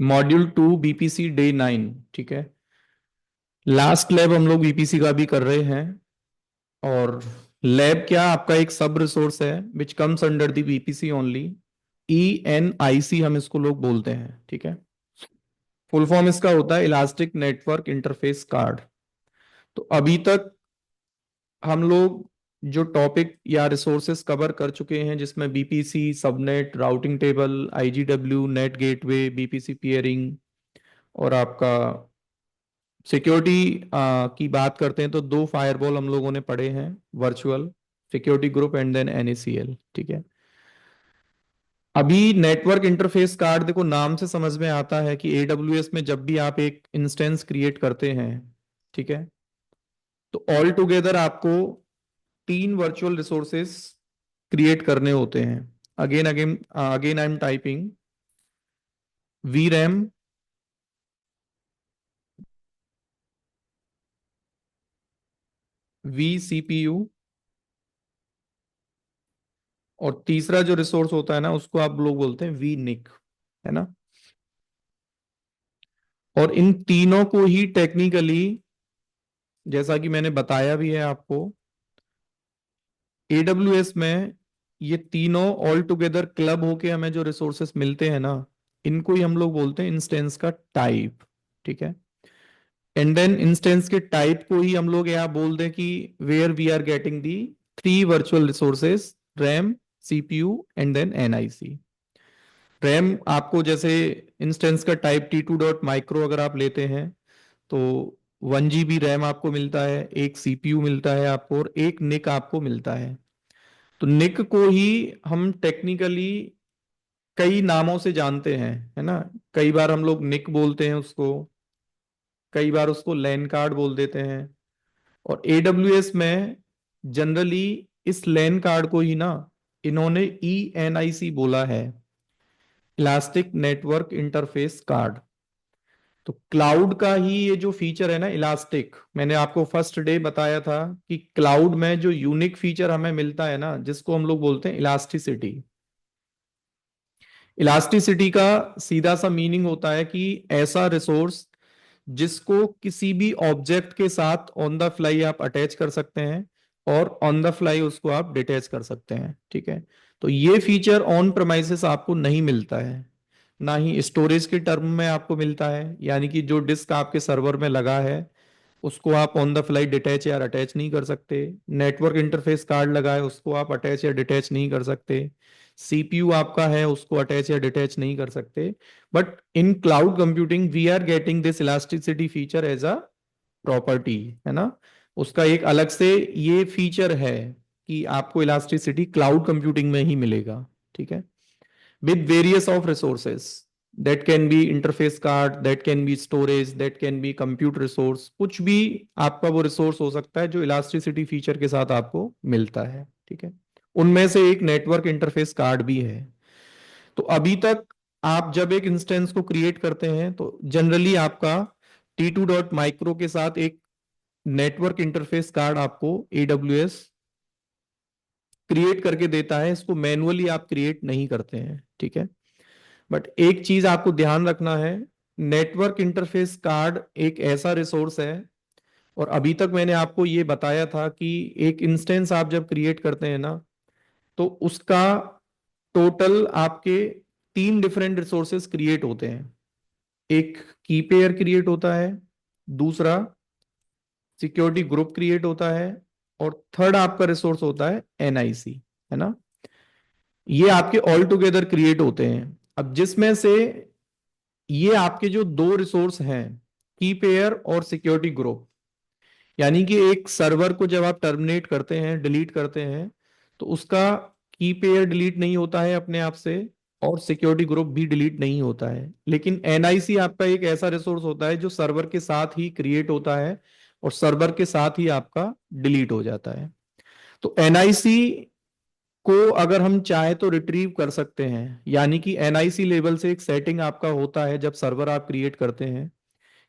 Module 2 BPC day 9। ठीक है, last lab हम लोग बीपीसी का भी कर रहे हैं। और लैब क्या, आपका एक सब रिसोर्स है which comes under the BPC only. ENIC हम इसको लोग बोलते हैं। ठीक है, फुल फॉर्म इसका होता है इलास्टिक नेटवर्क इंटरफेस कार्ड। तो अभी तक हम लोग जो टॉपिक या रिसोर्सेस कवर कर चुके हैं, जिसमें VPC, subnet, routing table, IGW, NAT gateway, VPC peering, और आपका सिक्योरिटी की बात करते हैं तो दो फायरवॉल हम लोगों ने पढ़े हैं, virtual security group and then NACL। ठीक है, अभी नेटवर्क इंटरफेस कार्ड, देखो नाम से समझ में आता है कि AWS में जब भी आप एक इंस्टेंस क्रिएट करते हैं, ठीक है, तो ऑल टुगेदर आपको 3 वर्चुअल रिसोर्सेस क्रिएट करने होते हैं। Again again again I am typing VRAM, vCPU, और तीसरा जो रिसोर्स होता है ना, उसको आप लोग बोलते हैं VNIC, है ना। और इन तीनों को ही टेक्निकली, जैसा कि मैंने बताया भी है आपको, AWS में ये तीनों ऑल टुगेदर क्लब होके हमें जो रिसोर्सेस मिलते हैं ना, इनको ही हम लोग बोलते हैं इंस्टेंस का टाइप। ठीक है, एंड देन इंस्टेंस के टाइप को ही हम लोग यहाँ बोल दें कि where we are getting the 3 virtual resources, RAM, CPU and then NIC। RAM आपको जैसे इंस्टेंस का टाइप T2.micro अगर आप लेते हैं तो 1 GB रैम आपको मिलता है, एक CPU मिलता है आपको, और एक निक आपको मिलता है। तो निक को ही हम टेक्निकली कई नामों से जानते हैं, है ना। कई बार हम लोग निक बोलते हैं उसको, कई बार उसको लैन कार्ड बोल देते हैं। और AWS में जनरली इस लैन कार्ड को ही ना इन्होंने ENIC बोला है, इलास्टिक नेटवर्क इंटरफेस कार्ड। तो क्लाउड का ही ये जो फीचर है ना इलास्टिक, मैंने आपको फर्स्ट डे बताया था कि क्लाउड में जो यूनिक फीचर हमें मिलता है ना, जिसको हम लोग बोलते हैं इलास्टिसिटी। इलास्टिसिटी का सीधा सा मीनिंग होता है कि ऐसा रिसोर्स जिसको किसी भी ऑब्जेक्ट के साथ ऑन द फ्लाई आप अटैच कर सकते हैं, और ऑन द फ्लाई उसको आप डिटैच कर सकते हैं। ठीक है, तो ये फीचर ऑन प्रमाइसेस आपको नहीं मिलता है, ना ही स्टोरेज के टर्म में आपको मिलता है। यानी कि जो डिस्क आपके सर्वर में लगा है उसको आप ऑन द फ्लाई डिटैच या अटैच नहीं कर सकते। नेटवर्क इंटरफेस कार्ड लगा है, उसको आप अटैच या डिटैच नहीं कर सकते। CPU आपका है, उसको अटैच या डिटैच नहीं कर सकते। But in cloud computing we are getting this elasticity feature as a property, है ना। उसका एक अलग से ये फीचर है कि आपको इलास्टिसिटी क्लाउड कंप्यूटिंग में ही मिलेगा। ठीक है, with various of resources, that can be interface card, that can be storage, that can be compute resource, कुछ भी आपका वो रिसोर्स हो सकता है जो इलास्टिसिटी फीचर के साथ आपको मिलता है। ठीक है, उनमें से एक नेटवर्क इंटरफेस कार्ड भी है। तो अभी तक आप जब एक इंस्टेंस को क्रिएट करते हैं तो जनरली आपका T2.micro के साथ एक नेटवर्क इंटरफेस कार्ड आपको AWS क्रिएट करके देता है। इसको मैनुअली आप क्रिएट नहीं करते हैं। ठीक है, बट एक चीज आपको ध्यान रखना है, नेटवर्क इंटरफेस कार्ड एक ऐसा रिसोर्स है, और अभी तक मैंने आपको ये बताया था कि एक इंस्टेंस आप जब क्रिएट करते हैं ना, तो उसका टोटल आपके 3 डिफरेंट रिसोर्सेस क्रिएट होते हैं। एक की पेयर क्रिएट होता है, दूसरा सिक्योरिटी ग्रुप क्रिएट होता है, और थर्ड आपका रिसोर्स होता है NIC, है ना। ये आपके ऑल टुगेदर क्रिएट होते हैं। अब जिसमें से ये आपके जो दो रिसोर्स हैं, की पेयर और सिक्योरिटी ग्रुप, यानी कि एक सर्वर को जब आप टर्मिनेट करते हैं, डिलीट करते हैं, तो उसका की पेयर डिलीट नहीं होता है अपने आप से, और सिक्योरिटी ग्रुप भी डिलीट नहीं होता है। लेकिन NIC आपका एक ऐसा रिसोर्स होता है जो सर्वर के साथ ही क्रिएट होता है और सर्वर के साथ ही आपका डिलीट हो जाता है। तो NIC को अगर हम चाहे तो रिट्रीव कर सकते हैं, यानी कि NIC लेवल से एक सेटिंग आपका होता है जब सर्वर आप क्रिएट करते हैं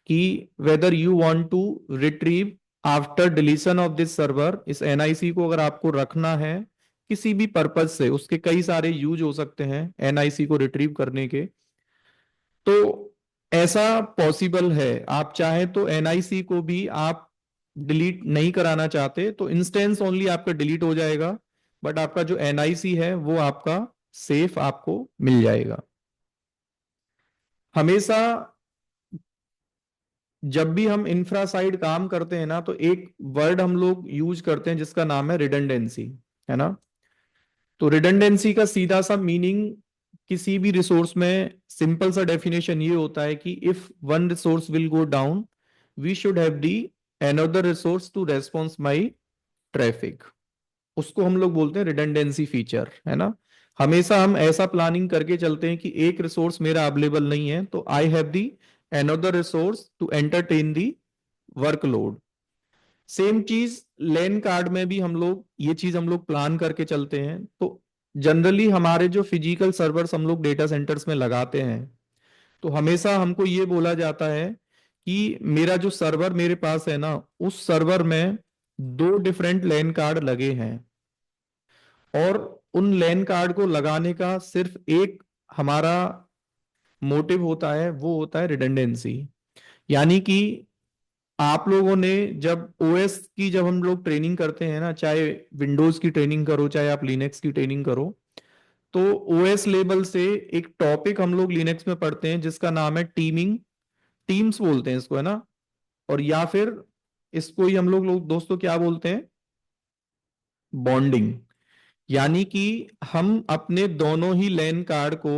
कि whether you want to retrieve after deletion of this server. इस NIC को अगर आपको रखना है किसी भी पर्पज से, उसके कई सारे यूज हो सकते हैं NIC को रिट्रीव करने के, तो ऐसा पॉसिबल है, आप चाहे तो एनआईसी को भी आप डिलीट नहीं कराना चाहते तो इंस्टेंस ओनली आपका डिलीट हो जाएगा, बट आपका जो एनआईसी है वो आपका सेफ आपको मिल जाएगा। हमेशा जब भी हम इंफ्रा साइड काम करते हैं ना, तो एक वर्ड हम लोग यूज करते हैं जिसका नाम है रिडंडेंसी, है ना। तो रिडंडेंसी का सीधा सा मीनिंग किसी भी रिसोर्स में सिंपल सा डेफिनेशन ये होता है कि if one resource will go down, we should have the another resource to response my traffic. उसको हम लोग बोलते हैं रिडंडेंसी फीचर, है ना। हमेशा हम ऐसा प्लानिंग करके चलते हैं कि एक रिसोर्स मेरा अवेलेबल नहीं है तो I have the another resource to entertain the workload. Same चीज लैन कार्ड में भी हम लोग ये चीज हम लोग प्लान करके चलते हैं। तो जनरली हमारे जो फिजिकल सर्वर्स हम लोग डेटा सेंटर्स में लगाते हैं, तो हमेशा हमको ये बोला जाता है कि मेरा जो सर्वर मेरे पास है ना, उस सर्वर में दो डिफरेंट लैन कार्ड लगे हैं, और उन लैन कार्ड को लगाने का सिर्फ एक हमारा मोटिव होता है, वो होता है रिडंडेंसी। यानी कि आप लोगों ने जब ओएस की जब हम लोग ट्रेनिंग करते हैं ना, चाहे विंडोज की ट्रेनिंग करो चाहे आप लिनक्स की ट्रेनिंग करो, तो ओएस लेवल से एक टॉपिक हम लोग लिनक्स में पढ़ते हैं जिसका नाम है टीमिंग। टीम्स बोलते हैं इसको, है ना। और या फिर इसको ही हम लोग दोस्तों क्या बोलते हैं, बॉन्डिंग। यानी कि हम अपने दोनों ही लैन कार्ड को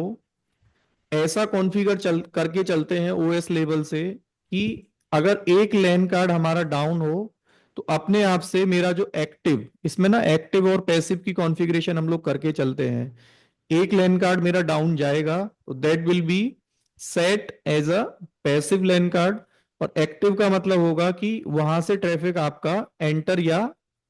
ऐसा कॉन्फ़िगर करके चलते हैं ओएस लेवल से कि अगर एक लैन कार्ड हमारा डाउन हो तो अपने आप से मेरा जो एक्टिव, इसमें ना एक्टिव और पैसिव की कॉन्फ़िगरेशन हम लोग करके चलते हैं। एक लैन कार्ड मेरा डाउन जाएगा तो that will be set as a passive LAN card, और एक्टिव का मतलब होगा कि वहां से ट्रैफिक आपका एंटर या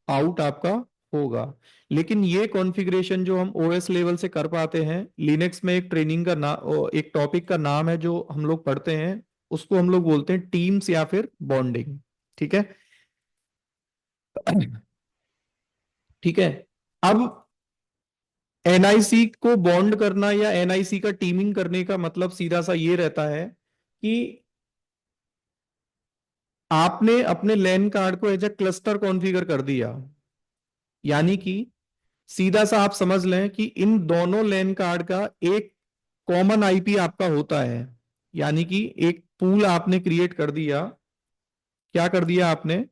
आउट आपका होगा। लेकिन ये कॉन्फ़िगरेशन जो हम ओएस लेवल से कर पाते हैं, लिनक्स में एक ट्रेनिंग का एक टॉपिक का नाम है जो हम लोग पढ़ते हैं, उसको हम लोग बोलते हैं टीम्स या फिर बॉन्डिंग। ठीक है। ठीक है। अब एनआईसी को बॉन्ड करना या एनआईसी का टीमिंग करने का मतलब सीधा सा ये रहता है कि आपने अपने लैन कार्ड को एज ए क्लस्टर कॉन्फ़िगर कर दिया। यानी कि सीधा सा आप समझ लें कि इन दोनों लैन कार्ड का एक कॉमन आईपी आपका होता है। यानी कि एक पूल आपने क्रिएट कर दिया। क्या कर दिया आपने,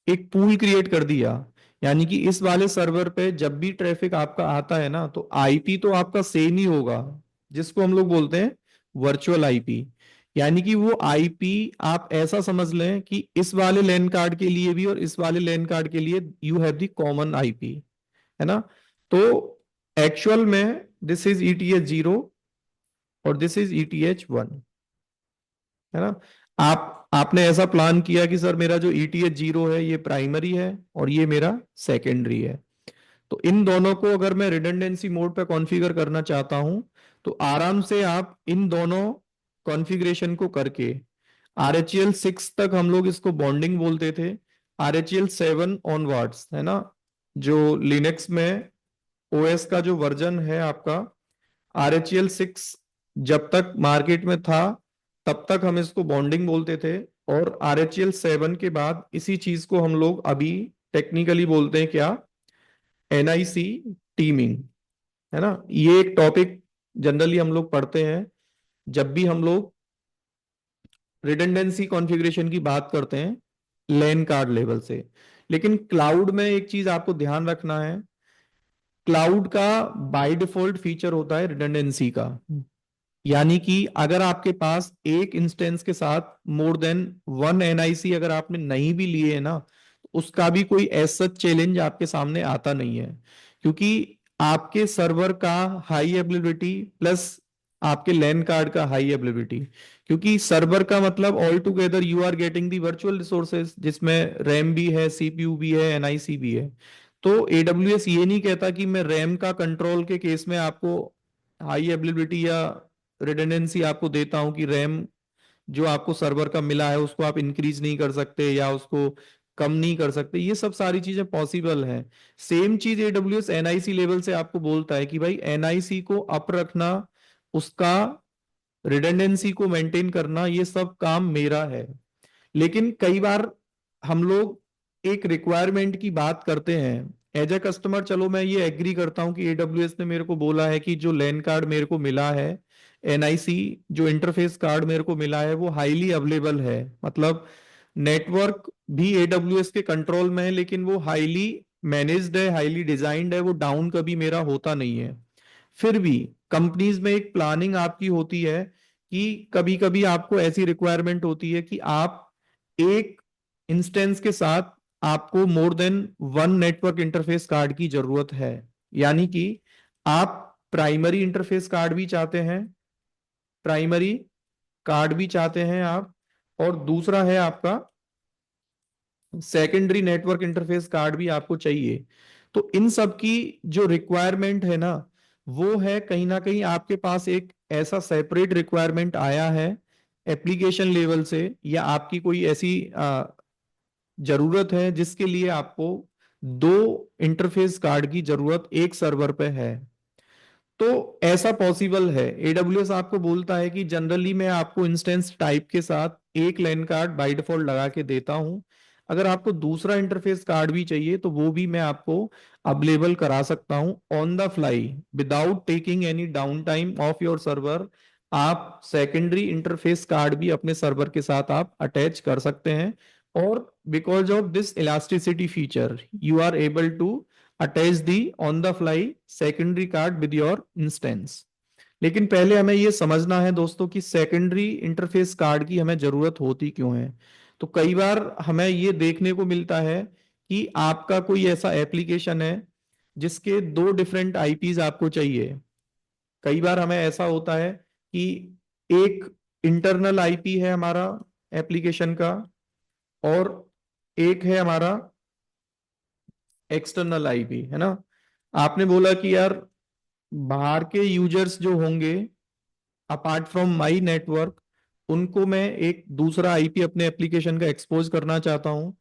एक पूल क्रिएट कर दिया। यानी कि इस वाले सर्वर पे जब भी ट्रैफिक आपका आता है ना, तो आईपी तो आपका सेम ही होगा, जिसको हम लोग बोलते हैं वर्चुअल आईपी। यानी कि वो आईपी आप ऐसा समझ लें कि इस वाले लैन कार्ड के लिए भी और इस वाले लैन कार्ड के लिए you have the common IP, है ना। तो एक्चुअल में दिस इज ETH 0 और दिस इज ETH 1, है ना। आपने ऐसा प्लान किया कि सर मेरा जो ETH 0 है ये प्राइमरी है और ये मेरा सेकेंडरी है। तो इन दोनों को अगर मैं रिडंडेंसी मोड पे कॉन्फ़िगर करना चाहता हूं, तो आराम से आप इन दोनों कॉन्फ़िगरेशन को करके, RHEL 6 तक हम लोग इसको बॉन्डिंग बोलते थे, RHEL 7 ऑनवर्ड्स, है ना, जो लिनक्स में ओएस का जो वर्जन है आपका, RHEL 6 जब तक मार्केट में था तब तक हम इसको बॉन्डिंग बोलते थे, और RHEL 7 के बाद इसी चीज को हम लोग अभी टेक्निकली बोलते हैं क्या, NIC टीमिंग, है ना। ये एक टॉपिक जनरली हम लोग पढ़ते हैं जब भी हम लोग रिडंडेंसी कॉन्फ़िगरेशन की बात करते हैं लैन कार्ड लेवल से। लेकिन क्लाउड में एक चीज आपको ध्यान रखना है, क्लाउड का बाय डिफॉल्ट फीचर होता है रिडंडेंसी का। यानी कि अगर आपके पास एक इंस्टेंस के साथ मोर देन वन एनआईसी अगर आपने नहीं भी लिए है ना, तो उसका भी कोई ऐसा चैलेंज आपके सामने आता नहीं है, क्योंकि आपके सर्वर का हाई अवेलेबिलिटी प्लस आपके लैन कार्ड का हाई अवेलेबिलिटी। क्योंकि सर्वर का मतलब altogether you are getting the virtual resources जिसमें रैम भी है, सीपीयू भी है, एनआईसी भी है। तो एडब्ल्यूएस ये नहीं कहता कि मैं रैम का कंट्रोल के केस में आपको हाई अवेलेबिलिटी या रिडंडेंसी आपको देता हूं कि रैम जो आपको सर्वर का मिला है उसको आप इंक्रीज नहीं कर सकते या उसको कम नहीं कर सकते, ये सब सारी चीजें पॉसिबल हैं। सेम चीज एडब्ल्यूएस एनआईसी लेवल से आपको बोलता है कि भाई एनआईसी को अप रखना, उसका रिडंडेंसी को मेंटेन करना, ये सब काम मेरा है। लेकिन कई बार हम लोग एक रिक्वायरमेंट की बात करते हैं एज ए कस्टमर। चलो मैं ये एग्री करता हूं कि एडब्ल्यूएस ने मेरे को बोला है कि जो लैन कार्ड मेरे को मिला है, एनआईसी जो इंटरफेस कार्ड मेरे को मिला है वो हाईली अवेलेबल है। मतलब नेटवर्क भी एडब्ल्यूएस के कंट्रोल में है, लेकिन वो हाईली मैनेज्ड है, हाईली डिजाइंड है, वो डाउन कभी मेरा होता नहीं है। फिर भी कंपनीज में एक प्लानिंग आपकी होती है कि कभी कभी आपको ऐसी रिक्वायरमेंट होती है कि आप एक इंस्टेंस के साथ आपको मोर than one network interface card की जरूरत है। यानी कि आप प्राइमरी इंटरफेस कार्ड भी चाहते हैं, प्राइमरी कार्ड भी चाहते हैं आप, और दूसरा है आपका सेकेंडरी नेटवर्क इंटरफेस कार्ड भी आपको चाहिए। तो इन सब की जो रिक्वायरमेंट है ना, वो है कहीं ना कहीं आपके पास एक ऐसा सेपरेट रिक्वायरमेंट आया है एप्लीकेशन लेवल से, या आपकी कोई ऐसी जरूरत है जिसके लिए आपको दो इंटरफेस कार्ड की जरूरत एक सर्वर पे है। तो ऐसा पॉसिबल है। एडब्ल्यूएस आपको बोलता है कि जनरली मैं आपको इंस्टेंस टाइप के साथ एक लैन कार्ड बाय डिफॉल्ट लगा के देता हूं। अगर आपको दूसरा इंटरफेस कार्ड भी चाहिए तो वो भी मैं आपको अवेलेबल करा सकता हूं on the fly, without taking any down time of your server. आप सेकेंडरी इंटरफेस कार्ड भी अपने सर्वर के साथ आप अटैच कर सकते हैं। और because of this elasticity feature you are able to attach the on the fly secondary card with your instance. लेकिन पहले हमें यह समझना है दोस्तों कि सेकेंडरी इंटरफेस कार्ड की हमें जरूरत होती क्यों है। तो कई बार हमें यह देखने को मिलता है कि आपका कोई ऐसा एप्लीकेशन है जिसके दो डिफरेंट आईपीज आपको चाहिए। कई बार हमें ऐसा होता है कि एक इंटरनल आईपी है हमारा एप्लीकेशन का, और एक है हमारा एक्सटर्नल आईपी, है ना। आपने बोला कि यार बाहर के यूजर्स जो होंगे अपार्ट फ्रॉम माई नेटवर्क, उनको मैं एक दूसरा आईपी अपने एप्लीकेशन का एक्सपोज करना चाहता हूं,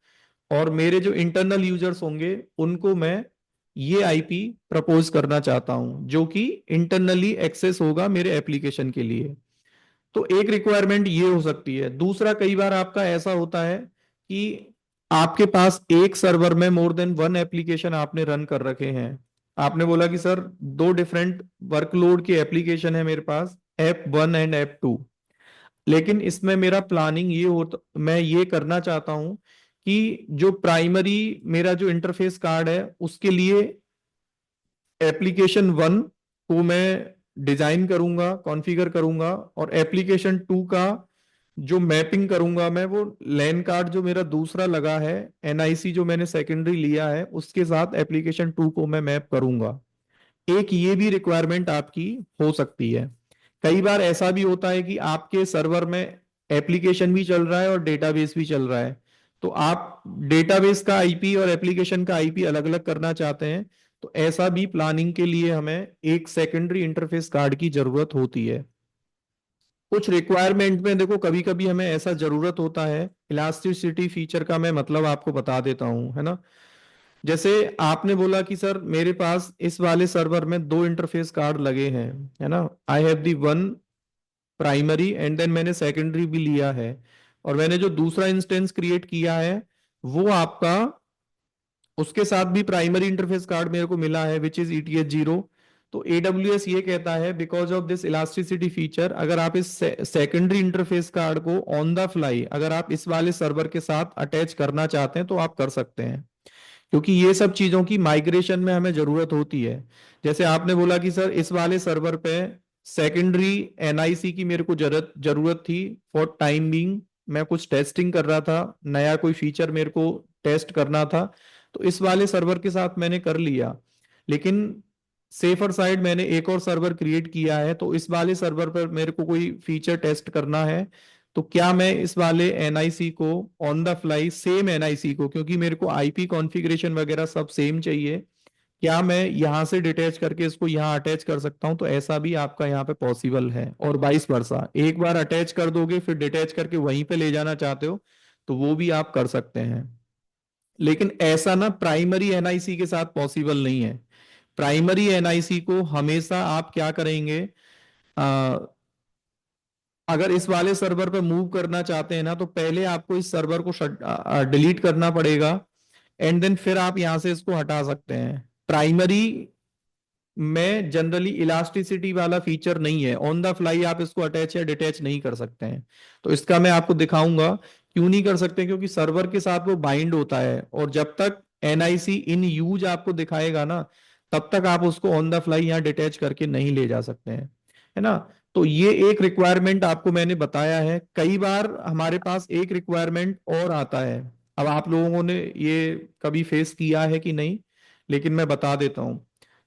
और मेरे जो इंटरनल यूजर्स होंगे उनको मैं ये आईपी प्रपोज करना चाहता हूं जो कि इंटरनली एक्सेस होगा मेरे एप्लीकेशन के लिए। तो एक रिक्वायरमेंट ये हो सकती है। दूसरा, कई बार आपका ऐसा होता है कि आपके पास एक सर्वर में मोर देन वन एप्लीकेशन आपने रन कर रखे हैं। आपने बोला कि सर दो डिफरेंट वर्कलोड के एप्लीकेशन है मेरे पास, app one and app two. लेकिन इसमें मेरा प्लानिंग ये हो, मैं ये करना चाहता हूं कि जो प्राइमरी मेरा जो इंटरफेस कार्ड है उसके लिए एप्लीकेशन वन को मैं डिजाइन करूंगा, कॉन्फ़िगर करूंगा, और एप्लीकेशन टू का जो मैपिंग करूंगा मैं, वो लैन कार्ड जो मेरा दूसरा लगा है, एनआईसी जो मैंने सेकेंडरी लिया है, उसके साथ एप्लीकेशन टू को मैं मैप करूंगा। एक ये भी रिक्वायरमेंट आपकी हो सकती है। कई बार ऐसा भी होता है कि आपके सर्वर में एप्लीकेशन भी चल रहा है और डेटाबेस भी चल रहा है, तो आप डेटाबेस का आईपी और एप्लीकेशन का आईपी अलग अलग करना चाहते हैं। तो ऐसा भी प्लानिंग के लिए हमें एक सेकेंडरी इंटरफेस कार्ड की जरूरत होती है। कुछ रिक्वायरमेंट में देखो कभी कभी हमें ऐसा जरूरत होता है, इलास्टिसिटी फीचर का मैं मतलब आपको बता देता हूं, है ना। जैसे आपने बोला कि सर मेरे पास इस वाले सर्वर में दो इंटरफेस कार्ड लगे हैं, है ना। I have the one primary and then मैंने सेकेंडरी भी लिया है, और मैंने जो दूसरा इंस्टेंस क्रिएट किया है वो आपका उसके साथ भी प्राइमरी इंटरफेस कार्ड मेरे को मिला है विच इज ईटीएच 0। तो एडब्ल्यूएस ये कहता है because of this elasticity feature, अगर आप इस सेकेंडरी इंटरफेस कार्ड को ऑन द फ्लाई अगर आप इस वाले सर्वर के साथ अटैच करना चाहते हैं तो आप कर सकते हैं, क्योंकि ये सब चीजों की माइग्रेशन में हमें जरूरत होती है। जैसे आपने बोला कि सर इस वाले सर्वर पे सेकेंडरी एनआईसी की मेरे को जरूरत जरूरत थी फॉर टाइम बीइंग, मैं कुछ टेस्टिंग कर रहा था, नया कोई फीचर मेरे को टेस्ट करना था, तो इस वाले सर्वर के साथ मैंने कर लिया। लेकिन सेफर साइड मैंने एक और सर्वर क्रिएट किया है, तो इस वाले सर्वर पर मेरे को कोई फीचर टेस्ट करना है, तो क्या मैं इस वाले एनआईसी को on the fly same NIC को, क्योंकि मेरे को आईपी कॉन्फ़िगरेशन वगैरह सब सेम चाहिए, क्या मैं यहां से डिटैच करके इसको यहाँ अटैच कर सकता हूं। तो ऐसा भी आपका यहाँ पे पॉसिबल है, और वाइस वर्सा, एक बार अटैच कर दोगे फिर डिटैच करके वहीं पे ले जाना चाहते हो तो वो भी आप कर सकते हैं। लेकिन ऐसा ना प्राइमरी एनआईसी के साथ पॉसिबल नहीं है। प्राइमरी एनआईसी को हमेशा आप क्या करेंगे, अगर इस वाले सर्वर पे मूव करना चाहते हैं ना, तो पहले आपको इस सर्वर को डिलीट करना पड़ेगा, एंड देन फिर आप यहां से इसको हटा सकते हैं। प्राइमरी में जनरली इलास्टिसिटी वाला फीचर नहीं है, ऑन द फ्लाई आप इसको अटैच या डिटैच नहीं कर सकते हैं। तो इसका मैं आपको दिखाऊंगा क्यों नहीं कर सकते, क्योंकि सर्वर के साथ वो बाइंड होता है, और जब तक एनआईसी इन यूज आपको दिखाएगा ना, तब तक आप उसको ऑन द फ्लाई यहाँ डिटैच करके नहीं ले जा सकते हैं, है ना। तो ये एक रिक्वायरमेंट आपको मैंने बताया है। कई बार हमारे पास एक रिक्वायरमेंट और आता है, अब आप लोगों ने ये कभी फेस किया है कि नहीं, लेकिन मैं बता देता हूँ।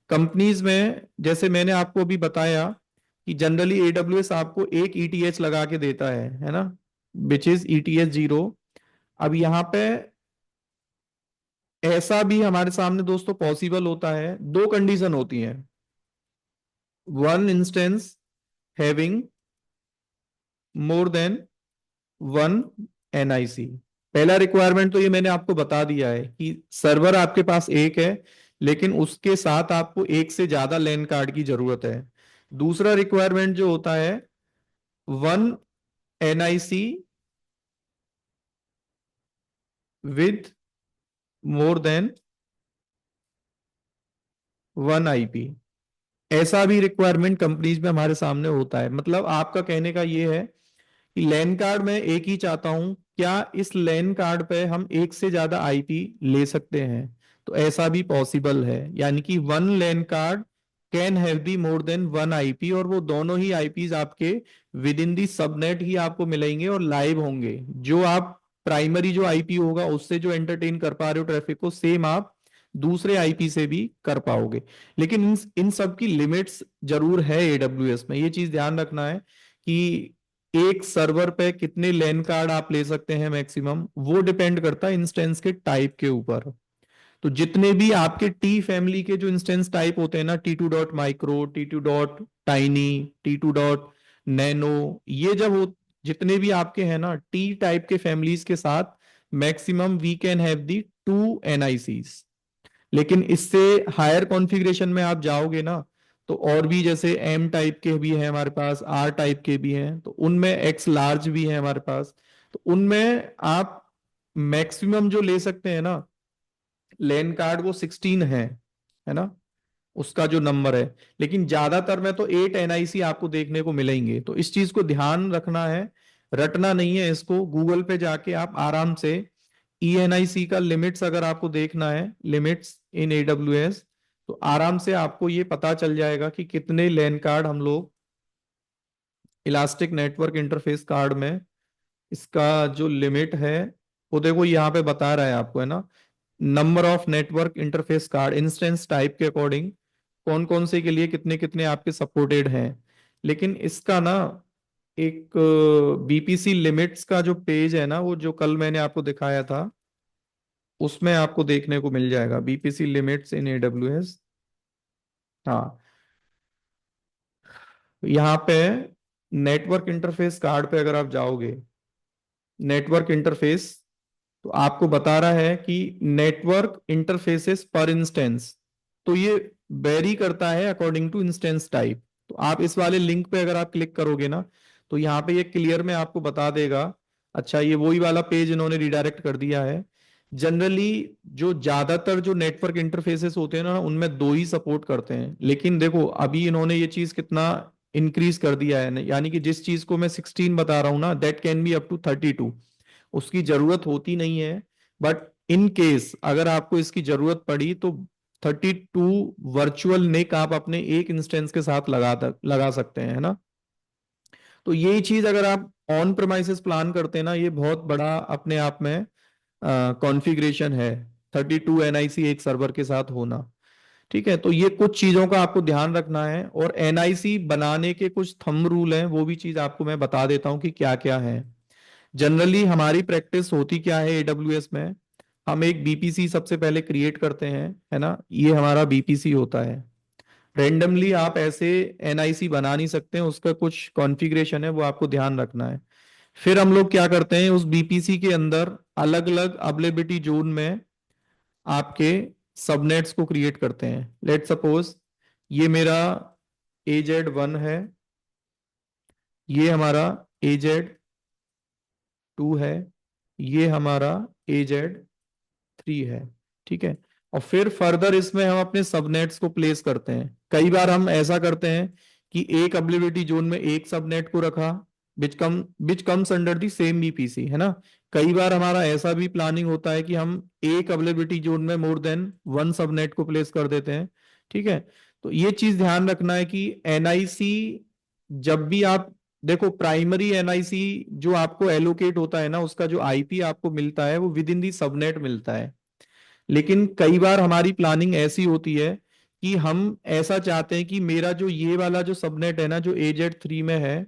कंपनीज में जैसे मैंने आपको अभी बताया कि जनरली एडब्ल्यूएस आपको एक ईटीएच लगा के देता है ना, विच इज ईटीएच 0। अब यहाँ पे ऐसा भी हमारे सामने दोस्तों पॉसिबल होता है, दो कंडीशन होती हैं। One instance having more than one NIC. पहला रिक्वायरमेंट तो ये मैंने आपको बता दिया है कि सर्वर आपके पास एक है, लेकिन उसके साथ आपको एक से ज्यादा लैन कार्ड की जरूरत है। दूसरा रिक्वायरमेंट जो होता है, one NIC with more than one IP. ऐसा भी रिक्वायरमेंट कंपनीज में हमारे सामने होता है। मतलब आपका कहने का ये है कि लैन कार्ड में एक ही चाहता हूं, क्या इस लैन कार्ड पे हम एक से ज्यादा आईपी ले सकते हैं? तो ऐसा भी पॉसिबल है, यानी कि one LAN card can have the more than one IP, और वो दोनों ही आईपीज आपके विद इन दी सबनेट ही आपको मिलेंगे और लाइव होंगे। जो आप प्राइमरी जो आईपी होगा उससे जो एंटरटेन कर पा रहे हो ट्रैफिक को, सेम आप दूसरे आईपी से भी कर पाओगे। लेकिन इन सब की लिमिट्स जरूर है एडब्ल्यूएस में, ये चीज ध्यान रखना है कि एक सर्वर पे कितने लैन कार्ड आप ले सकते हैं मैक्सिमम, वो डिपेंड करता है इंस्टेंस के टाइप के ऊपर। तो जितने भी आपके टी फैमिली के जो इंस्टेंस टाइप होते हैं ना, T2.micro, T2.tiny, T2. nano, ये जब हो, जितने भी आपके हैं ना टी टाइप के फैमिलीज के साथ, maximum we can have the 2 NICs। लेकिन इससे हायर कॉन्फ़िगरेशन में आप जाओगे ना, तो और भी जैसे एम टाइप के भी हैं हमारे पास, आर टाइप के भी हैं, तो उनमें एक्स लार्ज भी है हमारे पास। तो उनमें आप मैक्सिमम जो ले सकते हैं ना लैन कार्ड, वो 16 है ना, उसका जो नंबर है। लेकिन ज्यादातर में तो 8 NIC आपको देखने को मिलेंगे। तो इस चीज को ध्यान रखना है, रटना नहीं है इसको। गूगल पे जाके आप आराम से ENIC का लिमिट्स अगर आपको देखना है, लिमिट्स इन AWS, तो आराम से आपको ये पता चल जाएगा कि कितने लैन कार्ड हम लोग इलास्टिक नेटवर्क इंटरफेस कार्ड में, इसका जो लिमिट है वो देखो यहाँ पे बता रहा है आपको, है ना। Number of network interface card instance type के अकॉर्डिंग कौन कौन से के लिए कितने कितने आपके सपोर्टेड हैं। लेकिन इसका ना एक बीपीसी लिमिट्स का जो पेज है ना, वो जो कल मैंने आपको दिखाया था, उसमें आपको देखने को मिल जाएगा बीपीसी लिमिट्स इन AWS। हाँ, यहाँ पे नेटवर्क इंटरफेस कार्ड पे अगर आप जाओगे, नेटवर्क इंटरफेस, तो आपको बता रहा है कि नेटवर्क इंटरफेसेस पर इंस्टेंस। तो ये वेरी करता है अकॉर्डिंग टू इंस्टेंस टाइप। तो आप इस वाले लिंक पे अगर आप क्लिक करोगे ना, तो यहाँ पे ये क्लियर में आपको बता देगा। अच्छा, ये वही वाला पेज इन्होंने रिडायरेक्ट कर दिया है। जनरली जो ज्यादातर जो नेटवर्क इंटरफेसेस होते हैं ना, उनमें दो ही सपोर्ट करते हैं। लेकिन देखो अभी इन्होंने ये चीज कितना इंक्रीज कर दिया है, यानी कि जिस चीज को मैं 16 बता रहा हूं ना, that can be up to 32। उसकी जरूरत होती नहीं है, बट इन केस अगर आपको इसकी जरूरत पड़ी तो 32 वर्चुअल निक आप अपने एक इंस्टेंस के साथ लगा सकते हैं, है ना। तो ये चीज अगर आप ऑन प्रेमाइसेस प्लान करते हैं ना, ये बहुत बड़ा अपने आप में कॉन्फ़िगरेशन है, 32 NIC एक सर्वर के साथ होना। ठीक है, तो ये कुछ चीजों का आपको ध्यान रखना है, और NIC बनाने के कुछ थंब रूल हैं, वो भी चीज आपको मैं बता देता हूं कि क्या क्या है। जनरली हमारी प्रैक्टिस होती क्या है AWS में, हम एक बीपीसी सबसे पहले क्रिएट करते हैं, है ना। ये हमारा बीपीसी होता है। रेंडमली आप ऐसे NIC बना नहीं सकते हैं, उसका कुछ कॉन्फ़िगरेशन है, वो आपको ध्यान रखना है। फिर हम लोग क्या करते हैं, उस बीपीसी के अंदर अलग अलग अवेलेबिलिटी जोन में आपके सबनेट्स को क्रिएट करते हैं। लेट सपोज ये मेरा AZ1 है, ये हमारा AZ2 है, ये हमारा AZ3 है। ठीक है, और फिर फर्दर इसमें हम अपने सबनेट्स को प्लेस करते हैं। कई बार हम ऐसा करते हैं कि एक अवेलेबिलिटी जोन में एक सबनेट को रखा, which comes under the same BPC, है ना। कई बार हमारा ऐसा भी प्लानिंग होता है कि हम एक अवेलेबिलिटी जोन में मोर देन वन सबनेट को प्लेस कर देते हैं। ठीक है, तो ये चीज ध्यान रखना है कि एनआईसी जब भी आप देखो, प्राइमरी एनआईसी जो आपको एलोकेट होता है ना, उसका जो आईपी आपको मिलता है वो विद इन दी सबनेट मिलता है। लेकिन कई बार हमारी प्लानिंग ऐसी होती है कि हम ऐसा चाहते हैं कि मेरा जो ये वाला जो सबनेट है ना, जो AZ3 में है,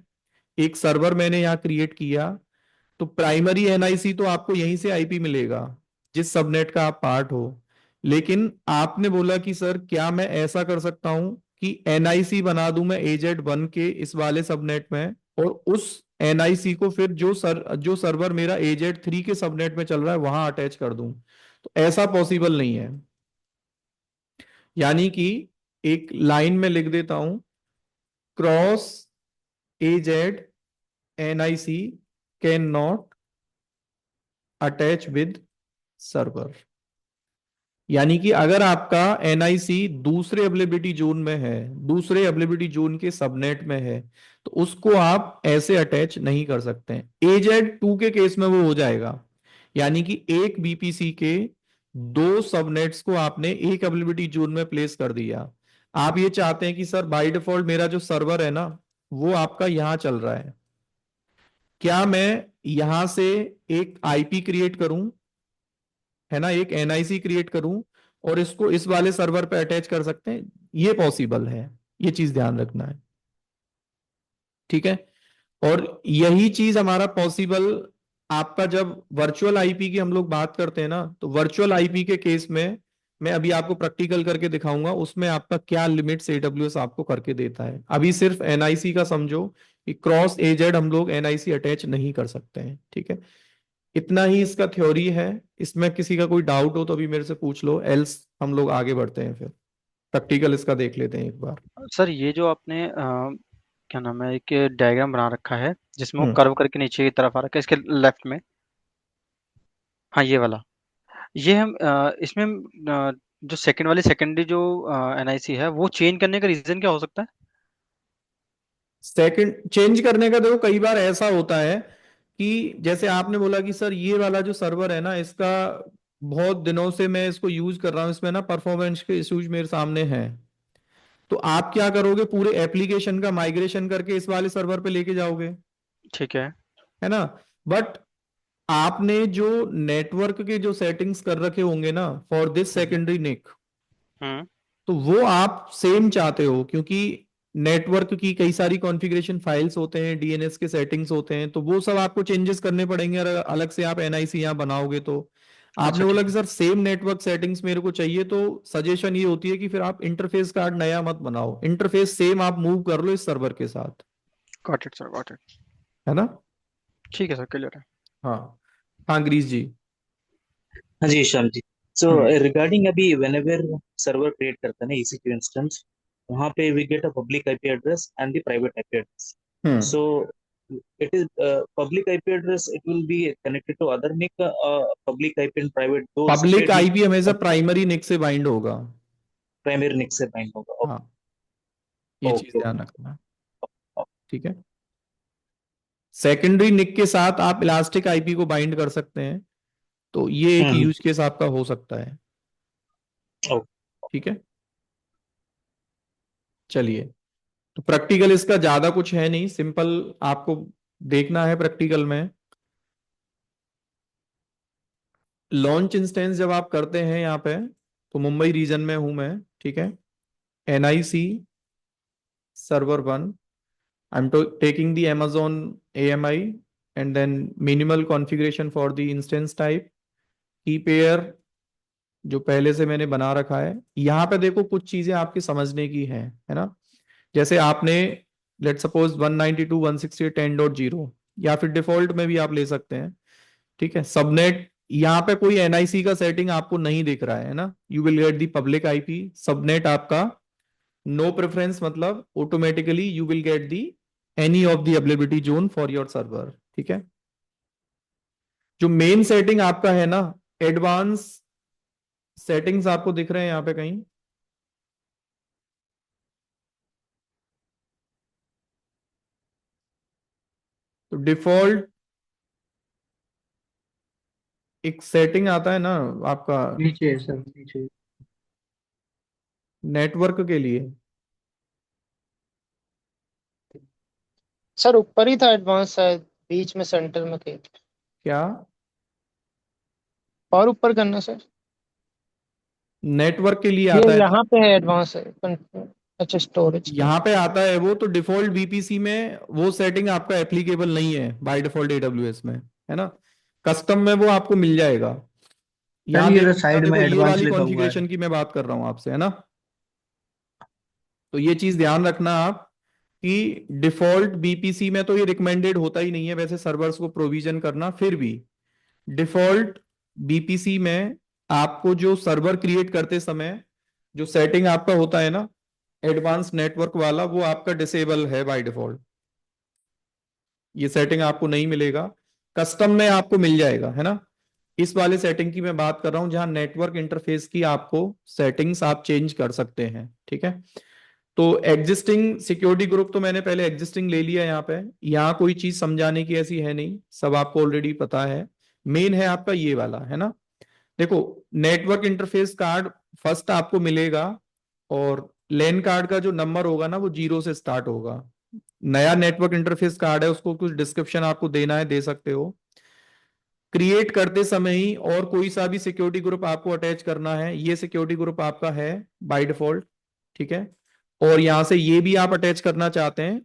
एक सर्वर मैंने यहाँ क्रिएट किया, तो प्राइमरी एनआईसी तो आपको यहीं से आईपी मिलेगा जिस सबनेट का आप पार्ट हो। लेकिन आपने बोला कि सर क्या मैं ऐसा कर सकता हूं कि एनआईसी बना दूं मैं AZ1 के इस वाले सबनेट में, और उस एनआईसी को फिर जो सर्वर मेरा AZ3 के सबनेट में चल रहा है वहां अटैच कर दूं। तो ऐसा पॉसिबल नहीं है। यानी कि एक लाइन में लिख देता हूं, cross AZ NIC can not attach with server. यानी कि अगर आपका एनआईसी दूसरे अवेलेबिलिटी जोन में है, दूसरे अवेलेबिलिटी जोन के सबनेट में है, तो उसको आप ऐसे अटैच नहीं कर सकते हैं। AZ2 के केस में वो हो जाएगा। यानी कि एक बीपीसी के दो सबनेट्स को आपने एक अवेलेबिलिटी जोन में प्लेस कर दिया। आप ये चाहते हैं कि सर बाय डिफॉल्ट मेरा जो सर्वर है ना, वो आपका यहां चल रहा है, क्या मैं यहां से एक आईपी क्रिएट करूं, है ना, एक एनआईसी क्रिएट करूं और इसको इस वाले सर्वर पे अटैच कर सकते हैं? ये पॉसिबल है, ये चीज ध्यान रखना है। ठीक है, और यही चीज हमारा पॉसिबल आपका जब वर्चुअल आईपी की हम लोग बात करते हैं ना, तो वर्चुअल आईपी के केस में मैं अभी आपको प्रैक्टिकल करके दिखाऊंगा उसमें आपका क्या लिमिट्स AWS आपको करके देता है। अभी सिर्फ एनआईसी का समझो कि क्रॉस एजेड हम लोग एनआईसी अटैच नहीं कर सकते हैं। ठीक है, इतना ही इसका थ्योरी है। इसमें किसी का कोई डाउट हो तो अभी मेरे से पूछ लो, एल्स हम लोग आगे बढ़ते हैं, फिर प्रैक्टिकल इसका देख लेते हैं एक बार। सर ये जो आपने क्या नाम है, एक डायग्राम बना रखा है जिसमें वो हम्म। कर्व करके नीचे की तरफ आ रखा है इसके लेफ्ट में। हाँ ये वाला। ये हम इसमें जो सेकंड वाली सेकेंडरी जो एनआईसी है वो चेंज करने का रीजन क्या हो सकता है? सेकंड चेंज करने का देखो, कई बार ऐसा होता है कि जैसे आपने बोला कि सर ये वाला जो सर्वर है ना, इसका बहुत दिनों से मैं इसको यूज कर रहा हूँ, इसमें ना परफॉर्मेंस के इश्यूज मेरे सामने हैं। तो आप क्या करोगे, पूरे एप्लीकेशन का माइग्रेशन करके इस वाले सर्वर पे लेके जाओगे, ठीक है। है ना। बट आपने जो नेटवर्क के जो सेटिंग्स कर रखे होंगे ना फॉर दिस हम्म। सेकेंडरी निक, हम्म। तो वो आप सेम चाहते हो, क्योंकि नेटवर्क की कई सारी कॉन्फ़िगरेशन फाइल्स होते हैं, डीएनएस के सेटिंग्स होते हैं, तो वो सब आपको चेंजेस करने पड़ेंगे अगर अलग से आप एनआईसी यहाँ बनाओगे तो। आपने अच्छा बोला ठीक कि है। सर सेम नेटवर्क सेटिंग्स मेरे को चाहिए, तो सजेशन ये होती है कि फिर आप इंटरफेस कार्ड नया मत बनाओ, इंटरफेस सेम आप मूव कर लो इस सर्वर के साथ, got it sir, got it. है ना। ठीक है सर, क्लियर है। हाँ, हाँ गिरीश जी। हाँ जी Shyam ji. So hmm. Regarding अभी व्हेनेवर सर्वर क्रिएट करता है ना EC2 इंस्टेंस, वहाँ पे we get a public IP address and the private IP address. Hmm. So it is public IP address, it will be connected to other NIC, public IP and private दो public separate NIC IP हमेशा primary निक से bind होगा। Primary NIC से bind होगा. हाँ, ये चीज okay ध्यान रखना है। ठीक है, सेकेंडरी निक के साथ आप इलास्टिक आईपी को बाइंड कर सकते हैं, तो ये एक ओके. यूज केस आपका हो सकता है। ठीक है, चलिए, तो प्रैक्टिकल इसका ज्यादा कुछ है नहीं, सिंपल आपको देखना है प्रैक्टिकल में। लॉन्च इंस्टेंस जब आप करते हैं यहाँ पे, तो मुंबई रीजन में हूं मैं, ठीक है। NIC server 1, I'm taking the Amazon AMI and then minimal configuration for the instance type, key pair जो पहले से मैंने बना रखा है। यहाँ पे देखो कुछ चीजें आपकी समझने की हैं, है ना। जैसे आपने लेट सपोज 192.168.10.0 या फिर डिफॉल्ट में भी आप ले सकते हैं। ठीक है, सबनेट यहाँ पे कोई एनआईसी का सेटिंग आपको नहीं दिख रहा है ना, you will get the public IP. Subnet आपका नो प्रेफरेंस, मतलब automatically you will get the any of the availability zone for your server. ठीक है, जो मेन सेटिंग आपका है ना, एडवांस सेटिंग्स आपको दिख रहे हैं यहां पे कहीं? तो डिफॉल्ट एक सेटिंग आता है ना आपका नीचे है सर, नीचे। नेटवर्क के लिए। सर ऊपर ही था एडवांस, शायद बीच में सेंटर में थे। क्या? और ऊपर करना सर। नेटवर्क के लिए ये आता है ना, यहाँ पे है एडवांस है अच्छा, स्टोरेज पे। यहाँ पे आता है वो। तो डिफॉल्ट बीपीसी में वो सेटिंग आपका एप्लीकेबल नहीं है बाय डिफॉल्ट एडब्ल्यूएस में, है ना। कस्टम में वो आपको मिल जाएगा। सर यहाँ ये तो देखिएगा, साइड में देखो ये एडवांस वाली लिखा हुआ है। कॉन्फ़िगरेशन की मैं बात कर रहा हूँ आपसे, है ना। तो ये चीज ध्यान रखना आप कि डिफॉल्ट बीपीसी में तो ये रिकमेंडेड होता ही नहीं है वैसे सर्वर्स को प्रोविजन करना। फिर भी डिफॉल्ट बीपीसी में आपको जो सर्वर क्रिएट करते समय जो सेटिंग आपका होता है ना एडवांस नेटवर्क वाला, वो आपका डिसेबल है बाय डिफॉल्ट। ये सेटिंग आपको नहीं मिलेगा, कस्टम में आपको मिल जाएगा, है ना। इस वाले सेटिंग की मैं बात कर रहा हूं जहां नेटवर्क इंटरफेस की आपको सेटिंग्स आप चेंज कर सकते हैं। ठीक है, तो एग्जिस्टिंग सिक्योरिटी ग्रुप तो मैंने पहले एग्जिस्टिंग ले लिया यहाँ पे। यहाँ कोई चीज समझाने की ऐसी है नहीं, सब आपको ऑलरेडी पता है। मेन है आपका ये वाला, है ना। देखो, नेटवर्क इंटरफेस कार्ड फर्स्ट आपको मिलेगा, और लैन कार्ड का जो नंबर होगा ना वो 0 से स्टार्ट होगा। नया नेटवर्क इंटरफेस कार्ड है, उसको कुछ डिस्क्रिप्शन आपको देना है, दे सकते हो। क्रिएट करते समय ही और कोई सा भी सिक्योरिटी ग्रुप आपको अटैच करना है, ये सिक्योरिटी ग्रुप आपका है बाय डिफॉल्ट। ठीक है, और यहां से ये भी आप अटैच करना चाहते हैं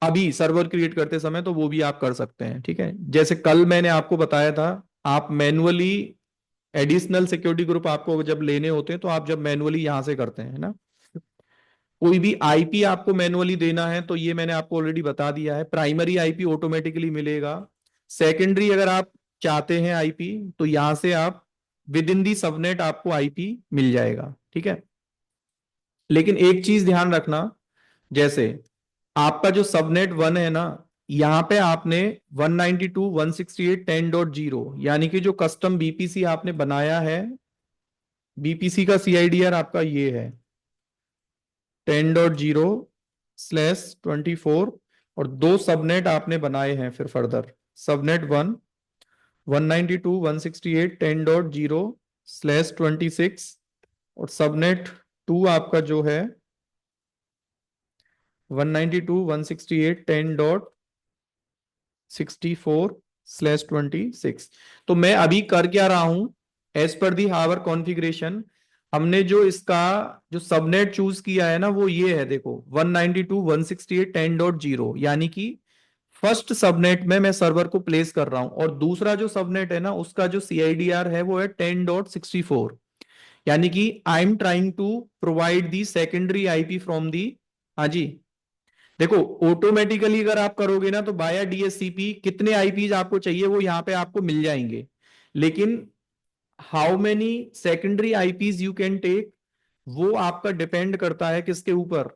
अभी सर्वर क्रिएट करते समय तो वो भी आप कर सकते हैं। ठीक है, जैसे कल मैंने आपको बताया था, आप मैनुअली एडिशनल सिक्योरिटी ग्रुप आपको जब लेने होते हैं तो आप जब मैनुअली यहां से करते हैं ना, कोई भी आईपी आपको मैनुअली देना है तो ये मैंने आपको ऑलरेडी बता दिया है। प्राइमरी आईपी ऑटोमेटिकली मिलेगा, सेकेंडरी अगर आप चाहते हैं आईपी तो यहां से आप विद इन दी सबनेट आपको आईपी मिल जाएगा। ठीक है, लेकिन एक चीज ध्यान रखना, जैसे आपका जो सबनेट 1 है ना, यहां पे आपने 192.168.10.0 यानी कि जो कस्टम बीपीसी आपने बनाया है, बीपीसी का सीआईडीआर आपका ये है 10.0/24, और दो सबनेट आपने बनाए हैं फिर फर्दर, सबनेट 1 192.168.10.0/26, और सबनेट 2 आपका जो है 192.168.10.64/26। तो मैं अभी कर क्या रहा हूं, as per the our configuration हमने जो इसका जो सबनेट चूज किया है ना वो ये है, देखो 192.168.10.0, यानी कि फर्स्ट सबनेट में मैं सर्वर को प्लेस कर रहा हूं, और दूसरा जो सबनेट है ना उसका जो सीआईडीआर है वो है 10.64, यानी कि I am trying to provide the secondary IP from the. हाँ जी, देखो ऑटोमेटिकली अगर आप करोगे ना तो बाया डीएससीपी कितने आईपीज आपको चाहिए वो यहां पे आपको मिल जाएंगे, लेकिन how many secondary IPs you can take वो आपका डिपेंड करता है किसके ऊपर,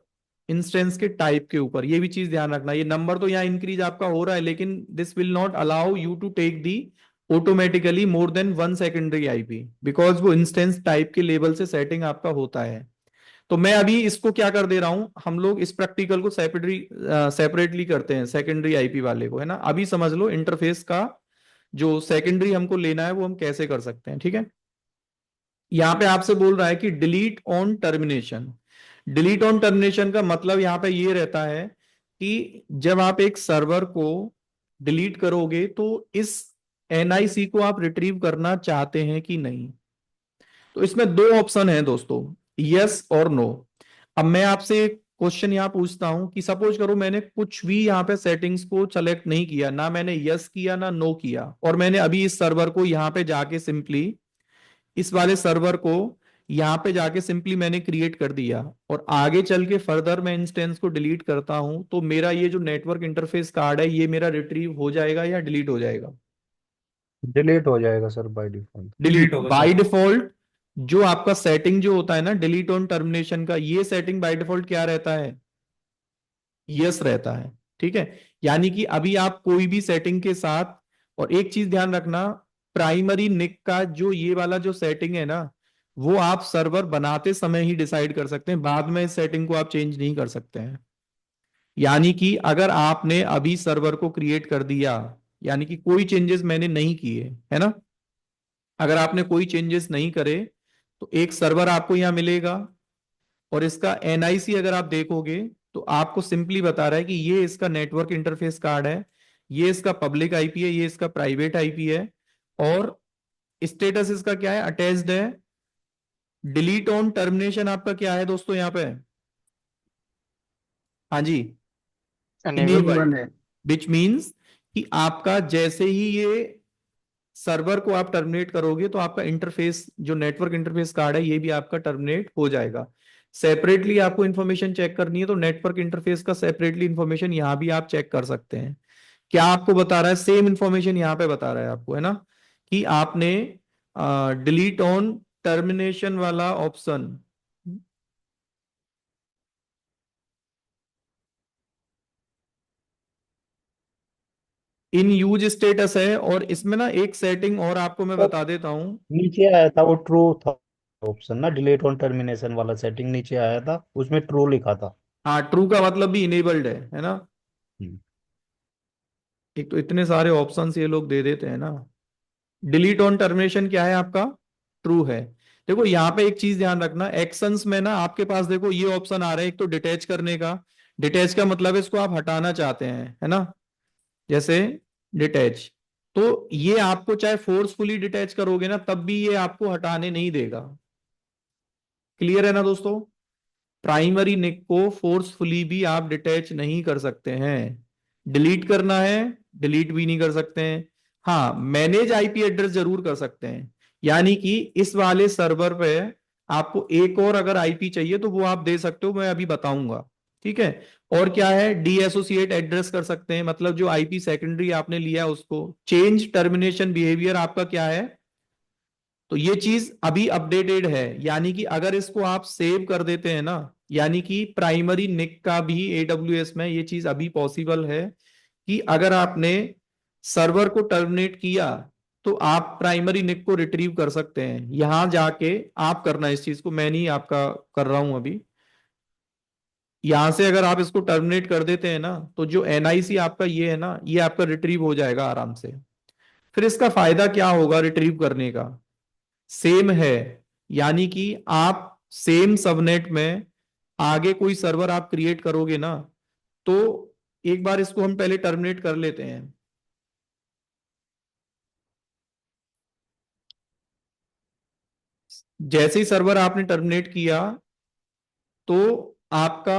इंस्टेंस के टाइप के ऊपर। ये भी चीज ध्यान रखना, ये नंबर तो यहाँ इंक्रीज आपका हो रहा है लेकिन this will not allow you to take the automatically more than 1 secondary IP, because वो इंस्टेंस टाइप के लेवल से सेटिंग आपका होता है। तो मैं अभी इसको क्या कर दे रहा हूं, हम लोग इस प्रैक्टिकल को सेपरेटली करते हैं, सेकेंडरी आईपी वाले को, है ना। अभी समझ लो इंटरफेस का जो सेकेंडरी हमको लेना है वो हम कैसे कर सकते हैं। ठीक है, यहां पे आपसे बोल रहा है कि delete on termination. Delete on termination का मतलब यहां पे ये रहता है कि जब आप एक सर्वर को डिलीट करोगे तो इस एनआईसी को आप रिट्रीव करना चाहते हैं कि नहीं। तो इसमें दो ऑप्शन है दोस्तों, यस और नो। अब मैं आपसे एक क्वेश्चन यहां पूछता हूं कि सपोज करो मैंने कुछ भी यहां पे सेटिंग्स को सेलेक्ट नहीं किया, ना मैंने यस किया ना नो किया, और मैंने अभी इस सर्वर को यहां पे जाके सिंपली इस वाले सर्वर को यहां पे जाके सिंपली मैंने क्रिएट कर दिया, और आगे चल के फर्दर मैं इंस्टेंस को डिलीट करता हूं, तो मेरा ये जो नेटवर्क इंटरफेस कार्ड है ये मेरा रिट्रीव हो जाएगा या डिलीट हो जाएगा? डिलीट हो जाएगा sir by default. Delete by default. जो आपका सेटिंग जो होता है ना डिलीट ऑन टर्मिनेशन का, ये सेटिंग बाय डिफॉल्ट क्या रहता है, यस रहता है। ठीक है, यानी कि अभी आप कोई भी सेटिंग के साथ, और एक चीज ध्यान रखना, प्राइमरी निक का जो ये वाला जो सेटिंग है ना, वो आप सर्वर बनाते समय ही डिसाइड कर सकते हैं, बाद में इस सेटिंग को आप चेंज नहीं कर सकते हैं। यानी कि अगर आपने अभी सर्वर को क्रिएट कर दिया, यानी कि कोई चेंजेस मैंने नहीं किए, है ना, अगर आपने कोई चेंजेस नहीं करे तो एक सर्वर आपको यहां मिलेगा, और इसका एनआईसी अगर आप देखोगे तो आपको सिंपली बता रहा है कि ये इसका नेटवर्क इंटरफेस कार्ड है, ये इसका पब्लिक आईपी है, ये इसका प्राइवेट आईपी है, और स्टेटस इसका क्या है, अटैच्ड है। डिलीट ऑन टर्मिनेशन आपका क्या है दोस्तों यहाँ पे, हाँ जी, एनेबल इनेबल्ड है, विच मीन्स कि आपका जैसे ही ये सर्वर को आप टर्मिनेट करोगे तो आपका इंटरफेस जो नेटवर्क इंटरफेस कार्ड है ये भी आपका टर्मिनेट हो जाएगा। सेपरेटली आपको इंफॉर्मेशन चेक करनी है तो नेटवर्क इंटरफेस का सेपरेटली इंफॉर्मेशन यहां भी आप चेक कर सकते हैं। क्या आपको बता रहा है, सेम इंफॉर्मेशन यहां पे बता रहा है आपको, है ना, कि आपने डिलीट ऑन टर्मिनेशन वाला ऑप्शन इन यूज स्टेटस है, और इसमें ना एक सेटिंग और आपको मैं सर बता देता हूं। नीचे आया था वो ट्रू था ऑप्शन ना, डिलीट ऑन टर्मिनेशन वाला सेटिंग नीचे आया था, उसमें ट्रू लिखा था। हाँ, ट्रू का मतलब भी इनेबल्ड है ना। हम्म। एक तो इतने सारे ऑप्शंस ये लोग दे देते हैं ना। डिलीट ऑन टर्मिनेशन क्या है आपका, ट्रू है। देखो यहाँ पे एक चीज ध्यान रखना, एक्शंस में ना आपके पास देखो ये ऑप्शन आ रहा है, एक तो डिटैच करने का, डिटैच का मतलब है इसको आप हटाना चाहते हैं, है ना, जैसे डिटैच, तो ये आपको चाहे फोर्सफुली डिटैच करोगे ना तब भी ये आपको हटाने नहीं देगा। क्लियर है ना दोस्तों, प्राइमरी निक को फोर्सफुली भी आप डिटैच नहीं कर सकते हैं। डिलीट करना है, डिलीट भी नहीं कर सकते हैं। हाँ, मैनेज आईपी एड्रेस जरूर कर सकते हैं, यानी कि इस वाले सर्वर पे आपको एक और अगर आईपी चाहिए तो वो आप दे सकते हो, मैं अभी बताऊंगा, ठीक है। और क्या है, डी एसोसिएट एड्रेस कर सकते हैं, मतलब जो आईपी सेकेंडरी आपने लिया है उसको। चेंज टर्मिनेशन बिहेवियर आपका क्या है, तो ये चीज अभी अपडेटेड है, यानी कि अगर इसको आप सेव कर देते हैं ना, यानी कि प्राइमरी निक का भी एडब्ल्यूएस में ये चीज अभी पॉसिबल है कि अगर आपने सर्वर को टर्मिनेट किया तो आप प्राइमरी निक को रिट्रीव कर सकते हैं, यहां जाके आप करना इस चीज को, मैं नहीं आपका कर रहा हूं अभी। यहां से अगर आप इसको टर्मिनेट कर देते हैं ना तो जो एनआईसी आपका ये है ना, ये आपका रिट्रीव हो जाएगा आराम से। फिर इसका फायदा क्या होगा रिट्रीव करने का, सेम है, यानी कि आप सेम सबनेट में आगे कोई सर्वर आप क्रिएट करोगे ना, तो एक बार इसको हम पहले टर्मिनेट कर लेते हैं। जैसे ही सर्वर आपने टर्मिनेट किया तो आपका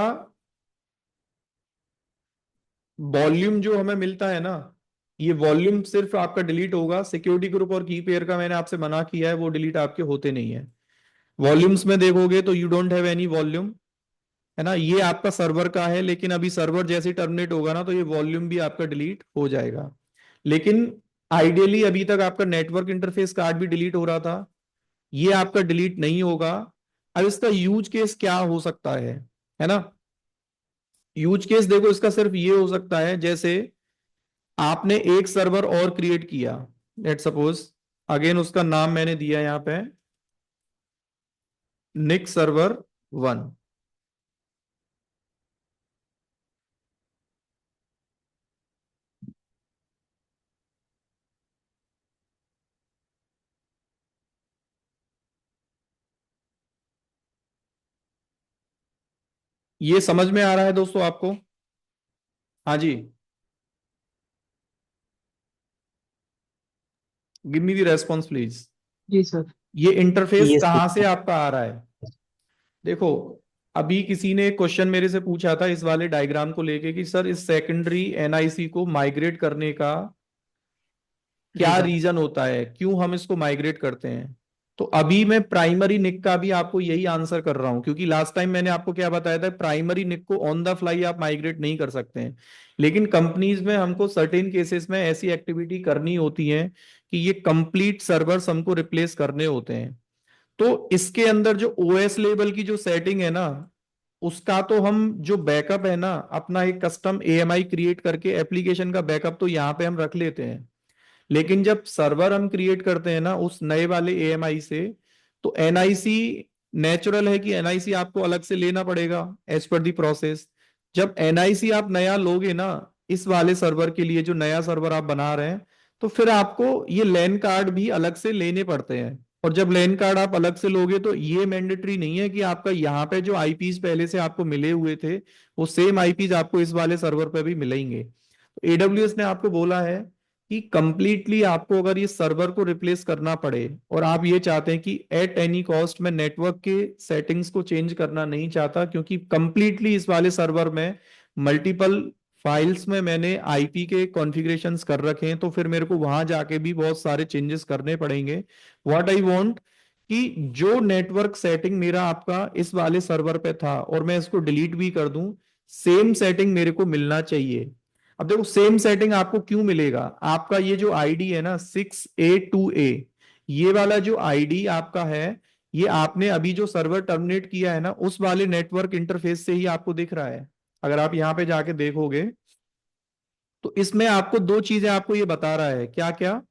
वॉल्यूम जो हमें मिलता है ना, ये वॉल्यूम सिर्फ आपका डिलीट होगा। सिक्योरिटी ग्रुप और की पेयर का मैंने आपसे मना किया है, वो डिलीट आपके होते नहीं है। वॉल्यूम्स में देखोगे तो you don't have any volume, है ना, ये आपका सर्वर का है, लेकिन अभी सर्वर जैसे टर्मिनेट होगा ना तो ये वॉल्यूम भी आपका डिलीट हो जाएगा। लेकिन आइडियली अभी तक आपका नेटवर्क इंटरफेस कार्ड भी डिलीट हो रहा था, ये आपका डिलीट नहीं होगा। अब इसका यूज केस क्या हो सकता है ना, यूज केस देखो इसका सिर्फ ये हो सकता है, जैसे आपने एक सर्वर और क्रिएट किया, लेट सपोज, अगेन उसका नाम मैंने दिया यहां पे निक सर्वर 1। ये समझ में आ रहा है दोस्तों आपको, हाँ जी, give me the response please. जी सर। ये इंटरफेस Yes, कहां से sir. आपका आ रहा है, देखो अभी किसी ने क्वेश्चन मेरे से पूछा था इस वाले डायग्राम को लेके कि सर इस सेकेंडरी एनआईसी को माइग्रेट करने का जी क्या सर। रीजन होता है, क्यों हम इसको माइग्रेट करते हैं। तो अभी मैं प्राइमरी निक का भी आपको यही आंसर कर रहा हूं, क्योंकि लास्ट टाइम मैंने आपको क्या बताया था, प्राइमरी निक को ऑन द फ्लाई आप माइग्रेट नहीं कर सकते हैं, लेकिन कंपनीज में हमको सर्टेन केसेस में ऐसी एक्टिविटी करनी होती है कि ये कंप्लीट सर्वर्स हमको रिप्लेस करने होते हैं। तो इसके अंदर जो ओएस लेवल की जो सेटिंग है ना, उसका तो हम जो बैकअप है ना, अपना एक कस्टम AMI क्रिएट करके एप्लीकेशन का बैकअप तो यहाँ पे हम रख लेते हैं। लेकिन जब सर्वर हम क्रिएट करते हैं ना उस नए वाले AMI से, तो NIC नेचुरल है कि NIC आपको अलग से लेना पड़ेगा एज पर दी प्रोसेस। जब NIC आप नया लोगे ना इस वाले सर्वर के लिए, जो नया सर्वर आप बना रहे हैं, तो फिर आपको ये लैन कार्ड भी अलग से लेने पड़ते हैं। और जब लैन कार्ड आप अलग से लोगे तो ये मैंडेटरी नहीं है कि आपका यहाँ पे जो IPs पहले से आपको मिले हुए थे वो सेम IPs आपको इस वाले सर्वर पे भी मिलेंगे। तो AWS ने आपको बोला है कि कंप्लीटली आपको अगर ये सर्वर को रिप्लेस करना पड़े और आप ये चाहते हैं कि एट एनी कॉस्ट में नेटवर्क के सेटिंग्स को चेंज करना नहीं चाहता, क्योंकि कंप्लीटली इस वाले सर्वर में मल्टीपल फाइल्स में मैंने IP के कॉन्फ़िगरेशंस कर रखे हैं, तो फिर मेरे को वहां जाके भी बहुत सारे चेंजेस करने पड़ेंगे। व्हाट आई वांट कि जो नेटवर्क सेटिंग मेरा आपका इस वाले सर्वर पे था और मैं इसको डिलीट भी कर दूं, सेम सेटिंग मेरे को मिलना चाहिए। अब देखो सेम सेटिंग आपको क्यों मिलेगा, आपका ये जो आईडी है ना 6A2A, ये वाला जो आईडी आपका है, ये आपने अभी जो सर्वर टर्मिनेट किया है ना उस वाले नेटवर्क इंटरफेस से ही आपको दिख रहा है। अगर आप यहां पे जाके देखोगे तो इसमें आपको दो चीजें आपको ये बता रहा है, क्या क्या।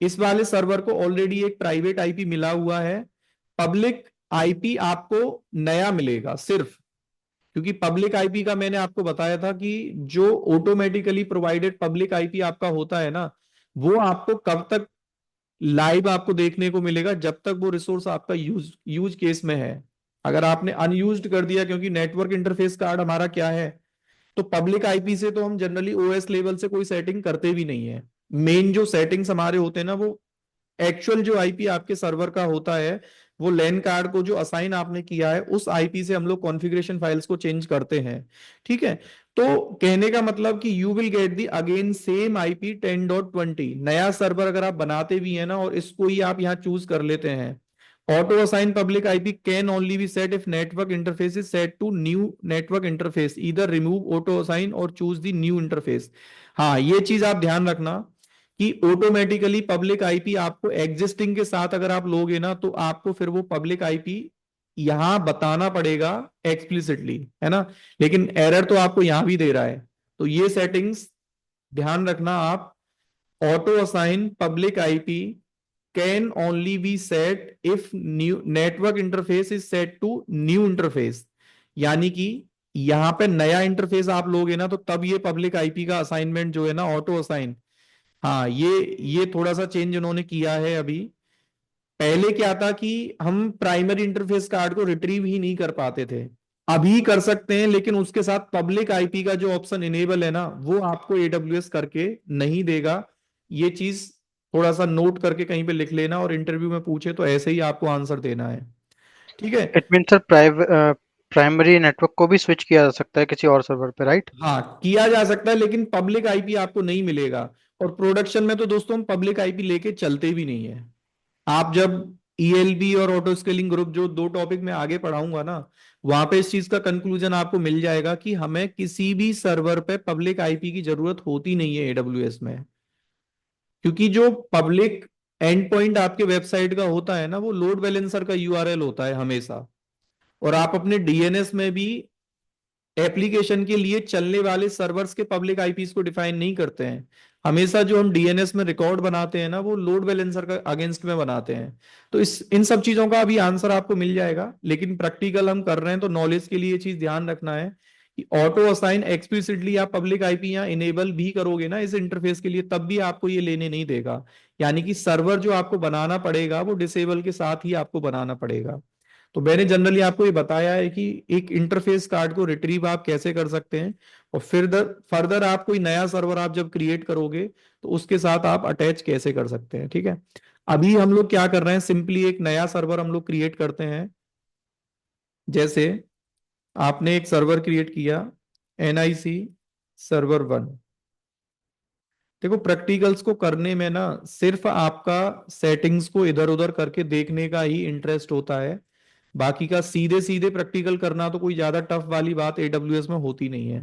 इस वाले सर्वर को ऑलरेडी एक प्राइवेट IP मिला हुआ है, पब्लिक IP आपको नया मिलेगा सिर्फ, क्योंकि पब्लिक IP का मैंने आपको बताया था कि जो ऑटोमेटिकली प्रोवाइडेड पब्लिक IP आपका होता है ना, वो आपको कब तक लाइव आपको देखने को मिलेगा, जब तक वो रिसोर्स आपका यूज केस में है। अगर आपने अनयूज्ड कर दिया, क्योंकि नेटवर्क इंटरफेस कार्ड हमारा क्या है, तो पब्लिक IP से तो हम जनरली OS लेवल से कोई सेटिंग करते भी नहीं है। मेन जो सेटिंग्स हमारे होते हैं ना, वो एक्चुअल जो IP आपके सर्वर का होता है, वो लैन कार्ड को जो असाइन आपने किया है उस IP से हम लोग कॉन्फ़िगरेशन फाइल्स को चेंज करते हैं। ठीक है, तो कहने का मतलब कि you will get the again same IP 10.20। नया सर्वर अगर आप बनाते भी हैं ना और इसको ही आप यहाँ चूज कर लेते हैं, auto assign public IP can only be set if network interface is set to new network interface, either remove auto assign or choose the new interface. हाँ, ये चीज आप ध्यान रखना कि ऑटोमेटिकली पब्लिक IP आपको एग्जिस्टिंग के साथ अगर आप लोगे ना, तो आपको फिर वो पब्लिक IP यहां बताना पड़ेगा एक्सप्लिसिटली, है ना। लेकिन एरर तो आपको यहां भी दे रहा है, तो ये सेटिंग्स ध्यान रखना आप। Auto assign public IP can only be set if new network interface is set to new interface, यानी कि यहां पे नया इंटरफेस आप लोगे ना, तो तब ये पब्लिक IP का असाइनमेंट जो है ना ऑटो असाइन, हाँ ये थोड़ा सा चेंज उन्होंने किया है अभी। पहले क्या था कि हम प्राइमरी इंटरफेस कार्ड को रिट्रीव ही नहीं कर पाते थे, अभी कर सकते हैं, लेकिन उसके साथ पब्लिक IP का जो ऑप्शन इनेबल है ना, वो आपको AWS करके नहीं देगा। ये चीज थोड़ा सा नोट करके कहीं पे लिख लेना, और इंटरव्यू में पूछे तो ऐसे ही आपको आंसर देना है। ठीक है, it mean sir primary network को भी स्विच किया जा सकता है किसी और सर्वर पे, राइट? हाँ किया जा सकता है, लेकिन पब्लिक IP आपको नहीं मिलेगा। और प्रोडक्शन में तो दोस्तों हम पब्लिक IP लेके चलते भी नहीं है। आप जब ELB और ऑटो स्केलिंग ग्रुप, जो दो टॉपिक में आगे पढ़ाऊंगा ना, वहां पे इस चीज का कंक्लूजन आपको मिल जाएगा कि हमें किसी भी सर्वर पे पब्लिक IP की जरूरत होती नहीं है AWS में, क्योंकि जो पब्लिक एंड पॉइंट आपके वेबसाइट का होता है ना, वो लोड बैलेंसर का URL होता है हमेशा। और आप अपने DNS में भी एप्लीकेशन के लिए चलने वाले सर्वर्स के पब्लिक IPs को डिफाइन नहीं करते हैं। हमेशा जो हम DNS में रिकॉर्ड बनाते हैं ना, वो लोड बैलेंसर का अगेंस्ट में बनाते हैं। तो इस इन सब चीजों का अभी आंसर आपको मिल जाएगा, लेकिन प्रैक्टिकल हम कर रहे हैं तो नॉलेज के लिए ये चीज ध्यान रखना है कि ऑटो असाइन एक्सप्लिसिटली आप पब्लिक IP यहाँ इनेबल भी करोगे ना इस इंटरफेस के लिए, तब भी आपको ये लेने नहीं देगा। यानी कि सर्वर जो आपको बनाना पड़ेगा वो डिसेबल के साथ ही आपको बनाना पड़ेगा। तो मैंने जनरली आपको ये बताया है कि एक इंटरफेस कार्ड को रिट्रीव आप कैसे कर सकते हैं, और फिर फर्दर आप कोई नया सर्वर आप जब क्रिएट करोगे तो उसके साथ आप अटैच कैसे कर सकते हैं। ठीक है, अभी हम लोग क्या कर रहे हैं, सिंपली एक नया सर्वर हम लोग क्रिएट करते हैं। जैसे आपने एक सर्वर क्रिएट किया NIC सर्वर 1। देखो प्रैक्टिकल्स को करने में ना सिर्फ आपका सेटिंग्स को इधर उधर करके देखने का ही इंटरेस्ट होता है, बाकी का सीधे सीधे प्रैक्टिकल करना तो कोई ज्यादा टफ वाली बात AWS में होती नहीं है।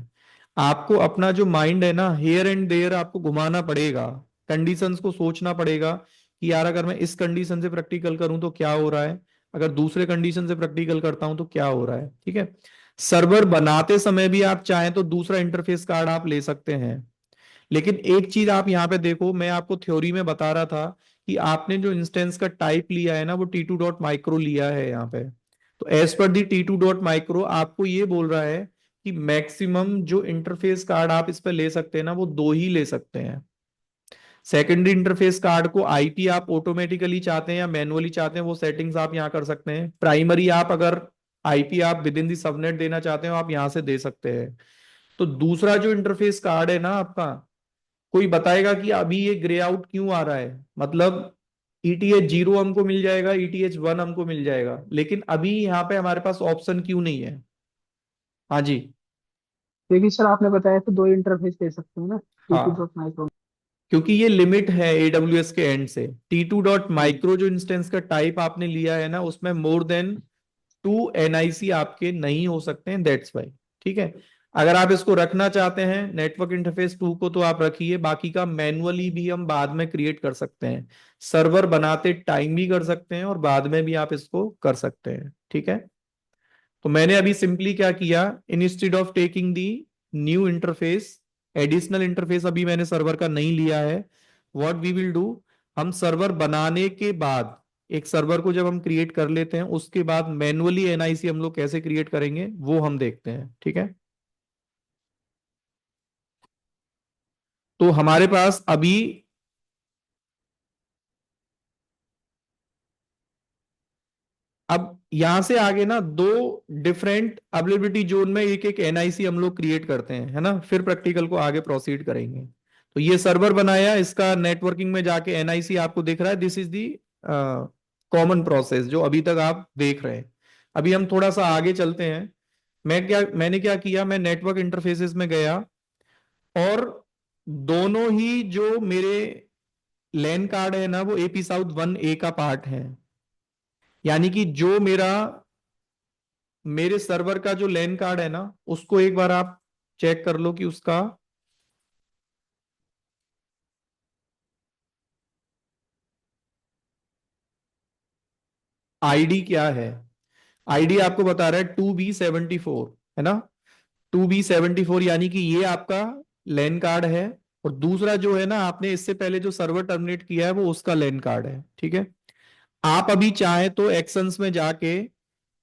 आपको अपना जो माइंड है ना हेयर एंड देयर आपको घुमाना पड़ेगा, कंडीशंस को सोचना पड़ेगा कि यार अगर मैं इस कंडीशन से प्रैक्टिकल करूं तो क्या हो रहा है, अगर दूसरे कंडीशन से प्रैक्टिकल करता हूं तो क्या हो रहा है, ठीक है। सर्वर बनाते समय भी आप चाहें तो दूसरा इंटरफेस कार्ड आप ले सकते हैं, लेकिन एक चीज आप यहाँ पे देखो, मैं आपको थ्योरी में बता रहा था कि आपने जो इंस्टेंस का टाइप लिया है ना वो T2.micro लिया है यहाँ पे। तो एज पर दी T2.micro आपको ये बोल रहा है कि मैक्सिमम जो इंटरफेस कार्ड आप इस पे ले सकते हैं ना वो 2 ही ले सकते हैं। सेकेंडरी इंटरफेस कार्ड को आईपी आप ऑटोमेटिकली चाहते हैं या मैनुअली चाहते हैं, वो सेटिंग्स आप यहाँ कर सकते हैं। प्राइमरी आप अगर आईपी आप विद इन दी सबनेट देना चाहते हो आप यहाँ से दे सकते हैं। तो दूसरा जो इंटरफेस कार्ड है ना आपका, कोई बताएगा कि अभी ये ग्रे आउट क्यों आ रहा है, मतलब ETH 0 हमको मिल जाएगा, ETH 1 हमको मिल जाएगा, लेकिन अभी यहाँ पे हमारे पास ऑप्शन क्यों नहीं है? हाँ जी। क्योंकि सर आपने बताया तो 2 इंटरफेस दे सकते हैं ना, हाँ, T2.micro। क्योंकि ये लिमिट है AWS के एंड से। T2.micro जो इंस्टेंस का टाइप आपने लिया है ना उसमें मोर देन 2 NIC आपके नहीं हो सकते हैं, दैट्स वाई। ठीक है, अगर आप इसको रखना चाहते हैं नेटवर्क इंटरफेस 2 को तो आप रखिए, बाकी का मैनुअली भी हम बाद में क्रिएट कर सकते हैं। सर्वर बनाते टाइम भी कर सकते हैं और बाद में भी आप इसको कर सकते हैं, ठीक है। तो मैंने अभी सिंपली क्या किया, instead of taking the new interface, additional interface अभी मैंने सर्वर का नहीं लिया है। व्हाट वी विल डू, हम सर्वर बनाने के बाद, एक सर्वर को जब हम क्रिएट कर लेते हैं उसके बाद मैनुअली NIC हम लोग कैसे क्रिएट करेंगे वो हम देखते हैं, ठीक है। तो हमारे पास अभी अब यहां से आगे ना 2 डिफरेंट अवेलेबिलिटी जोन में एक एक NIC हम लोग क्रिएट करते हैं, है ना, फिर प्रैक्टिकल को आगे प्रोसीड करेंगे। तो ये सर्वर बनाया, इसका नेटवर्किंग में जाके NIC आपको दिख रहा है, this is the common process जो अभी तक आप देख रहे हैं। अभी हम थोड़ा सा आगे चलते हैं। मैंने क्या किया, मैं नेटवर्क इंटरफेसेस में गया और दोनों ही जो मेरे लैन कार्ड है ना वो AP South 1A का पार्ट है, यानी कि जो मेरे सर्वर का जो लैन कार्ड है ना उसको एक बार आप चेक कर लो कि उसका आईडी क्या है। आईडी आपको बता रहा है 2B74, है ना, 2B74, यानी कि ये आपका लैन कार्ड है। और दूसरा जो है ना आपने इससे पहले जो सर्वर टर्मिनेट किया है वो उसका लैन कार्ड है, ठीक है। आप अभी चाहे तो एक्शंस में जाके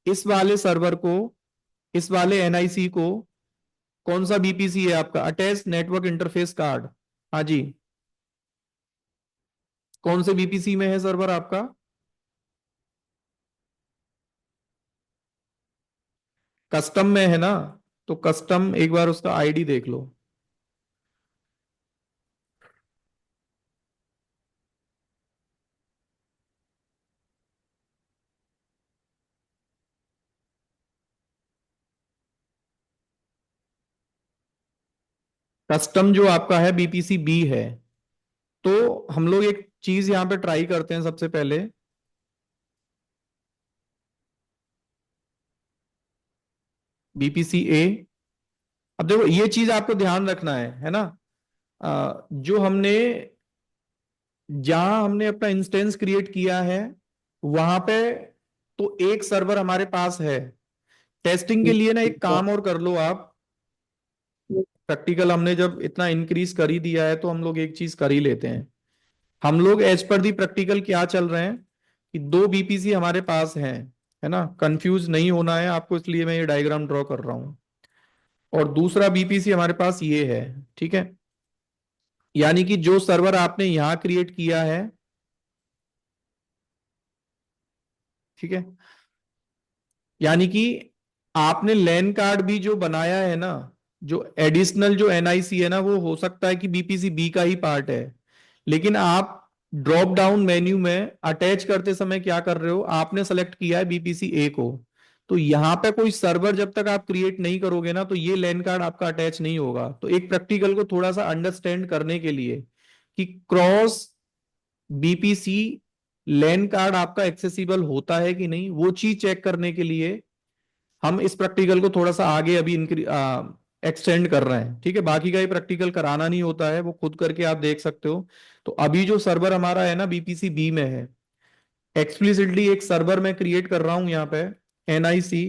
इस वाले सर्वर को, इस वाले NIC को, कौन सा BPC है आपका, अटैच नेटवर्क इंटरफेस कार्ड, हाँ जी, कौन से BPC में है सर्वर आपका? कस्टम में है ना, तो कस्टम एक बार उसका आईडी देख लो। कस्टम जो आपका है BPC-B है। तो हम लोग एक चीज यहां पे ट्राई करते हैं सबसे पहले। BPC-A, अब देखो ये चीज आपको ध्यान रखना है ना, जो हमने, जहां हमने अपना इंस्टेंस क्रिएट किया है वहां पे तो एक सर्वर हमारे पास है। टेस्टिंग के लिए ना एक काम और कर लो आप, प्रैक्टिकल हमने जब इतना इंक्रीज कर ही दिया है तो हम लोग एक चीज कर ही लेते हैं। हम लोग एज पर दी प्रैक्टिकल क्या चल रहे हैं कि 2 BPC हमारे पास हैं, है ना, कंफ्यूज नहीं होना है आपको, इसलिए मैं ये डायग्राम ड्रॉ कर रहा हूं। और दूसरा BPC हमारे पास ये है, ठीक है, यानी कि जो सर्वर आपने यहां क्रिएट किया है, ठीक है, यानी कि आपने लैन कार्ड भी जो बनाया है ना, जो एडिशनल जो NIC है ना वो हो सकता है कि BPC-B का ही पार्ट है, लेकिन आप ड्रॉप डाउन मेन्यू में अटैच करते समय क्या कर रहे हो, आपने सेलेक्ट किया है BPC-A को। तो यहां पे कोई सर्वर जब तक आप क्रिएट नहीं करोगे ना तो ये लैन कार्ड आपका अटैच नहीं होगा। तो एक प्रैक्टिकल को थोड़ा सा अंडरस्टैंड करने के लिए कि क्रॉस BPC लैन कार्ड आपका एक्सेसिबल होता है कि नहीं, वो चीज चेक करने के लिए हम इस प्रैक्टिकल को थोड़ा सा आगे अभी एक्सटेंड कर रहे हैं, ठीक है। बाकी का ये प्रैक्टिकल कराना नहीं होता है, वो खुद करके आप देख सकते हो। तो अभी जो सर्वर हमारा है ना BPC-B में है, एक्सप्लिसिटली एक सर्वर मैं क्रिएट कर रहा हूं यहाँ पे, NIC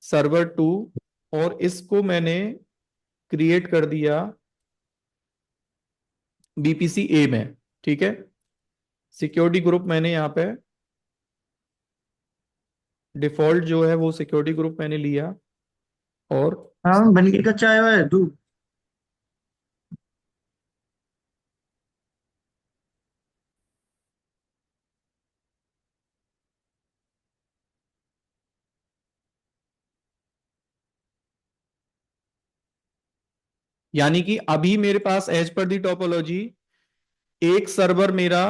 सर्वर 2, और इसको मैंने क्रिएट कर दिया BPC A में। ठीक है, सिक्योरिटी ग्रुप मैंने यहाँ पे डिफॉल्ट जो है वो सिक्योरिटी ग्रुप मैंने लिया, और हाँ बन गई, कच्चा आया हुआ है तू। यानी कि अभी मेरे पास एज पर दी टोपोलॉजी एक सर्वर मेरा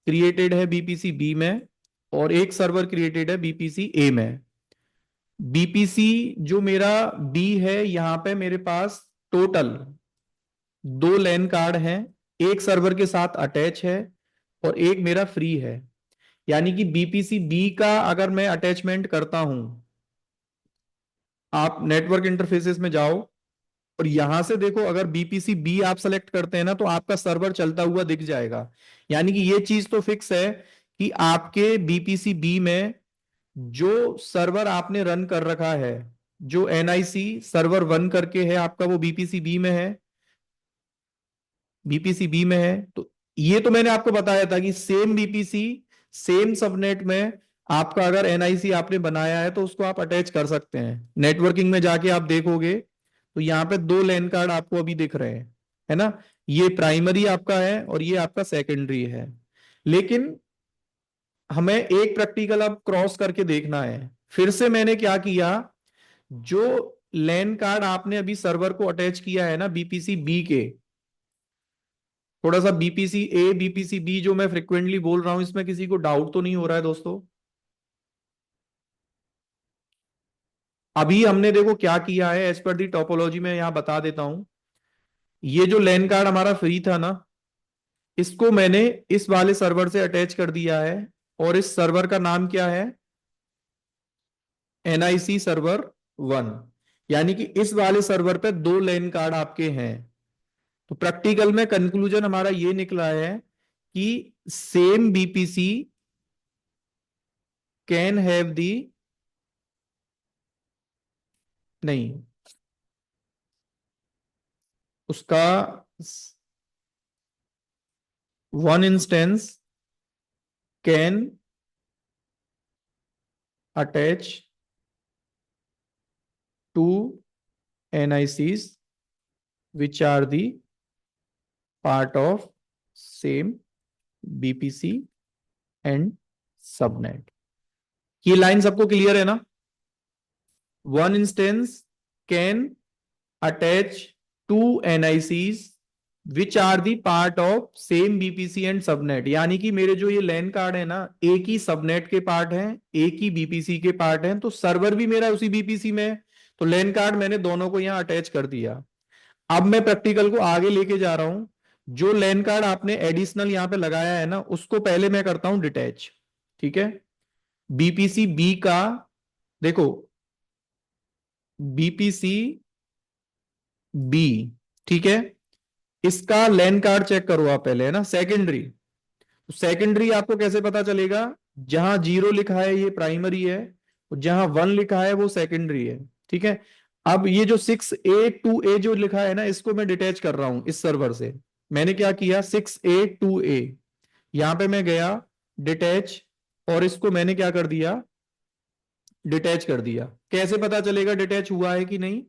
क्रिएटेड है BPC B में, और एक सर्वर क्रिएटेड है BPC A में। BPC जो मेरा B है, यहां पे मेरे पास टोटल 2 लैन कार्ड हैं, एक सर्वर के साथ अटैच है और एक मेरा फ्री है। यानी कि BPC B का अगर मैं अटैचमेंट करता हूं, आप नेटवर्क इंटरफेसेस में जाओ और यहां से देखो, अगर BPC B आप सेलेक्ट करते हैं ना, तो आपका सर्वर चलता हुआ दिख जाएगा। यानी कि ये चीज तो फिक्स है कि आपके BPC B में जो सर्वर आपने रन कर रखा है, जो NIC सर्वर 1 करके है आपका, वो BPC B में है, BPC B में है। तो ये तो मैंने आपको बताया था कि सेम BPC सेम सबनेट में आपका अगर NIC आपने बनाया है तो उसको आप अटैच कर सकते हैं। नेटवर्किंग में जाके आप देखोगे तो यहाँ पे 2 लैन कार्ड आपको अभी दिख रहे हैं, है ना। ये प्राइमरी आपका है और ये आपका सेकेंडरी है। लेकिन हमें एक प्रैक्टिकल अब क्रॉस करके देखना है। फिर से मैंने क्या किया, जो लैन कार्ड आपने अभी सर्वर को अटैच किया है ना BPC B के, थोड़ा सा BPC A BPC B जो मैं फ्रिक्वेंटली बोल रहा हूं, इसमें किसी को डाउट तो नहीं हो रहा है दोस्तों? अभी हमने देखो क्या किया है, एज पर दी टोपोलॉजी में यहां बता देता हूं। ये जो लैन कार्ड हमारा फ्री था ना, इसको मैंने इस वाले सर्वर से अटैच कर दिया है, और इस सर्वर का नाम क्या है, NIC सर्वर 1। यानी कि इस वाले सर्वर पे 2 लैन कार्ड आपके हैं। तो प्रैक्टिकल में कंक्लूजन हमारा ये निकला है कि same BPC can have the, नहीं, उसका 1 instance can attach to NICs which are the part of same BPC and subnet। ये लाइन सबको क्लियर है ना? 1 instance can attach two NICs which are the part of same BPC and subnet। यानी कि मेरे जो ये लैन कार्ड है ना, एक ही सबनेट के पार्ट हैं, एक ही BPC के पार्ट हैं, तो सर्वर भी मेरा उसी BPC में है, तो लैन कार्ड मैंने दोनों को यहां अटैच कर दिया। अब मैं प्रैक्टिकल को आगे लेके जा रहा हूं। जो लैन कार्ड आपने एडिशनल यहां पे लगाया है ना, उसको पहले मैं करता हूं डिटैच। ठीक है, BPC B का देखो, BPC B, ठीक है, इसका लैन कार्ड चेक करो आप पहले, है ना, सेकेंडरी। तो सेकेंडरी आपको कैसे पता चलेगा? जहां 0 लिखा है ये प्राइमरी है, और जहां 1 लिखा है वो सेकेंडरी है। ठीक है, अब ये जो 6A 2A जो लिखा है ना, इसको मैं डिटैच कर रहा हूं इस सर्वर से। मैंने क्या किया, 6A 2A, यहां पे मैं गया डिटैच, और इसको मैंने क्या कर दिया, डिटैच कर दिया। कैसे पता चलेगा डिटैच हुआ है कि नहीं?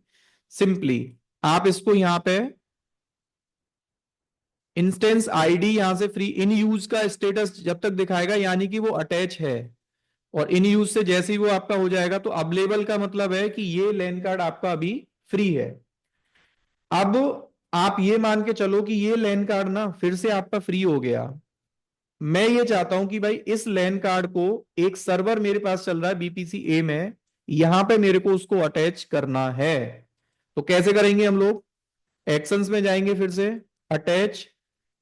सिंपली आप इसको यहां पे इंस्टेंस आईडी यहां से फ्री इन यूज का स्टेटस जब तक दिखाएगा, यानी कि वो अटैच है, और इन यूज से जैसे ही वो आपका हो जाएगा तो अवेलेबल का मतलब है कि ये लैन कार्ड आपका अभी फ्री है। अब आप ये मान के चलो कि ये लैन कार्ड ना फिर से आपका फ्री हो गया। मैं ये चाहता हूं कि भाई इस लैन कार्ड को, एक सर्वर मेरे पास चल रहा है BPC A में, यहां पे मेरे को उसको अटैच करना है। तो कैसे करेंगे हम लोग? एक्शंस में जाएंगे, फिर से अटैच।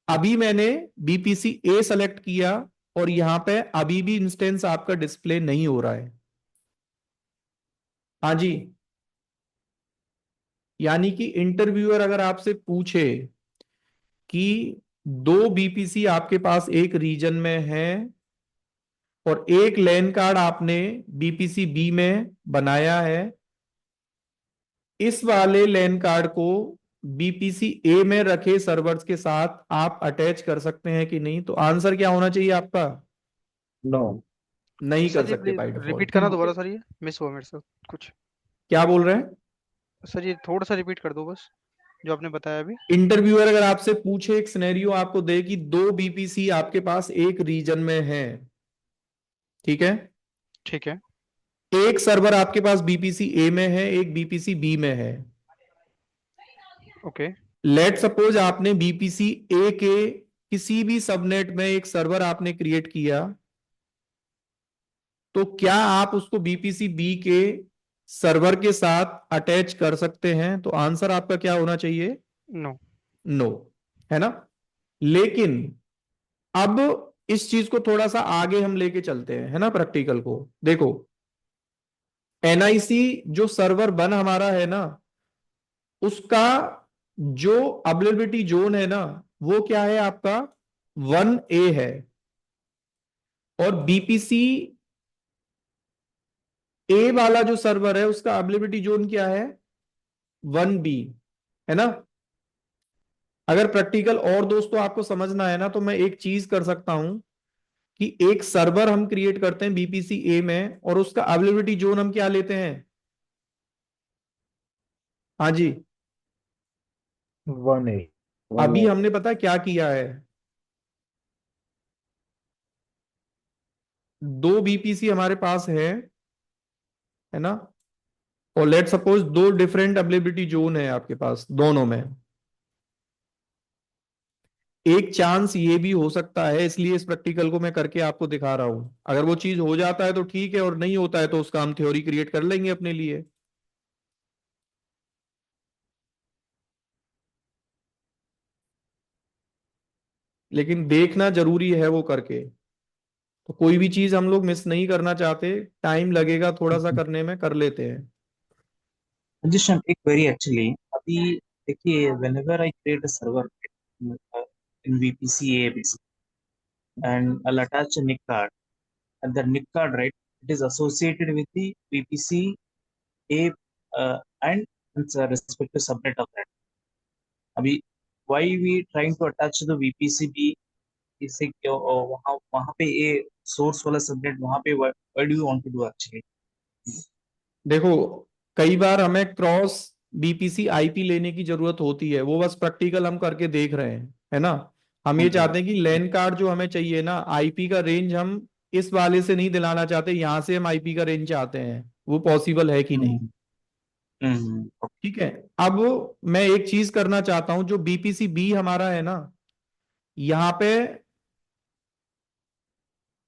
अभी मैंने BPC A सेलेक्ट किया, और यहां पे अभी भी इंस्टेंस आपका डिस्प्ले नहीं हो रहा है। हाँ जी, यानी कि इंटरव्यूअर अगर आपसे पूछे कि 2 BPC आपके पास एक रीजन में है और एक लैन कार्ड आपने बीपीसी बी में बनाया है। इस वाले लैन कार्ड को बीपीसी ए में रखे सर्वर्स के साथ आप अटैच कर सकते हैं कि नहीं? तो आंसर क्या होना चाहिए आपका? नो। नहीं कर सर ये सकते बाय रिपीट डिफॉल्ट। करना दोबारा सर, ये मिस हुआ मेरे से कुछ। क्या बोल रहे हैं? सर ये थोड़ा सा रिपीट कर दो बस, जो आपने बताया अभी। इंटरव्यूअर अगर आपसे पूछे, एक सिनेरियो आपको दे कि दो बीपीसी आपके पास एक रीजन में है, ठीक है? ठीक है। एक सर्वर आपके पास बीपीसी ए में है, एक बीपीसी बी में है। ओके। लेट सपोज आपने बीपीसी ए के किसी भी सबनेट में एक सर्वर आपने क्रिएट किया, तो क्या आप उसको बीपीसी बी के सर्वर के साथ अटैच कर सकते हैं? तो आंसर आपका क्या होना चाहिए? नो। नो, है ना? लेकिन अब इस चीज को थोड़ा सा आगे हम लेके चलते हैं, है ना, प्रैक्टिकल को। देखो, एनआईसी जो सर्वर वन हमारा है ना, उसका जो अवेलेबिलिटी जोन है ना, वो क्या है आपका? 1A है। और बीपीसी ए वाला जो सर्वर है उसका अवेलेबिलिटी जोन क्या है? 1B, है ना? अगर प्रैक्टिकल और दोस्तों आपको समझना है ना, तो मैं एक चीज कर सकता हूं कि एक सर्वर हम क्रिएट करते हैं बीपीसी ए में, और उसका अवेलेबिलिटी जोन हम क्या लेते हैं? हाँ जी, 1A। अभी हमने पता है क्या किया है? दो बीपीसी हमारे पास है ना? और लेट सपोज दो डिफरेंट अवेलेबिलिटी जोन है आपके पास दोनों में। एक चांस ये भी हो सकता है, इसलिए इस प्रैक्टिकल को मैं करके आपको दिखा रहा हूं। अगर वो चीज हो जाता है तो ठीक है, और नहीं होता है तो उसका हम थ्योरी क्रिएट कर लेंगे अपने लिए। लेकिन देखना जरूरी है वो करके। तो कोई भी चीज हम लोग मिस नहीं करना चाहते, टाइम लगेगा थोड़ा सा करने में, कर लेते हैं। Just एक query actually, अभी देखिए whenever I create a server in VPC A basically, and I'll attach a NIC card, and the NIC card, right, it is associated with the VPC A and its respective subnet of that. अभी why we trying to attach the VPC B, इससे क्यों वहाँ वहाँ पे A source वाला subnet वहाँ पे why do you want to do actually? देखो, कई बार हमें क्रॉस बीपीसी आईपी लेने की जरूरत होती है, वो बस प्रैक्टिकल हम करके देख रहे हैं, है ना? हम ये चाहते हैं कि लैन कार्ड जो हमें चाहिए ना, आईपी का रेंज हम इस वाले से नहीं दिलाना चाहते, यहां से हम आईपी का रेंज चाहते हैं। वो पॉसिबल है कि नहीं? ठीक है। अब मैं एक चीज करना चाहता हूं, जो बीपीसी बी हमारा है ना, यहाँ पे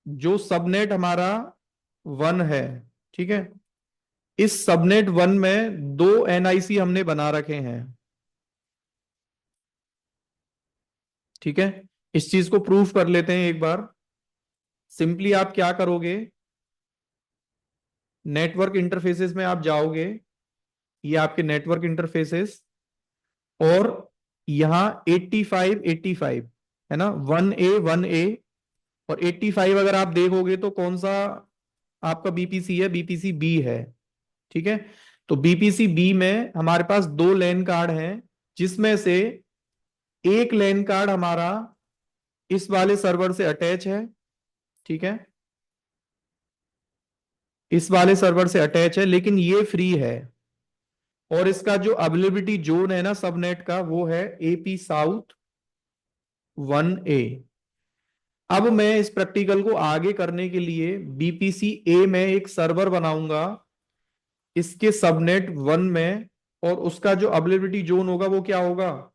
जो सबनेट हमारा 1 है, ठीक है, इस सबनेट 1 में दो एनआईसी हमने बना रखे हैं, ठीक है? इस चीज को प्रूफ कर लेते हैं एक बार। सिंपली आप क्या करोगे, नेटवर्क इंटरफेसेस में आप जाओगे, ये आपके नेटवर्क इंटरफेसेस, और यहां 85 है ना, 1A और 85 अगर आप देखोगे तो कौन सा आपका बीपीसी है? बीपीसी बी है, ठीक है? तो बीपीसी बी में हमारे पास दो लैन कार्ड हैं, जिसमें से एक लैन कार्ड हमारा इस वाले सर्वर से अटैच है, ठीक है, इस वाले सर्वर से अटैच है, लेकिन ये फ्री है। और इसका जो अवेलेबिलिटी जोन है ना सबनेट का, वो है एपी साउथ 1A। अब मैं इस प्रैक्टिकल को आगे करने के लिए बीपीसी ए में एक सर्वर बनाऊंगा इसके सबनेट 1 में, और उसका जो अवेलेबिलिटी जोन होगा वो क्या होगा? हाँ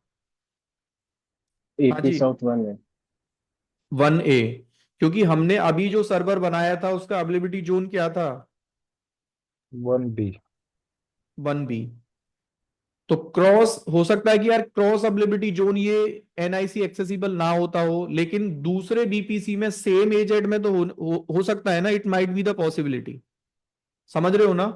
एपी जी, साउथ 1 है। 1A। क्योंकि हमने अभी जो सर्वर बनाया था उसका अवेलेबिलिटी जोन क्या था? 1B। 1B। तो क्रॉस हो सकता है कि यार क्रॉस अवेलेबिलिटी जोन ये एनआईसी एक्सेसिबल ना होता हो, लेकिन दूसरे बीपीसी में सेम एजेड में तो हो सकता है ना, it might be the possibility. समझ रहे हो ना?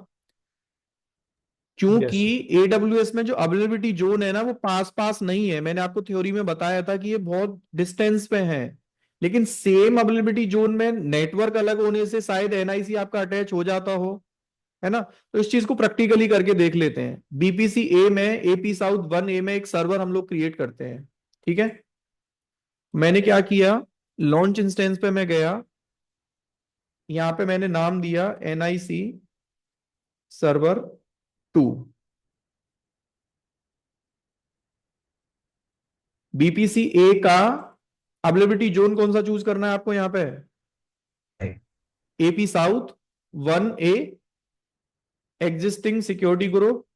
क्योंकि यस। एडब्ल्यूएस में जो अवेलेबिलिटी जोन है ना, वो पास पास नहीं है। मैंने आपको थ्योरी में बताया था कि ये बहुत डिस्टेंस पे है। लेकिन सेम अवेलेबिलिटी जोन में नेटवर्क अलग होने से शायद एनआईसी आपका अटैच हो जाता हो, है ना। तो इस चीज को प्रैक्टिकली करके देख लेते हैं। बीपीसी ए में, एपी साउथ 1 ए में एक सर्वर हम लोग क्रिएट करते हैं, ठीक है। मैंने क्या किया, लॉन्च इंस्टेंस पे मैं गया, यहां पे मैंने नाम दिया एनआईसी सर्वर 2। बीपीसी ए का अवेलेबिलिटी जोन कौन सा चूज करना है आपको यहां पे, एपी साउथ 1 ए, एग्जिस्टिंग सिक्योरिटी ग्रुप,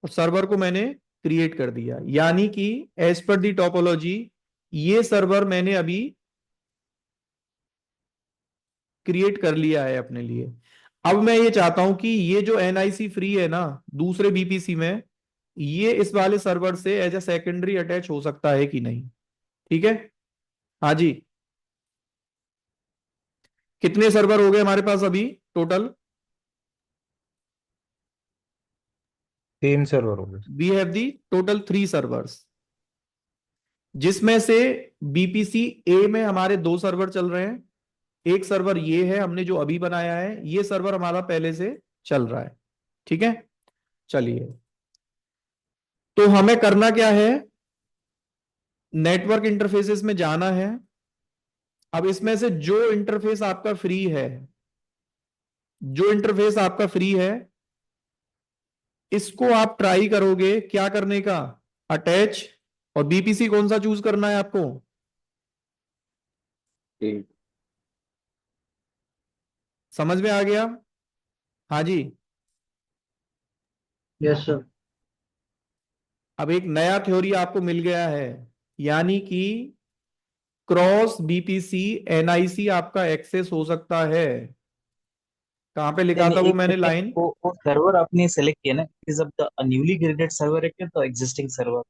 और सर्वर को मैंने क्रिएट कर दिया। यानी कि एज पर दी टोपोलॉजी ये सर्वर मैंने अभी क्रिएट कर लिया है अपने लिए। अब मैं ये चाहता हूं कि ये जो एनआईसी फ्री है ना दूसरे बीपीसी में, ये इस वाले सर्वर से एज ए सेकेंडरी अटैच हो सकता है कि नहीं, ठीक है। हाँ जी, कितने सर्वर हो गए हमारे पास अभी टोटल? 3 सर्वर हो गए। We have the total 3 servers, जिसमें से बीपीसी ए में हमारे 2 सर्वर चल रहे हैं। एक सर्वर ये है हमने जो अभी बनाया है, ये सर्वर हमारा पहले से चल रहा है, ठीक है। चलिए, तो हमें करना क्या है, नेटवर्क इंटरफेसेस में जाना है। अब इसमें से जो इंटरफेस आपका फ्री है, जो इंटरफेस आपका फ्री है, इसको आप ट्राई करोगे क्या करने का, अटैच। और बीपीसी कौन सा चूज करना है आपको, समझ में आ गया? हाँ जी। Yes sir. अब एक नया थ्योरी आपको मिल गया है, यानी कि क्रॉस बीपीसी एनआईसी आपका एक्सेस हो सकता है। कहां पे लिखा था नहीं, वो एक मैंने सेकंड, लाइन? वो सर्वर आपने सेलेक्ट किया ना, is of the newly created server है क्या, तो एग्जिस्टिंग सर्वर?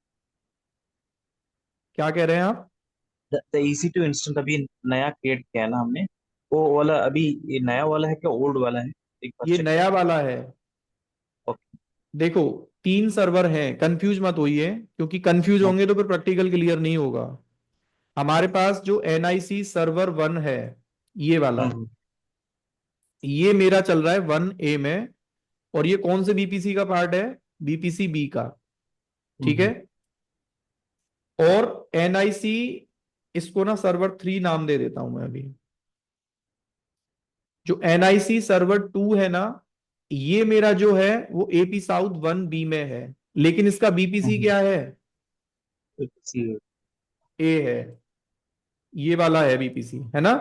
क्या कह रहे हैं आप? द EC2 इंस्टेंट अभी नया क्रिएट किया है ना हमने, वो वाला अभी ये नया वाला है क्या ओल्ड वाला है, एक बार ये चेक। नया वाला है। ओके। देखो 3 सर्वर हैं, कंफ्यूज मत होइए, क्योंकि कंफ्यूज होंगे तो फिर प्रैक्टिकल क्लियर नहीं होगा। हमारे पास जो एनआईसी सर्वर 1 है, ये वाला, ये मेरा चल रहा है 1 ए में। और ये कौन से बीपीसी का पार्ट है, बीपीसी बी का, ठीक है। और एनआईसी, इसको ना सर्वर 3 नाम दे देता हूं मैं अभी। जो एनआईसी सर्वर 2 है ना, ये मेरा जो है वो एपी साउथ 1 बी में है, लेकिन इसका बीपीसी क्या है, ए है। ये वाला है बीपीसी, है ना।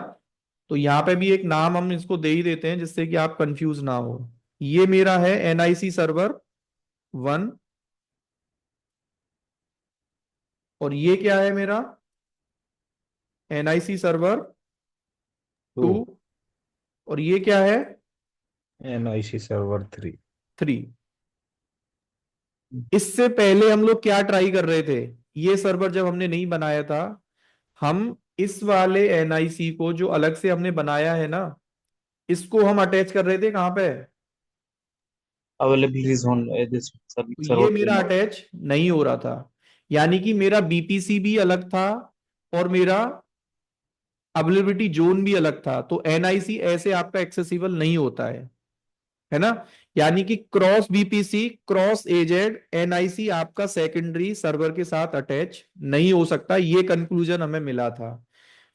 तो यहां पे भी एक नाम हम इसको दे ही देते हैं जिससे कि आप कंफ्यूज ना हो। ये मेरा है एनआईसी सर्वर 1, और ये क्या है मेरा, एनआईसी सर्वर 2, 2 और ये क्या है, NIC सर्वर 3। 3। इससे पहले हम लोग क्या ट्राई कर रहे थे, ये सर्वर जब हमने नहीं बनाया था, हम इस वाले एनआईसी को जो अलग से हमने बनाया है ना, इसको हम अटैच कर रहे थे कहां पे, अवेलेबिलिटी जोन दिस तो ये सर्वर मेरा अटैच नहीं हो रहा था। यानी कि मेरा बीपीसी भी अलग था और मेरा अवेलेबिलिटी जोन भी अलग था। तो एनआईसी ऐसे आपका एक्सेसिबल नहीं होता है ना। यानी कि cross BPC cross AZ NIC आपका सेकेंडरी सर्वर के साथ अटैच नहीं हो सकता, ये कंक्लूजन हमें मिला था।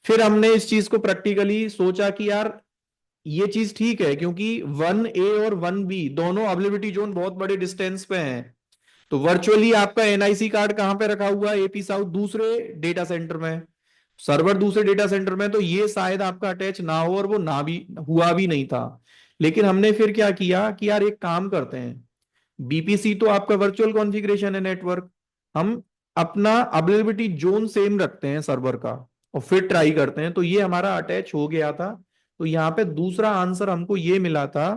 फिर हमने इस चीज को प्रैक्टिकली सोचा कि यार ये चीज ठीक है, क्योंकि 1 ए और 1 बी दोनों अवेलेबिलिटी जोन बहुत बड़े डिस्टेंस पे हैं। तो वर्चुअली आपका एनआईसी कार्ड कहां पे रखा हुआ है, एपी साउथ दूसरे डेटा सेंटर में, सर्वर दूसरे डेटा सेंटर में, तो ये शायद आपका अटैच ना हो, और वो ना भी हुआ भी नहीं था। लेकिन हमने फिर क्या किया कि यार एक काम करते हैं, बीपीसी तो आपका वर्चुअल कॉन्फ़िगरेशन है नेटवर्क, हम अपना अवेलेबिलिटी जोन सेम रखते हैं सर्वर का, और फिर ट्राई करते हैं। तो ये हमारा अटैच हो गया था। तो यहां पे दूसरा आंसर हमको ये मिला था,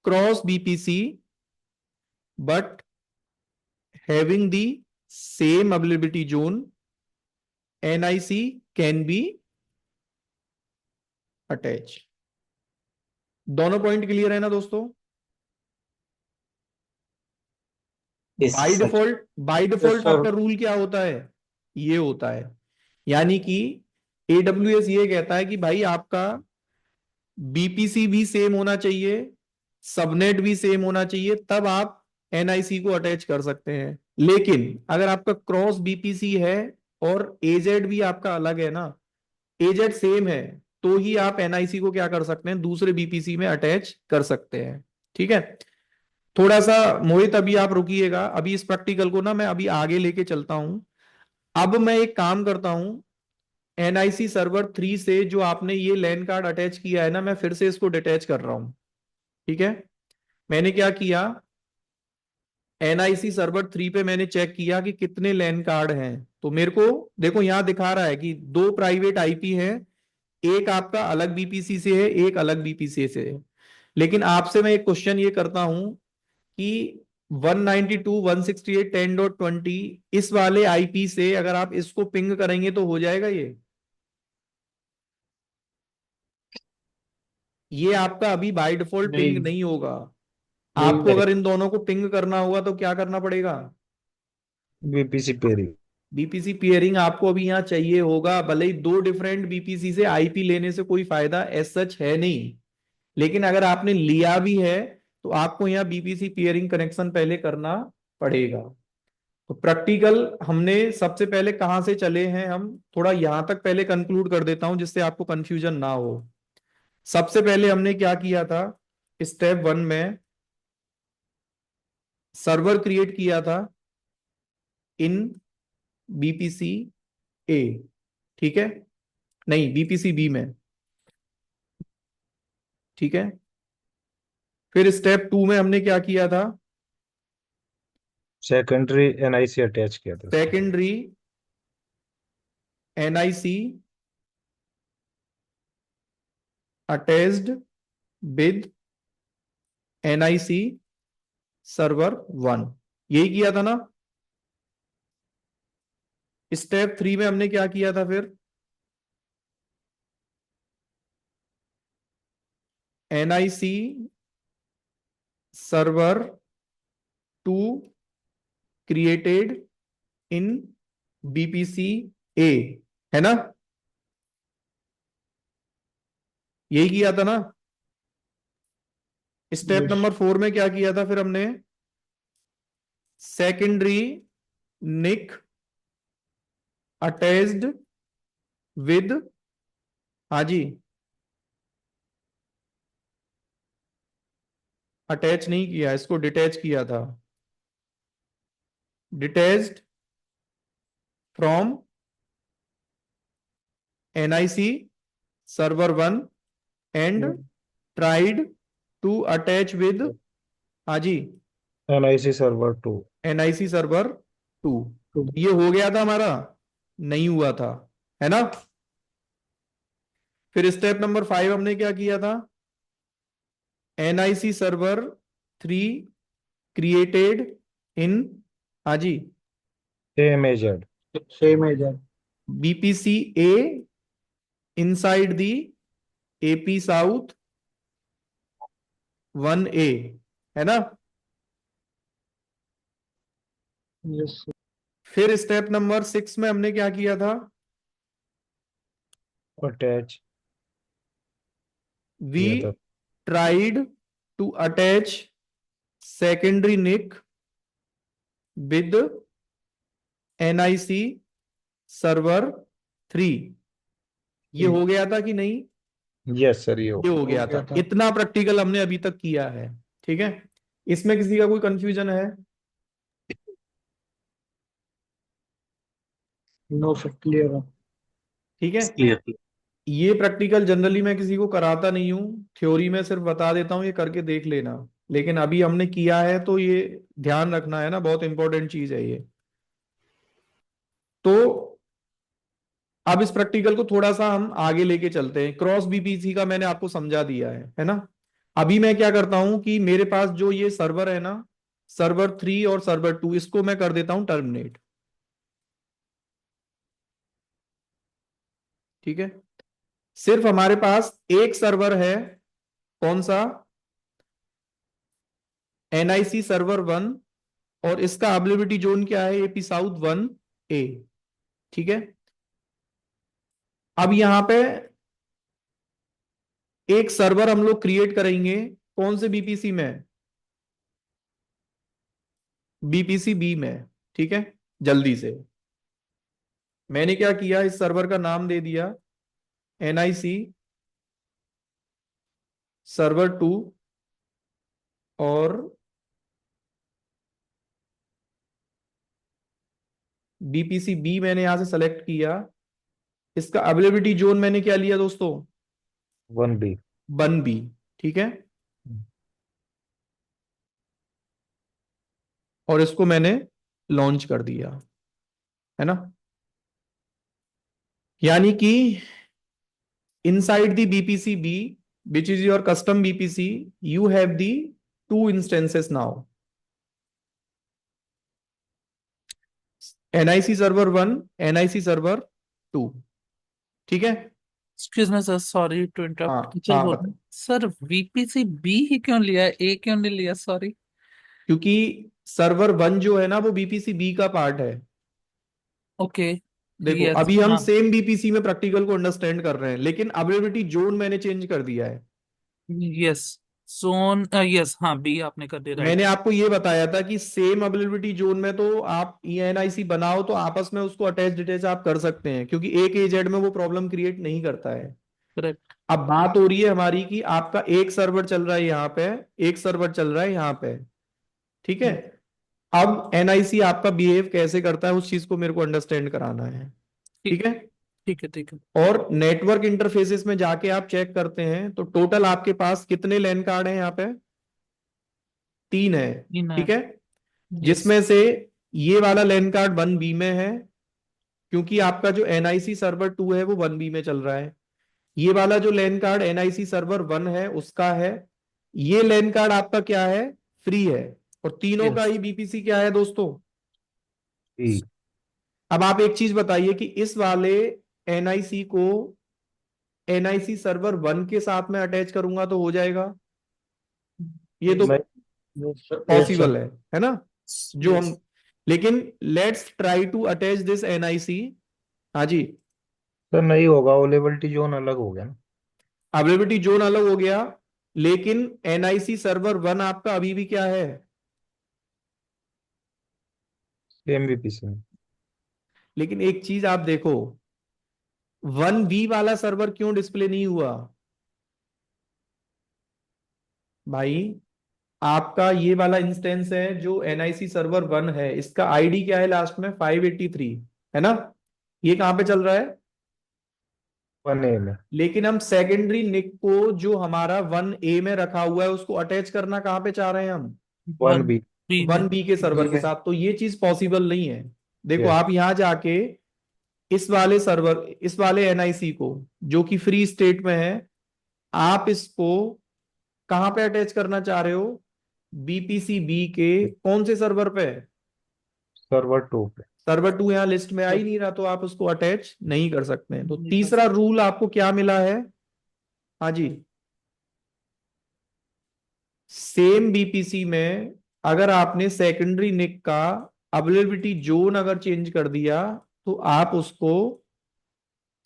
cross BPC but having the same availability zone, NIC can be attach. दोनों पॉइंट क्लियर है ना दोस्तों? बाय डिफॉल्ट Yes, आपका sir. रूल क्या होता है, ये होता है, यानी कि AWS ये कहता है कि भाई आपका बीपीसी भी सेम होना चाहिए, सबनेट भी सेम होना चाहिए, तब आप एनआईसी को अटैच कर सकते हैं। लेकिन अगर आपका क्रॉस बीपीसी है और एजेड भी आपका अलग है ना, एजेड सेम है, तो ही आप एनआईसी को क्या कर सकते हैं, दूसरे बीपीसी में अटैच कर सकते हैं। ठीक है। थोड़ा सा मोहित अभी आप रुकिएगा, अभी इस प्रैक्टिकल को ना मैं अभी आगे लेके चलता हूं। अब मैं एक काम करता हूं, एनआईसी सर्वर 3 से जो आपने ये लैन कार्ड अटैच किया है ना, मैं फिर से इसको डिटैच कर रहा हूं। ठीक है। मैंने क्या किया, एनआईसी सर्वर 3 पे मैंने चेक किया कि कितने लैन कार्ड हैं। तो मेरे को देखो यहां दिखा रहा है कि 2 प्राइवेट आईपी हैं, एक आपका अलग बीपीसी से है, एक अलग बीपीसी से है। लेकिन आपसे मैं एक क्वेश्चन ये करता हूं कि 192.168.10.20 इस वाले आईपी से अगर आप इसको पिंग करेंगे तो हो जाएगा ये आपका अभी बाय डिफॉल्ट पिंग नहीं नहीं होगा। नहीं आपको अगर इन दोनों को पिंग करना होगा तो क्या करना पड़ेगा, बीपीसी पेरी। बीपीसी पेयरिंग आपको अभी यहाँ चाहिए होगा। भले ही 2 डिफरेंट बीपीसी से आईपी लेने से कोई फायदा एज सच है नहीं, लेकिन अगर आपने लिया भी है तो आपको यहाँ बीपीसी पेयरिंग कनेक्शन पहले करना पड़ेगा। तो प्रैक्टिकल हमने सबसे पहले कहां से चले हैं, हम थोड़ा यहां तक पहले कंक्लूड कर देता हूं जिससे आपको कंफ्यूजन ना हो। सबसे पहले हमने क्या किया था, स्टेप 1 में सर्वर क्रिएट किया था इन बीपीसी ए, ठीक है, नहीं बीपीसी बी में। ठीक है। फिर स्टेप 2 में हमने क्या किया था, सेकेंडरी एनआईसी अटैच किया था उसके साथ। Secondary NIC attached with NIC server 1, यही किया था ना। स्टेप 3 में हमने क्या किया था फिर, NIC server 2 created in VPC A, है ना, यही किया था ना। स्टेप नंबर 4 में क्या किया था फिर हमने, सेकेंडरी निक अटैच्ड विद, हाँ जी, अटैच नहीं किया, इसको डिटैच किया था, detached from NIC server 1 and tried to attach with, हाँ जी, एनआईसी सर्वर 2। NIC server 2। ये हो गया था हमारा, नहीं हुआ था, है ना। फिर स्टेप नंबर 5 हमने क्या किया था, एनआईसी सर्वर 3 क्रिएटेड इन, हाँ जी, same AZ. Same agent. VPC A inside the AP south 1A, है ना। यस। फिर स्टेप नंबर 6 में हमने क्या किया था, अटैच वी किया था। Tried to attach secondary NIC with NIC server 3, ये हो गया था कि नहीं, यस सर ये ये हो गया था। इतना प्रैक्टिकल हमने अभी तक किया है। ठीक है। इसमें किसी का कोई कंफ्यूजन है, नो सर, क्लियर है। ठीक है। क्लियर। ये प्रैक्टिकल जनरली मैं किसी को कराता नहीं हूँ, थ्योरी में सिर्फ बता देता हूँ ये करके देख लेना, लेकिन अभी हमने किया है तो ये ध्यान रखना है ना, बहुत इंपॉर्टेंट चीज है ये। तो अब इस प्रैक्टिकल को थोड़ा सा हम आगे लेके चलते हैं। क्रॉस बीपीसी का मैंने आपको समझा दिया है ना। अभी मैं क्या करता हूं कि मेरे पास जो ये सर्वर है ना, सर्वर 3 और सर्वर 2, इसको मैं कर देता हूं टर्मिनेट। ठीक है। सिर्फ हमारे पास एक सर्वर है, कौन सा, एनआईसी सर्वर 1, और इसका अवेलेबिलिटी जोन क्या है, एपी साउथ 1A। ठीक है। अब यहां पे एक सर्वर हम लोग क्रिएट करेंगे, कौन से बीपीसी में? बीपीसी बी में। ठीक है, जल्दी से मैंने क्या किया, इस सर्वर का नाम दे दिया एनआईसी सर्वर 2, और बीपीसी बी मैंने यहां से सेलेक्ट किया। इसका अवेलेबिलिटी जोन मैंने क्या लिया दोस्तों? 1B। 1B। ठीक है, और इसको मैंने लॉन्च कर दिया, है ना। यानी कि inside the BPC B, which is your custom BPC, you have the two instances now, NIC server 1, NIC server 2। ठीक है। Excuse me sir, sorry to हाँ इंटरप्ट। चल हाँ, बोल बता। सर, वीपीसी बी ही क्यों लिया, ए क्यों नहीं लिया? सॉरी। क्योंकि सर्वर 1 जो है ना वो बीपीसी बी का पार्ट है। ओके। देखो यस, अभी हम हाँ। सेम बीपीसी में प्रैक्टिकल को अंडरस्टैंड कर रहे हैं, लेकिन अवेलेबिलिटी जोन मैंने चेंज कर दिया है। यस, जोन, यस, हाँ, बी आपने कर दिया, मैंने राइट। आपको ये बताया था कि सेम अवेलेबिलिटी जोन में तो आप ईएनआईसी बनाओ तो आपस में उसको अटैच डिटेच आप कर सकते हैं, क्योंकि एक एजेड में वो प्रॉब्लम क्रिएट नहीं करता है। करेक्ट। अब बात हो रही है हमारी कि आपका एक सर्वर चल रहा है यहाँ पे, एक सर्वर चल रहा है यहाँ पे। ठीक है, अब एनआईसी आपका बिहेव कैसे करता है उस चीज को मेरे को अंडरस्टैंड कराना है। ठीक ठीक है, ठीक है, ठीक है। और नेटवर्क इंटरफेसेस में जाके आप चेक करते हैं तो टोटल आपके पास कितने लैन कार्ड हैं यहाँ पे? 3 है। इन है। ठीक है, यस। जिसमें से ये वाला लैन कार्ड 1B में है, क्योंकि आपका जो एनआईसी सर्वर 2 है वो 1B में चल रहा है। ये वाला जो लैन कार्ड एनआईसी सर्वर 1 है उसका है। ये लैन कार्ड आपका क्या है? फ्री है। और तीनों का यस। ही बीपीसी क्या है दोस्तों? B। अब आप एक चीज बताइए कि इस वाले एनआईसी को एनआईसी सर्वर 1 के साथ में अटैच करूंगा तो हो जाएगा? ये तो नहीं, यस सर। पॉसिबल है ना? जो यस। हम, लेकिन let's try to attach this NIC. हाँ जी, सर नहीं होगा, अवेलेबिलिटी जोन अलग हो गया ना। अवेलेबिलिटी जोन अलग हो गया, लेकिन एनआईसी सर्वर 1 आपका अभी भी क्या है? सेम VPC में। लेकिन एक चीज आप देखो, 1B वाला सर्वर क्यों डिस्प्ले नहीं हुआ? भाई आपका ये वाला इंस्टेंस है जो एनआईसी सर्वर 1 है, इसका आईडी क्या है लास्ट में? 583, है ना। ये कहां पे चल रहा है? 1A में। लेकिन हम सेकेंडरी निक को जो हमारा 1A में रखा हुआ है उसको अटैच करना कहां पे चाह रहे हैं हम? 1B। बी में। 1B के सर्वर के साथ। तो ये चीज पॉसिबल नहीं है। देखो यस। आप यहां जाके इस वाले सर्वर, इस वाले एनआईसी को जो कि फ्री स्टेट में है, आप इसको कहां पे अटैच करना चाह रहे हो? बीपीसी बी के कौन से सर्वर पे? सर्वर 2 पे। सर्वर 2 यहाँ लिस्ट में आ ही नहीं रहा, तो आप उसको अटैच नहीं कर सकते हैं। तो नहीं कर तीसरा रूल आपको क्या मिला है? हाँ जी, सेम बीपीसी में अगर आपने सेकेंडरी निक का अवेलेबिलिटी जोन अगर चेंज कर दिया तो आप उसको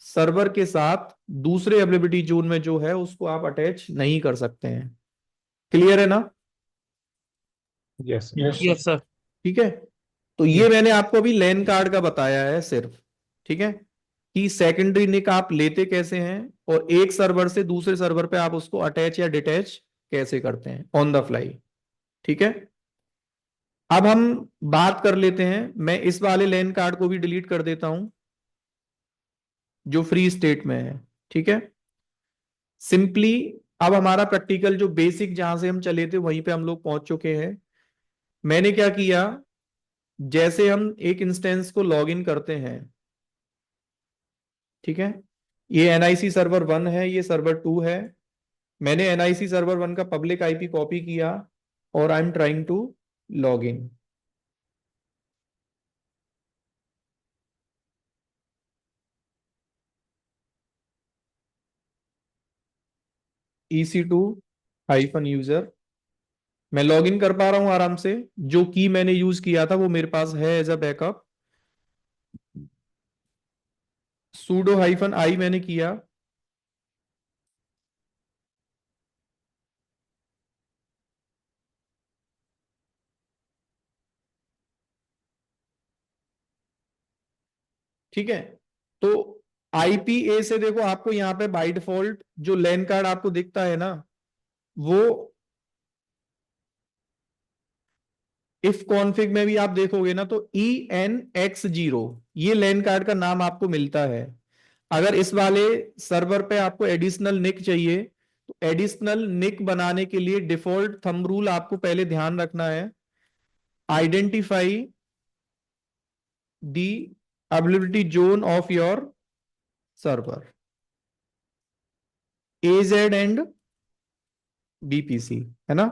सर्वर के साथ दूसरे अवेलेबिलिटी जोन में जो है उसको आप अटैच नहीं कर सकते हैं। क्लियर है ना? यस। Yes sir. ठीक है, तो ये मैंने आपको अभी लैन कार्ड का बताया है सिर्फ। ठीक है, कि सेकेंडरी निक आप लेते कैसे हैं और एक सर्वर से दूसरे सर्वर पे आप उसको अटैच या डिटैच कैसे करते हैं ऑन द फ्लाई। ठीक है, अब हम बात कर लेते हैं, मैं इस वाले लैन कार्ड को भी डिलीट कर देता हूं जो फ्री स्टेट में है। ठीक है, सिंपली अब हमारा प्रैक्टिकल जो बेसिक जहां से हम चले थे वहीं पे हम लोग पहुंच चुके हैं। मैंने क्या किया, जैसे हम एक इंस्टेंस को लॉग इन करते हैं, ठीक है, ये एनआईसी सर्वर 1 है, ये सर्वर 2 है। मैंने एनआईसी सर्वर 1 का पब्लिक आईपी कॉपी किया और I am trying to log in. EC2-यूजर, मैं लॉग इन कर पा रहा हूं आराम से। जो की मैंने यूज किया था वो मेरे पास है as a backup. sudo -i मैंने किया, ठीक है। तो IPA से देखो आपको यहाँ पे बाय डिफॉल्ट जो लैन कार्ड आपको दिखता है ना, वो इफ कॉन्फ़िग में भी आप देखोगे ना तो ENX0 ये लैन कार्ड का नाम आपको मिलता है। अगर इस वाले सर्वर पे आपको एडिशनल निक चाहिए तो एडिशनल निक बनाने के लिए डिफॉल्ट थंब रूल आपको पहले ध्यान रखना है, identify the availability zone of your server, AZ and BPC, है ना।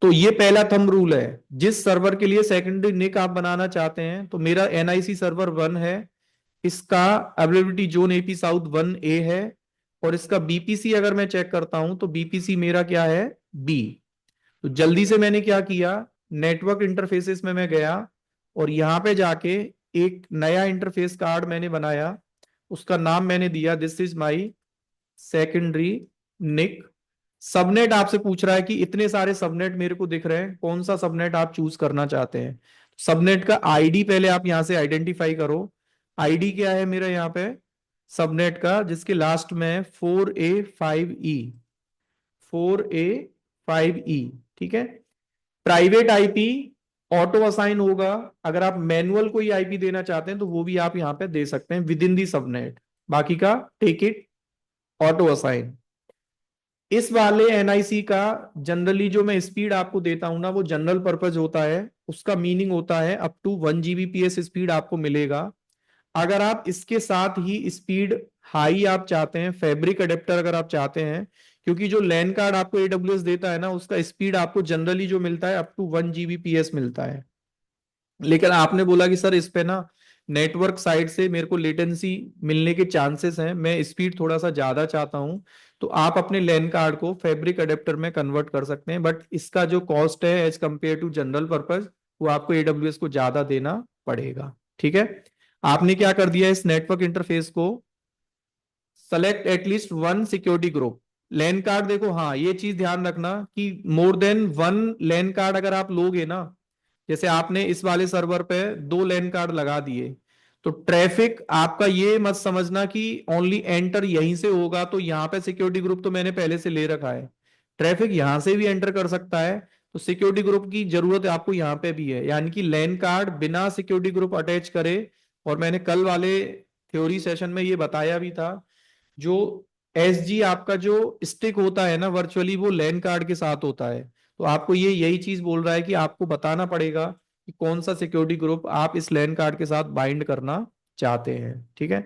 तो ये पहला थंब रूल है। जिस सर्वर के लिए सेकेंडरी निक आप बनाना चाहते हैं, तो मेरा NIC सर्वर 1 है, इसका availability zone AP south 1A है, और इसका BPC अगर मैं चेक करता हूं तो BPC मेरा क्या है, B। तो जल्दी से मैंने क्या किया, नेटवर्क इंटरफेसेस में मैं गया और यहां पे जाके एक नया इंटरफेस कार्ड मैंने बनाया, उसका नाम मैंने दिया this is my secondary NIC. Subnet आपसे पूछ रहा है कि इतने सारे सबनेट मेरे को दिख रहे हैं, कौन सा सबनेट आप चूज करना चाहते हैं। सबनेट का आईडी पहले आप यहां से आइडेंटिफाई करो। आईडी क्या है मेरा यहाँ पे सबनेट का, जिसके लास्ट में 4A5E, 4A5E, ठीक है। प्राइवेट आईपी ऑटो असाइन होगा, अगर आप मैनुअल कोई आईपी देना चाहते हैं तो वो भी आप यहां पे दे सकते हैं विद इन दी सबनेट, बाकी का टेक इट ऑटो असाइन। इस वाले एनआईसी का जनरली जो मैं स्पीड आपको देता हूं ना, वो जनरल पर्पज होता है, उसका मीनिंग होता है अप टू 1 Gbps स्पीड आपको मिलेगा। अगर आप इसके साथ ही स्पीड हाई आप चाहते हैं, फैब्रिक अडेप्टर अगर आप चाहते हैं, क्योंकि जो लैन कार्ड आपको AWS देता है ना, उसका स्पीड आपको जनरली जो मिलता है अप टू 1 Gbps मिलता है। लेकिन आपने बोला कि सर इस पे ना नेटवर्क साइड से मेरे को लेटेंसी मिलने के चांसेस हैं, मैं स्पीड थोड़ा सा ज्यादा चाहता हूं, तो आप अपने लैन कार्ड को फैब्रिक अडेप्टर में कन्वर्ट कर सकते हैं, बट इसका जो कॉस्ट है as compare to general purpose, वो आपको AWS को ज्यादा देना पड़ेगा, ठीक है। आपने क्या कर दिया, इस नेटवर्क इंटरफेस को select at least one security group. LAN card देखो, हाँ ये चीज ध्यान रखना कि more than one LAN card अगर आप लोगे ना, जैसे आपने इस वाले सर्वर पे 2 लैन कार्ड लगा दिए, तो ट्रैफिक आपका ये मत समझना कि ओनली एंटर यहीं से होगा, तो यहां पे सिक्योरिटी ग्रुप तो मैंने पहले से ले रखा है, ट्रैफिक यहां से भी एंटर कर सकता है, तो सिक्योरिटी ग्रुप की जरूरत आपको यहां पे भी है, यानी कि लैन कार्ड बिना सिक्योरिटी ग्रुप अटैच करे। और मैंने कल वाले थ्योरी सेशन में ये बताया भी था, जो SG आपका जो स्टिक होता है ना वर्चुअली, वो लैन कार्ड के साथ होता है। तो आपको ये यही चीज बोल रहा है कि आपको बताना पड़ेगा कि कौन सा सिक्योरिटी ग्रुप आप इस लैन कार्ड के साथ बाइंड करना चाहते हैं, ठीक है।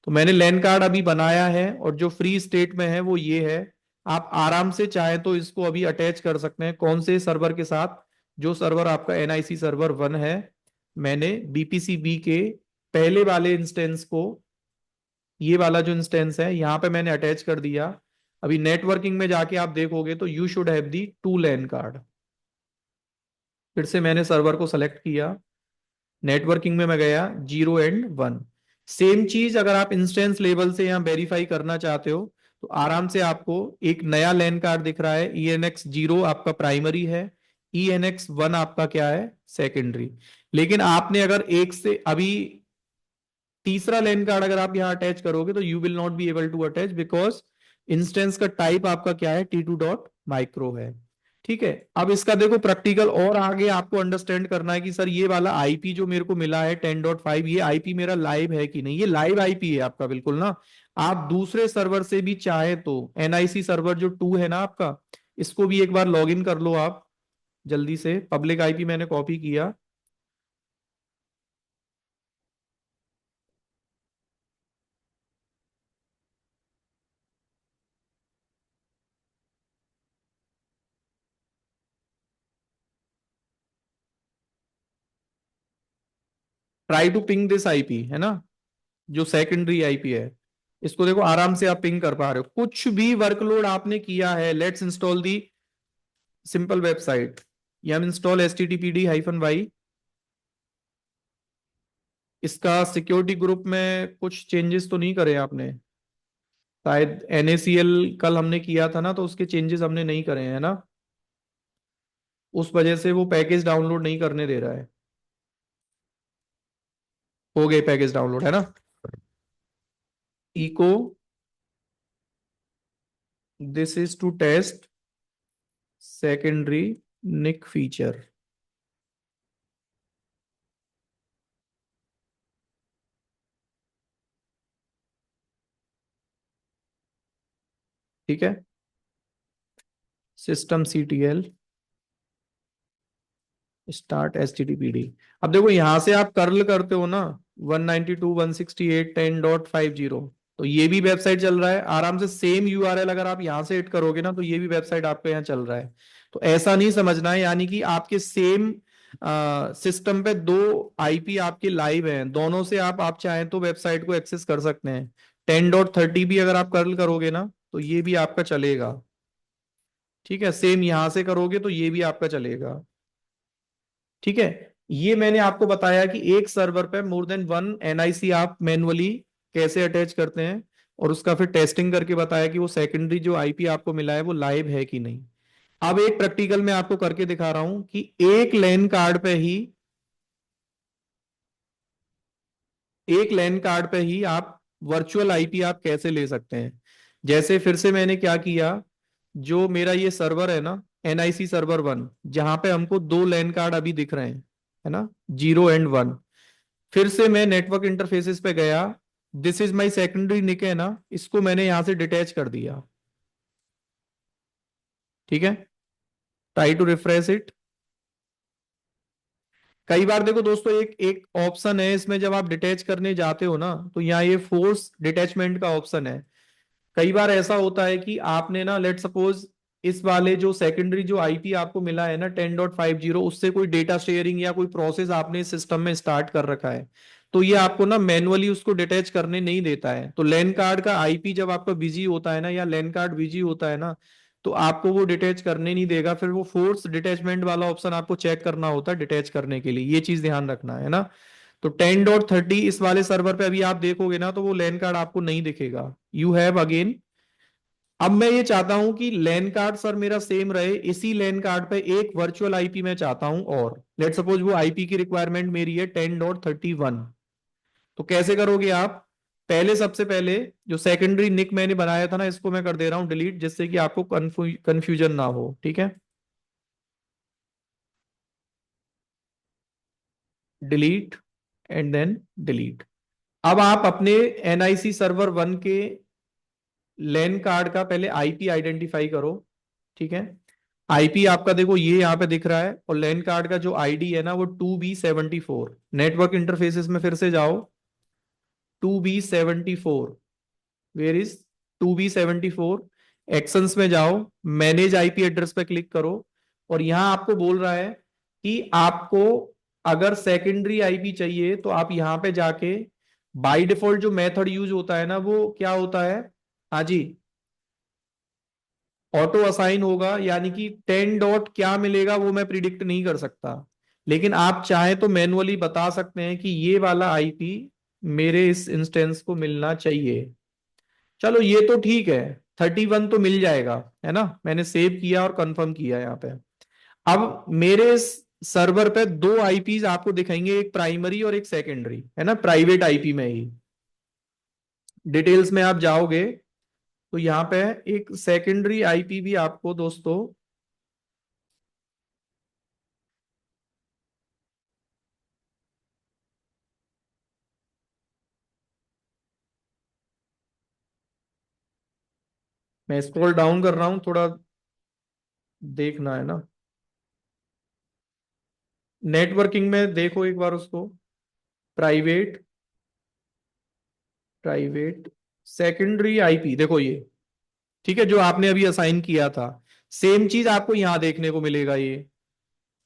तो मैंने लैन कार्ड अभी बनाया है और जो फ्री स्टेट में है वो ये है। आप आराम से चाहे तो इसको अभी अटैच कर सकते हैं, कौन से सर्वर के साथ, जो सर्वर आपका NIC सर्वर 1 है। मैंने BPC-B के पहले वाले इंस्टेंस को, ये वाला जो इंस्टेंस है यहां पे मैंने अटैच कर दिया। अभी नेटवर्किंग में जाके आप देखोगे तो you should have the 2 LAN card. फिर से मैंने सर्वर को सेलेक्ट किया, नेटवर्किंग में मैं गया 0 एंड 1। सेम चीज अगर आप इंस्टेंस लेवल से यहां वेरीफाई करना चाहते हो तो आराम से आपको एक नया लैन कार्ड दिख रहा है, ENX0 आपका प्राइमरी है, ENX1 आपका क्या है, सेकेंडरी। लेकिन आपने अगर एक से अभी तीसरा लैन कार्ड अगर आप यहां अटैच करोगे तो you will not be able to attach, because instance का टाइप आपका क्या है, T2.micro है, ठीक है। अब इसका देखो प्रैक्टिकल और आगे आपको अंडरस्टैंड करना है कि सर ये वाला आईपी जो मेरे को मिला है 10.5, ये आईपी मेरा लाइव है कि नहीं। ये लाइव आईपी है आपका बिल्कुल ना। आप दूसरे सर्वर से भी चाहे तो NIC सर्वर जो 2 है ना आपका, इसको भी एक बार लॉग इन कर लो आप जल्दी से। पब्लिक आईपी मैंने कॉपी किया, try to ping this IP, है ना, जो सेकेंडरी आईपी है। इसको देखो आराम से आप पिंग कर पा रहे हो, कुछ भी वर्कलोड आपने किया है। Let's install the simple website, yum install httpd-y इसका सिक्योरिटी ग्रुप में कुछ चेंजेस तो नहीं करे आपने? शायद NaCl कल हमने किया था ना, तो उसके चेंजेस हमने नहीं करे हैं ना, उस वजह से वो पैकेज डाउनलोड नहीं करने दे रहा है। हो गए पैकेज डाउनलोड, है ना? Echo this is to test secondary NIC feature. ठीक है, सिस्टम CTL स्टार्ट HTTPD। अब देखो यहां से आप कर्ल करते हो ना 192.168.10.50, तो ये भी वेबसाइट चल रहा है आराम से। सेम URL अगर आप यहां से हिट करोगे ना, तो ये भी वेबसाइट आपके यहाँ चल रहा है। तो ऐसा नहीं समझना है, यानी कि आपके सेम सिस्टम पे दो IP आपके लाइव हैं, दोनों से आप चाहें तो वेबसाइट को एक्सेस कर सकते हैं। 10.30 भी अगर आप कर्ल करोगे ना, तो ये भी आपका चलेगा। ठीक है, सेम यहां से करोगे तो ये भी आपका चलेगा। ठीक है, ये मैंने आपको बताया कि एक सर्वर पे मोर देन वन NIC आप मैनुअली कैसे अटैच करते हैं, और उसका फिर टेस्टिंग करके बताया कि वो सेकेंडरी जो IP आपको मिला है वो लाइव है कि नहीं। अब एक प्रैक्टिकल में आपको करके दिखा रहा हूं कि एक लैन कार्ड पे ही आप वर्चुअल IP आप कैसे ले सकते हैं। जैसे फिर से मैंने क्या किया, जो मेरा ये सर्वर है ना NIC सर्वर 1, जहां पे हमको दो लैन कार्ड अभी दिख रहे हैं, है ना, 0 और 1। फिर से मैं नेटवर्क इंटरफेसेस पे गया, दिस इज माय सेकेंडरी निक है ना, इसको मैंने यहां से डिटैच कर दिया। ठीक है, ट्राई टू रिफ्रेश इट। कई बार देखो दोस्तों, एक एक ऑप्शन है इसमें, जब आप डिटैच करने जाते हो ना, तो यहाँ ये फोर्स डिटैचमेंट का ऑप्शन है। कई बार ऐसा होता है कि आपने ना, लेट सपोज इस वाले जो सेकेंडरी जो IP आपको मिला है ना 10.50, उससे कोई डेटा शेयरिंग या कोई प्रोसेस आपने सिस्टम में स्टार्ट कर रखा है, तो ये आपको ना मैनुअली उसको डिटैच करने नहीं देता है। तो लैन कार्ड का IP जब आपका बिजी होता है ना, या लैन कार्ड बिजी होता है ना, तो आपको वो डिटैच करने नहीं देगा। फिर वो फोर्स डिटैचमेंट वाला ऑप्शन आपको चेक करना होता है डिटैच करने के लिए, ये चीज ध्यान रखना है ना। तो 10.30 इस वाले सर्वर पे अभी आप देखोगे ना, तो वो लैन कार्ड आपको नहीं दिखेगा। यू हैव अगेन, अब मैं ये चाहता हूं कि लैन कार्ड सर मेरा सेम रहे, इसी लैन कार्ड पे एक वर्चुअल IP मैं चाहता हूं, और लेट सपोज वो IP की रिक्वायरमेंट मेरी है 10.31। तो कैसे करोगे आप? पहले सबसे पहले जो सेकेंडरी निक मैंने बनाया था ना, इसको मैं कर दे रहा हूं डिलीट, जिससे कि आपको कंफ्यूजन ना हो। ठीक है, डिलीट एंड देन डिलीट। अब आप अपने NIC सर्वर 1 के लैन कार्ड का पहले IP आइडेंटिफाई करो। ठीक है, IP आपका देखो ये यहाँ पे दिख रहा है, और लैन कार्ड का जो ID है ना वो 2B74। नेटवर्क इंटरफेसेस में फिर से जाओ, 2B74, where is 2B74। Actions में जाओ, मैनेज IP एड्रेस पे क्लिक करो, और यहां आपको बोल रहा है कि आपको अगर सेकेंडरी IP चाहिए, तो आप यहां पे जाके बाय डिफॉल्ट जो मेथड यूज होता है ना, वो क्या होता है, हाँ जी, ऑटो असाइन होगा। यानी कि 10 डॉट क्या मिलेगा वो मैं प्रिडिक्ट नहीं कर सकता, लेकिन आप चाहें तो मैनुअली बता सकते हैं कि ये वाला IP मेरे इस इंस्टेंस को मिलना चाहिए। चलो ये तो ठीक है, 31 तो मिल जाएगा, है ना, मैंने सेव किया और कंफर्म किया यहाँ पे। अब मेरे इस सर्वर पे दो IPs आपको दिखेंगे, एक प्राइमरी और एक सेकेंडरी, है ना, प्राइवेट IP में ही। डिटेल्स में आप जाओगे तो यहाँ पे एक सेकेंडरी IP भी आपको दोस्तों, मैं स्क्रॉल डाउन कर रहा हूं, थोड़ा देखना है ना। नेटवर्किंग में देखो एक बार उसको, प्राइवेट प्राइवेट सेकेंडरी IP देखो ये, ठीक है, जो आपने अभी असाइन किया था, सेम चीज आपको यहां देखने को मिलेगा। ये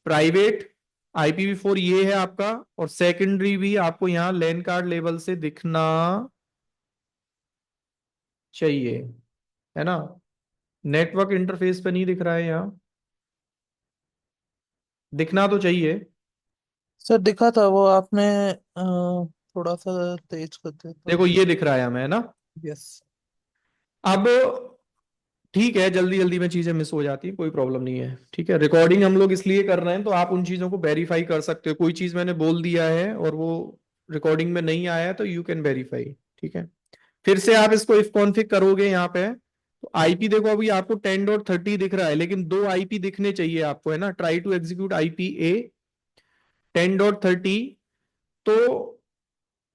प्राइवेट IPv4 ये है आपका, और सेकेंडरी भी आपको यहाँ लैन कार्ड लेवल से दिखना चाहिए, है ना। नेटवर्क इंटरफेस पे नहीं दिख रहा है यहाँ, दिखना तो चाहिए। सर दिखा था वो आपने थोड़ा सा तेज करते तो। देखो ये दिख रहा है हमें, है ना। यस। अब ठीक है, जल्दी जल्दी में चीजें मिस हो जाती, कोई प्रॉब्लम नहीं है, ठीक है। रिकॉर्डिंग हम लोग इसलिए कर रहे हैं तो आप उन चीजों को वेरीफाई कर सकते हो। कोई चीज मैंने बोल दिया है और वो रिकॉर्डिंग में नहीं आया तो यू कैन वेरीफाई, ठीक है। फिर से आप इसको इफ कॉन्फिग करोगे यहाँ पे, तो आईपी देखो अभी आपको 10.30 दिख रहा है, लेकिन दो आईपी दिखने चाहिए आपको, है ना। ट्राई टू एग्जीक्यूट आईपी ए 10.30। तो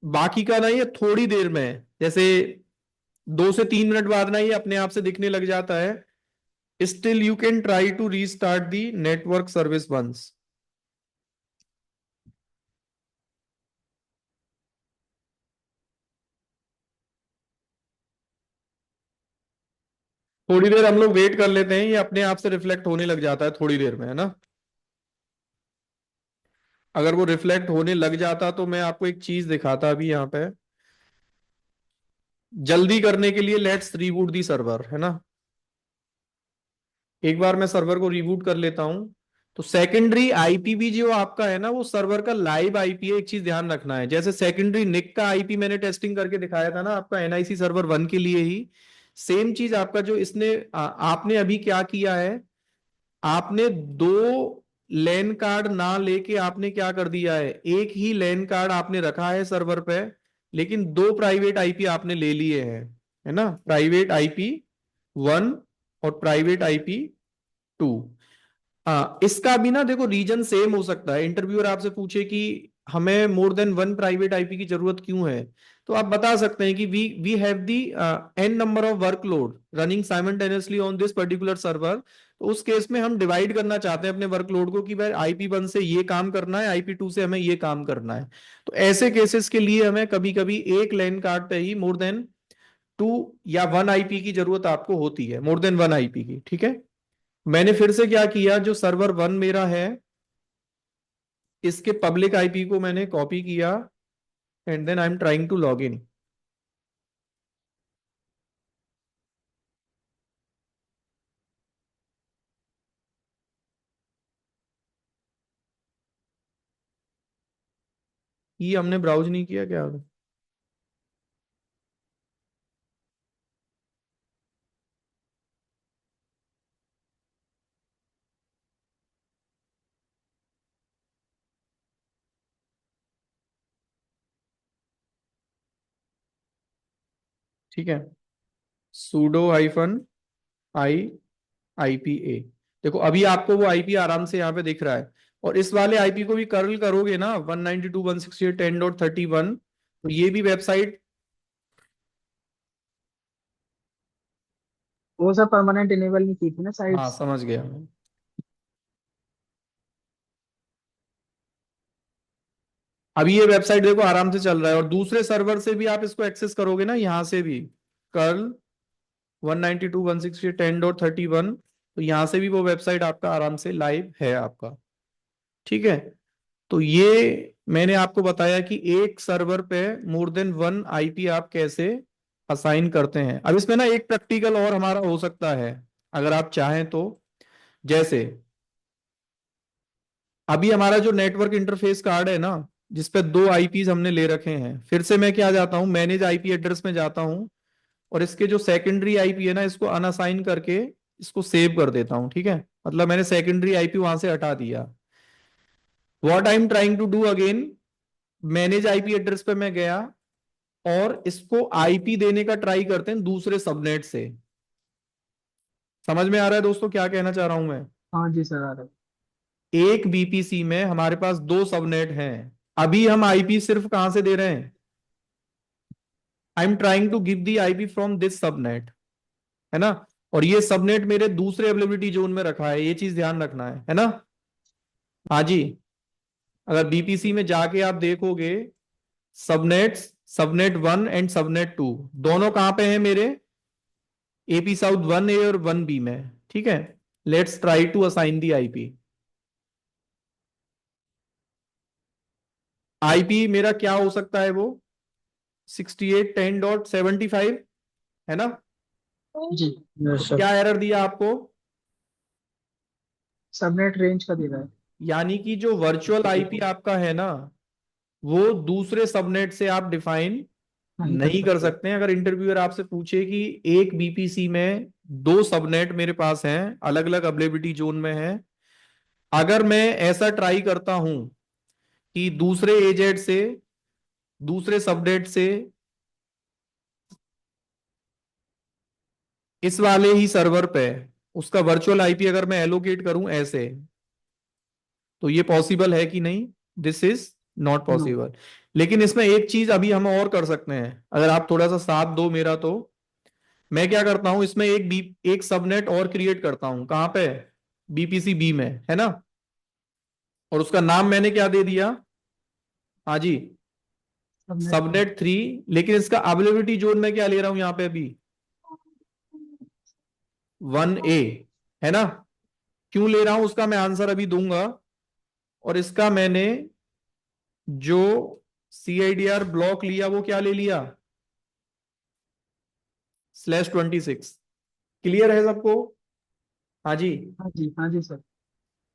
बाकी का ना ये थोड़ी देर में, जैसे 2 से 3 मिनट बाद ना ये अपने आप से दिखने लग जाता है। Still you can try to restart the network service once. थोड़ी देर हम लोग वेट कर लेते हैं, ये अपने आप से रिफ्लेक्ट होने लग जाता है थोड़ी देर में, है ना। अगर वो रिफ्लेक्ट होने लग जाता तो मैं आपको एक चीज दिखाता अभी यहाँ पे। जल्दी करने के लिए लेट्स रीबूट दी सर्वर, है ना। एक बार मैं सर्वर को रिबूट कर लेता हूं। तो सेकेंडरी आईपी भी जो आपका है ना, वो सर्वर का लाइव आईपी है। एक चीज ध्यान रखना है, जैसे सेकेंडरी निक का आईपी मैंने टेस्टिंग करके दिखाया था ना आपका एनआईसी सर्वर 1 के लिए ही, सेम चीज आपका जो इसने आपने अभी क्या किया है, आपने दो लैन कार्ड ना लेके आपने क्या कर दिया है, एक ही लैन कार्ड आपने रखा है सर्वर पे, लेकिन दो प्राइवेट आईपी आपने ले लिए हैं, है ना। प्राइवेट आईपी 1 और प्राइवेट आईपी 2। हाँ, इसका भी ना देखो रीजन सेम हो सकता है। इंटरव्यूअर आपसे पूछे कि हमें मोर देन 1 प्राइवेट आईपी की जरूरत क्यों है, तो आप बता सकते हैं कि we have the an number of workload running simultaneously on this particular server. तो उस केस में हम डिवाइड करना चाहते हैं अपने वर्कलोड को कि भाई आईपी 1 से ये काम करना है, आईपी 2 से हमें ये काम करना है। तो ऐसे केसेस के लिए हमें कभी कभी एक लैन कार्ड पे ही मोर देन 2 या 1 आईपी की जरूरत आपको होती है, मोर देन 1 आईपी की, ठीक है। मैंने फिर से क्या किया, जो सर्वर 1 मेरा है इसके पब्लिक आईपी को मैंने कॉपी किया and then I am trying to log in. ये हमने ब्राउज नहीं किया क्या? ठीक है, sudo hyphen I IP A. देखो अभी आपको वो आईपी आराम से यहाँ पे दिख रहा है। और इस वाले आईपी को भी कर्ल करोगे ना 192.168.10.31, तो ये भी वेबसाइट, वो सब परमानेंट इनेबल नहीं की थी ना हाँ साइट्स। समझ गया मैं। अभी ये वेबसाइट देखो आराम से चल रहा है, और दूसरे सर्वर से भी आप इसको एक्सेस करोगे ना, यहां से भी कर्ल 192.168.10.31, तो यहां से भी वो वेबसाइट आपका आराम से लाइव है आपका, ठीक है। तो ये मैंने आपको बताया कि एक सर्वर पे मोर देन 1 आईपी आप कैसे असाइन करते हैं। अब इसमें ना एक प्रैक्टिकल और हमारा हो सकता है अगर आप चाहें तो। जैसे अभी हमारा जो नेटवर्क इंटरफेस कार्ड है ना, जिसपे 2 आईपीज हमने ले रखे हैं, फिर से मैं क्या जाता हूं, मैनेज आईपी एड्रेस में जाता हूं, और इसके जो सेकेंडरी आईपी है ना, इसको अनअसाइन करके इसको सेव कर देता हूं, ठीक है। मतलब मैंने सेकेंडरी आईपी वहां से हटा दिया। What I am trying to do again, manage IP address पे मैं गया और इसको आईपी देने का ट्राई करते हैं दूसरे सबनेट से। समझ में आ रहा है दोस्तों क्या कहना चाह रहा हूं मैं? हाँ जी सर, आ रहा है। एक बीपीसी में हमारे पास 2 सबनेट हैं। अभी हम आईपी सिर्फ कहां से दे रहे हैं, I am trying to give the IP from this subnet, है ना। और ये सबनेट मेरे दूसरे अवेलेबिलिटी जोन में रखा है, ये चीज ध्यान रखना है ना। हाँ जी, अगर बीपीसी में जाके आप देखोगे, सबनेट्स, सबनेट 1 एंड सबनेट 2 दोनों कहां पे हैं मेरे, एपी साउथ 1 ए और 1 बी में, ठीक है। Let's try to assign the IP. IP मेरा क्या हो सकता है, वो 6810.75, है ना। जी यस सर। क्या एरर दिया आपको? सबनेट रेंज का दे रहा है। यानी कि जो वर्चुअल आईपी आपका है ना, वो दूसरे सबनेट से आप डिफाइन नहीं कर सकते हैं। अगर इंटरव्यूअर आपसे पूछे कि एक बीपीसी में 2 सबनेट मेरे पास हैं, अलग अलग अवेलेबिलिटी जोन में हैं, अगर मैं ऐसा ट्राई करता हूं कि दूसरे एजेड से, दूसरे सबनेट से इस वाले ही सर्वर पे उसका वर्चुअल आईपी अगर मैं एलोकेट करूं ऐसे, तो ये पॉसिबल है कि नहीं? This is not possible. लेकिन इसमें एक चीज अभी हम और कर सकते हैं, अगर आप थोड़ा सा साथ दो मेरा, तो मैं क्या करता हूं, इसमें एक सबनेट और क्रिएट करता हूं। कहां पे? बीपीसी बी में, है ना? और उसका नाम मैंने क्या दे दिया? हाँ जी, सबनेट 3। लेकिन इसका अवेलेबिलिटी जोन मैं क्या ले रहा हूं यहां पे अभी? 1A, है ना? क्यों ले रहा हूं उसका मैं आंसर अभी दूंगा। और इसका मैंने जो CIDR ब्लॉक लिया वो क्या ले लिया? /26। क्लियर है सबको? हाँ जी। हाँ जी सर।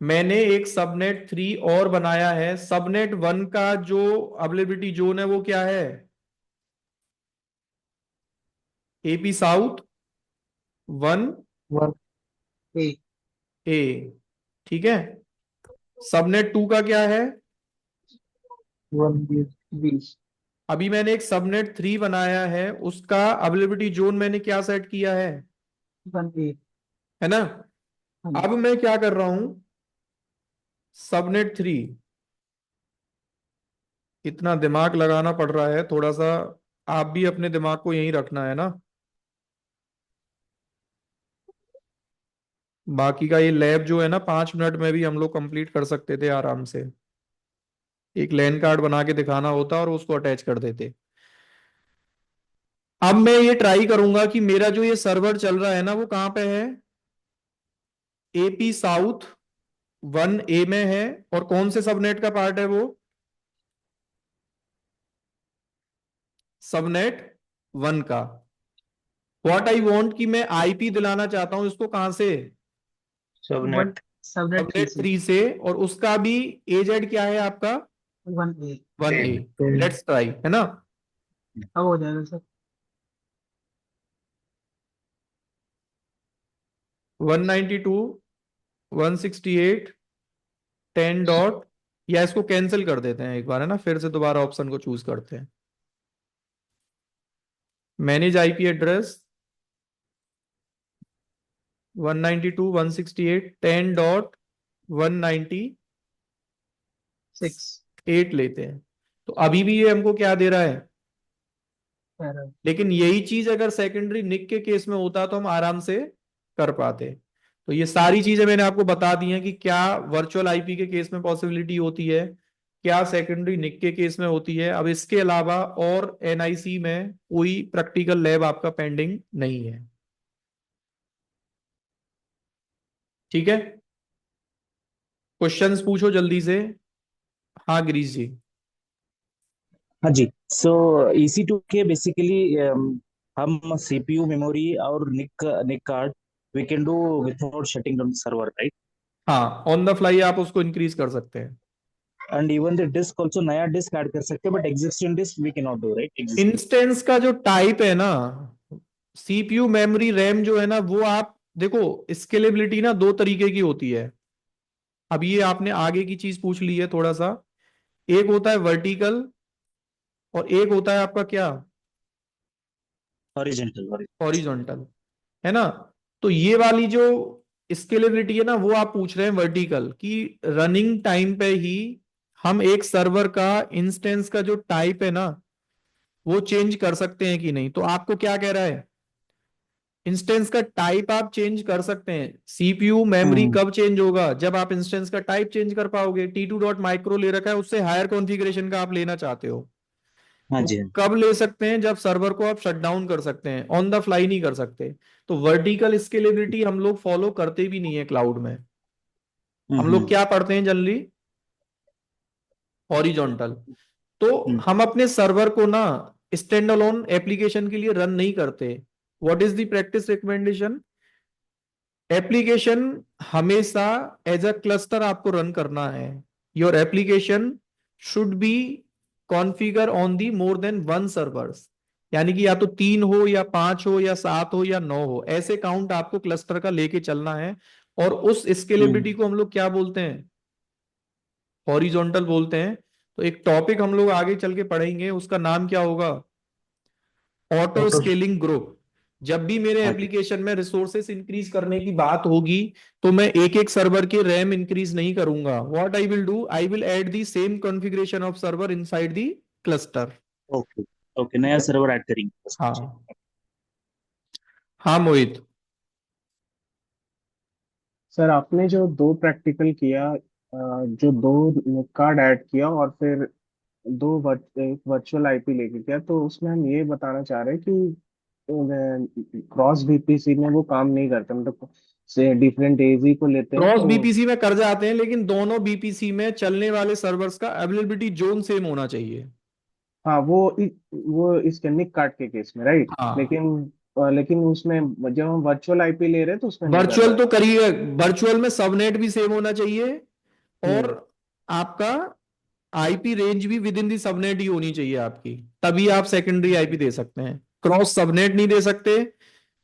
मैंने एक सबनेट 3 और बनाया है। सबनेट 1 का जो अवेलेबिलिटी जोन है वो क्या है? AP south 1A। 1A ठीक है। सबनेट 2 का क्या है? 1B। अभी मैंने एक सबनेट 3 बनाया है, उसका अवेलेबिलिटी जोन मैंने क्या सेट किया है? 1A। है ना? हाँ जी। अब मैं क्या कर रहा हूं, सबनेट 3, इतना दिमाग लगाना पड़ रहा है थोड़ा सा, आप भी अपने दिमाग को यहीं रखना है ना। बाकी का ये लैब जो है ना, 5 मिनट में भी हम लोग कंप्लीट कर सकते थे आराम से। एक लैन कार्ड बना के दिखाना होता और उसको अटैच कर देते। अब मैं ये ट्राई करूंगा कि मेरा जो ये सर्वर चल रहा है ना वो कहां पे है? AP साउथ 1A में है। और कौन से सबनेट का पार्ट है वो? सबनेट 1 का। व्हाट आई वांट कि मैं आईपी दिलाना चाहता हूं इसको, कहां से? सबनेट सबनेट 3 सबनेट से 3 से। और उसका भी एजेड क्या है आपका? 1A। 1A। लेट्स ट्राई, है ना? अब हो जाएगा सर। 192 168 10 डॉट, या इसको कैंसिल कर देते हैं एक बार, है ना? फिर से दोबारा ऑप्शन को चूज करते हैं। मैनेज आईपी एड्रेस 192.168.198 लेते हैं। तो अभी भी ये हमको क्या दे रहा है? एरर। लेकिन यही चीज अगर सेकेंडरी निक के केस में होता तो हम आराम से कर पाते। तो ये सारी चीजें मैंने आपको बता दी हैं कि क्या वर्चुअल आईपी के केस में पॉसिबिलिटी होती है, क्या सेकेंडरी निक के केस में होती है। अब इसके अलावा और NIC में कोई प्रैक्टिकल लैब आपका पेंडिंग नहीं है। ठीक है, क्वेश्चंस पूछो जल्दी से। हाँ गिरीश जी। हाँ जी। सो EC2 के बेसिकली हम CPU मेमोरी और NIC card we can do without shutting down server, right? हाँ, ऑन द फ्लाई आप उसको इंक्रीज कर सकते हैं। And even the disk also नया डिस्क ऐड कर सकते हैं, but existing disk we can not do, right? Existing instance का जो टाइप है ना, CPU मेमोरी रैम जो है ना, वो आप देखो, स्केलेबिलिटी ना 2 तरीके की होती है। अब ये आपने आगे की चीज पूछ ली है थोड़ा सा। एक होता है वर्टिकल और एक होता है आपका क्या? हॉरिजॉन्टल। हॉरिजॉन्टल, है ना? तो ये वाली जो स्केलेबिलिटी है ना, वो आप पूछ रहे हैं वर्टिकल की। रनिंग टाइम पे ही हम एक सर्वर का इंस्टेंस का जो टाइप है ना वो चेंज कर सकते हैं कि नहीं। तो आपको क्या कह रहा है, इंस्टेंस का टाइप आप चेंज कर सकते हैं। CPU मेमोरी कब चेंज होगा? जब आप इंस्टेंस का टाइप चेंज कर पाओगे। T2.micro ले रखा है, उससे हायर कॉन्फ़िगरेशन का आप लेना चाहते हो। हाँ वो जी। कब ले सकते हैं? जब सर्वर को आप शट डाउन कर सकते हैं, ऑन द फ्लाई नहीं कर सकते। तो वर्टिकल स्केलेबिलिटी हम लोग फॉलो करते भी नहीं है क्लाउड में। हम लोग क्या पढ़ते हैं जनरली? हॉरिजॉन्टल। तो हम अपने सर्वर को ना स्टैंड अलोन एप्लीकेशन के लिए रन नहीं करते। What is the practice recommendation? Application हमेशा एज अ क्लस्टर आपको रन करना है। Your application should be configure on the more than one servers, यानी कि या तो 3 हो या 5 हो या 7 हो या 9 हो, ऐसे काउंट आपको क्लस्टर का लेके चलना है। और उस स्केलेबिलिटी को हम लोग क्या बोलते हैं? हॉरिजॉन्टल बोलते हैं। तो एक टॉपिक हम लोग आगे चल के पढ़ेंगे, उसका नाम क्या होगा? Auto auto scaling group. जब भी मेरे हाँ जी। एप्लीकेशन में रिसोर्सेस इंक्रीज करने की बात होगी, तो मैं एक एक सर्वर के रैम इंक्रीज नहीं करूंगा। What I will do, I will add the same configuration of server inside the cluster. Okay okay, नया सर्वर ऐड करेंगे बस। हाँ हाँ मोहित। सर आपने जो दो प्रैक्टिकल किया, जो दो कार्ड ऐड किया और फिर एक वर्चुअल आईपी लेके किया, तो उसमें हम ये बताना चाह रहे हैं कि क्रॉस बीपीसी में वो काम नहीं करता, मतलब से डिफरेंट एजी को लेते हैं क्रॉस तो। बीपीसी में कर जाते हैं, लेकिन दोनों बीपीसी में चलने वाले सर्वर्स का अवेलेबिलिटी जोन सेम होना चाहिए। हाँ, वो इसके निक कार्ड के केस में, राइट। हाँ, लेकिन उसमें जब हम वर्चुअल आईपी ले रहे हैं तो उसमें नहीं कर वर्चुअल रहा है। तो करिए, वर्चुअल में सबनेट भी सेम होना चाहिए, और हम्म। आपका आईपी रेंज भी विद इन दी सबनेट ही होनी चाहिए आपकी, तभी आप सेकेंडरी आईपी दे सकते हैं। क्रॉस सबनेट नहीं दे सकते,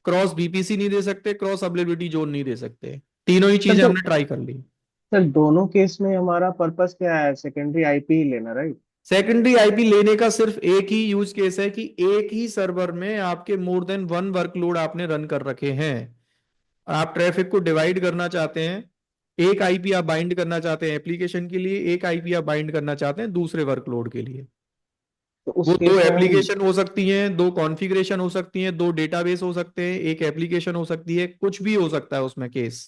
क्रॉस बीपीसी नहीं दे सकते, क्रॉस अवेलेबिलिटी जोन नहीं दे सकते। तीनों ही सर चीजें तो हमने ट्राई कर ली। सर दोनों केस में हमारा पर्पस क्या है? सेकेंडरी आईपी ही लेना, राइट। सेकेंडरी आईपी लेने का सिर्फ एक ही यूज केस है कि एक ही सर्वर में आपके मोर देन वन वर्कलोड आपने रन कर रखे हैं, आप ट्रैफिक को डिवाइड करना चाहते हैं। एक आईपी आप बाइंड करना चाहते हैं एप्लीकेशन के लिए, एक आईपी आप बाइंड करना चाहते हैं दूसरे वर्कलोड के लिए। तो उस वो दो केस में हम। एप्लीकेशन हो सकती हैं, दो कॉन्फ़िगरेशन हो सकती हैं, दो डेटाबेस हो सकते हैं, एक एप्लीकेशन हो सकती है, कुछ भी हो सकता है उसमें केस।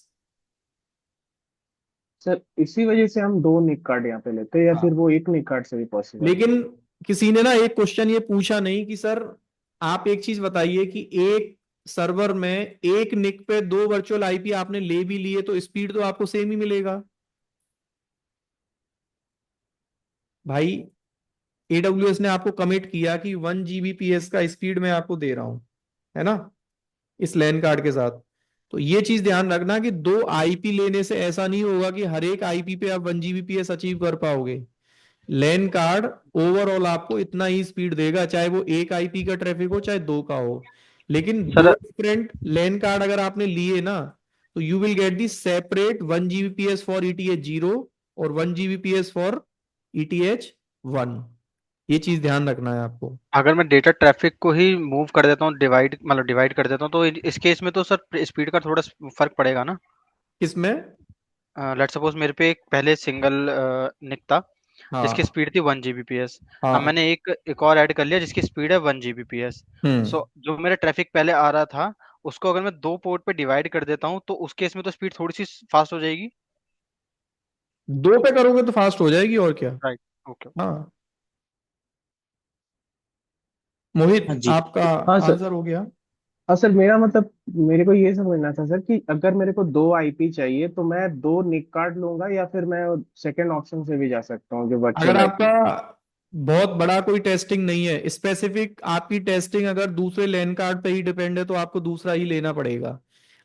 सर इसी वजह से हम दो निक कार्ड यहाँ पे लेते हैं, या फिर हाँ, वो एक निक कार्ड से भी पॉसिबल है? लेकिन किसी ने ना एक क्वेश्चन ये पूछा नहीं कि सर आप एक चीज बताइए कि एक सर्वर में एक निक पे दो वर्चुअल आईपी आपने ले भी लिए तो स्पीड तो आपको सेम ही मिलेगा भाई। एडब्ल्यूएस ने आपको कमिट किया कि 1 Gbps का स्पीड मैं आपको दे रहा हूं, है ना, इस लैन कार्ड के साथ। तो ये चीज ध्यान रखना कि दो आईपी लेने से ऐसा नहीं होगा कि हर एक आईपी पे आप 1 Gbps अचीव कर पाओगे। लैन कार्ड ओवरऑल आपको इतना ही स्पीड देगा, चाहे वो एक आईपी का ट्रैफिक हो चाहे दो का हो। लेकिन दो सर डिफरेंट लैन कार्ड अगर आपने लिए ना, तो you will get the separate 1 Gbps for ETH 0 और 1 Gbps फॉर ईटीएच 1। ये चीज ध्यान रखना है आपको। अगर मैं डेटा ट्रैफिक को ही मूव कर देता हूँ, डिवाइड कर देता हूँ, तो इस केस में तो सर स्पीड का थोड़ा फर्क पड़ेगा ना। किसमें? लेट्स सपोज मेरे पे एक पहले सिंगल निक था जिसकी हाँ स्पीड थी 1 Gbps। अब हाँ। मैंने एक और ऐड कर लिया जिसकी स्पीड है 1 Gbps। हम्म। सो जो मेरा ट्रैफिक पहले आ रहा था, उसको अगर मैं दो पोर्ट पे डिवाइड कर देता हूँ तो उस केस में तो स्पीड थोड़ी सी फास्ट हो जाएगी। दो पे करोगे तो फास्ट हो जाएगी और क्या। राइट। ओके। हाँ मोहित, हाँ जी। आपका हाँ सर। आंसर हो गया। हाँ सर, मेरा मतलब मेरे को ये समझना था सर कि अगर मेरे को दो आईपी चाहिए तो मैं दो निक कार्ड लूंगा, या फिर मैं सेकंड ऑप्शन से भी जा सकता हूँ जो अगर वर्चुअल आपका आईपी। बहुत बड़ा कोई टेस्टिंग नहीं है स्पेसिफिक, आपकी टेस्टिंग अगर दूसरे लैन कार्ड पे ही डिपेंड है, तो आपको दूसरा ही लेना पड़ेगा।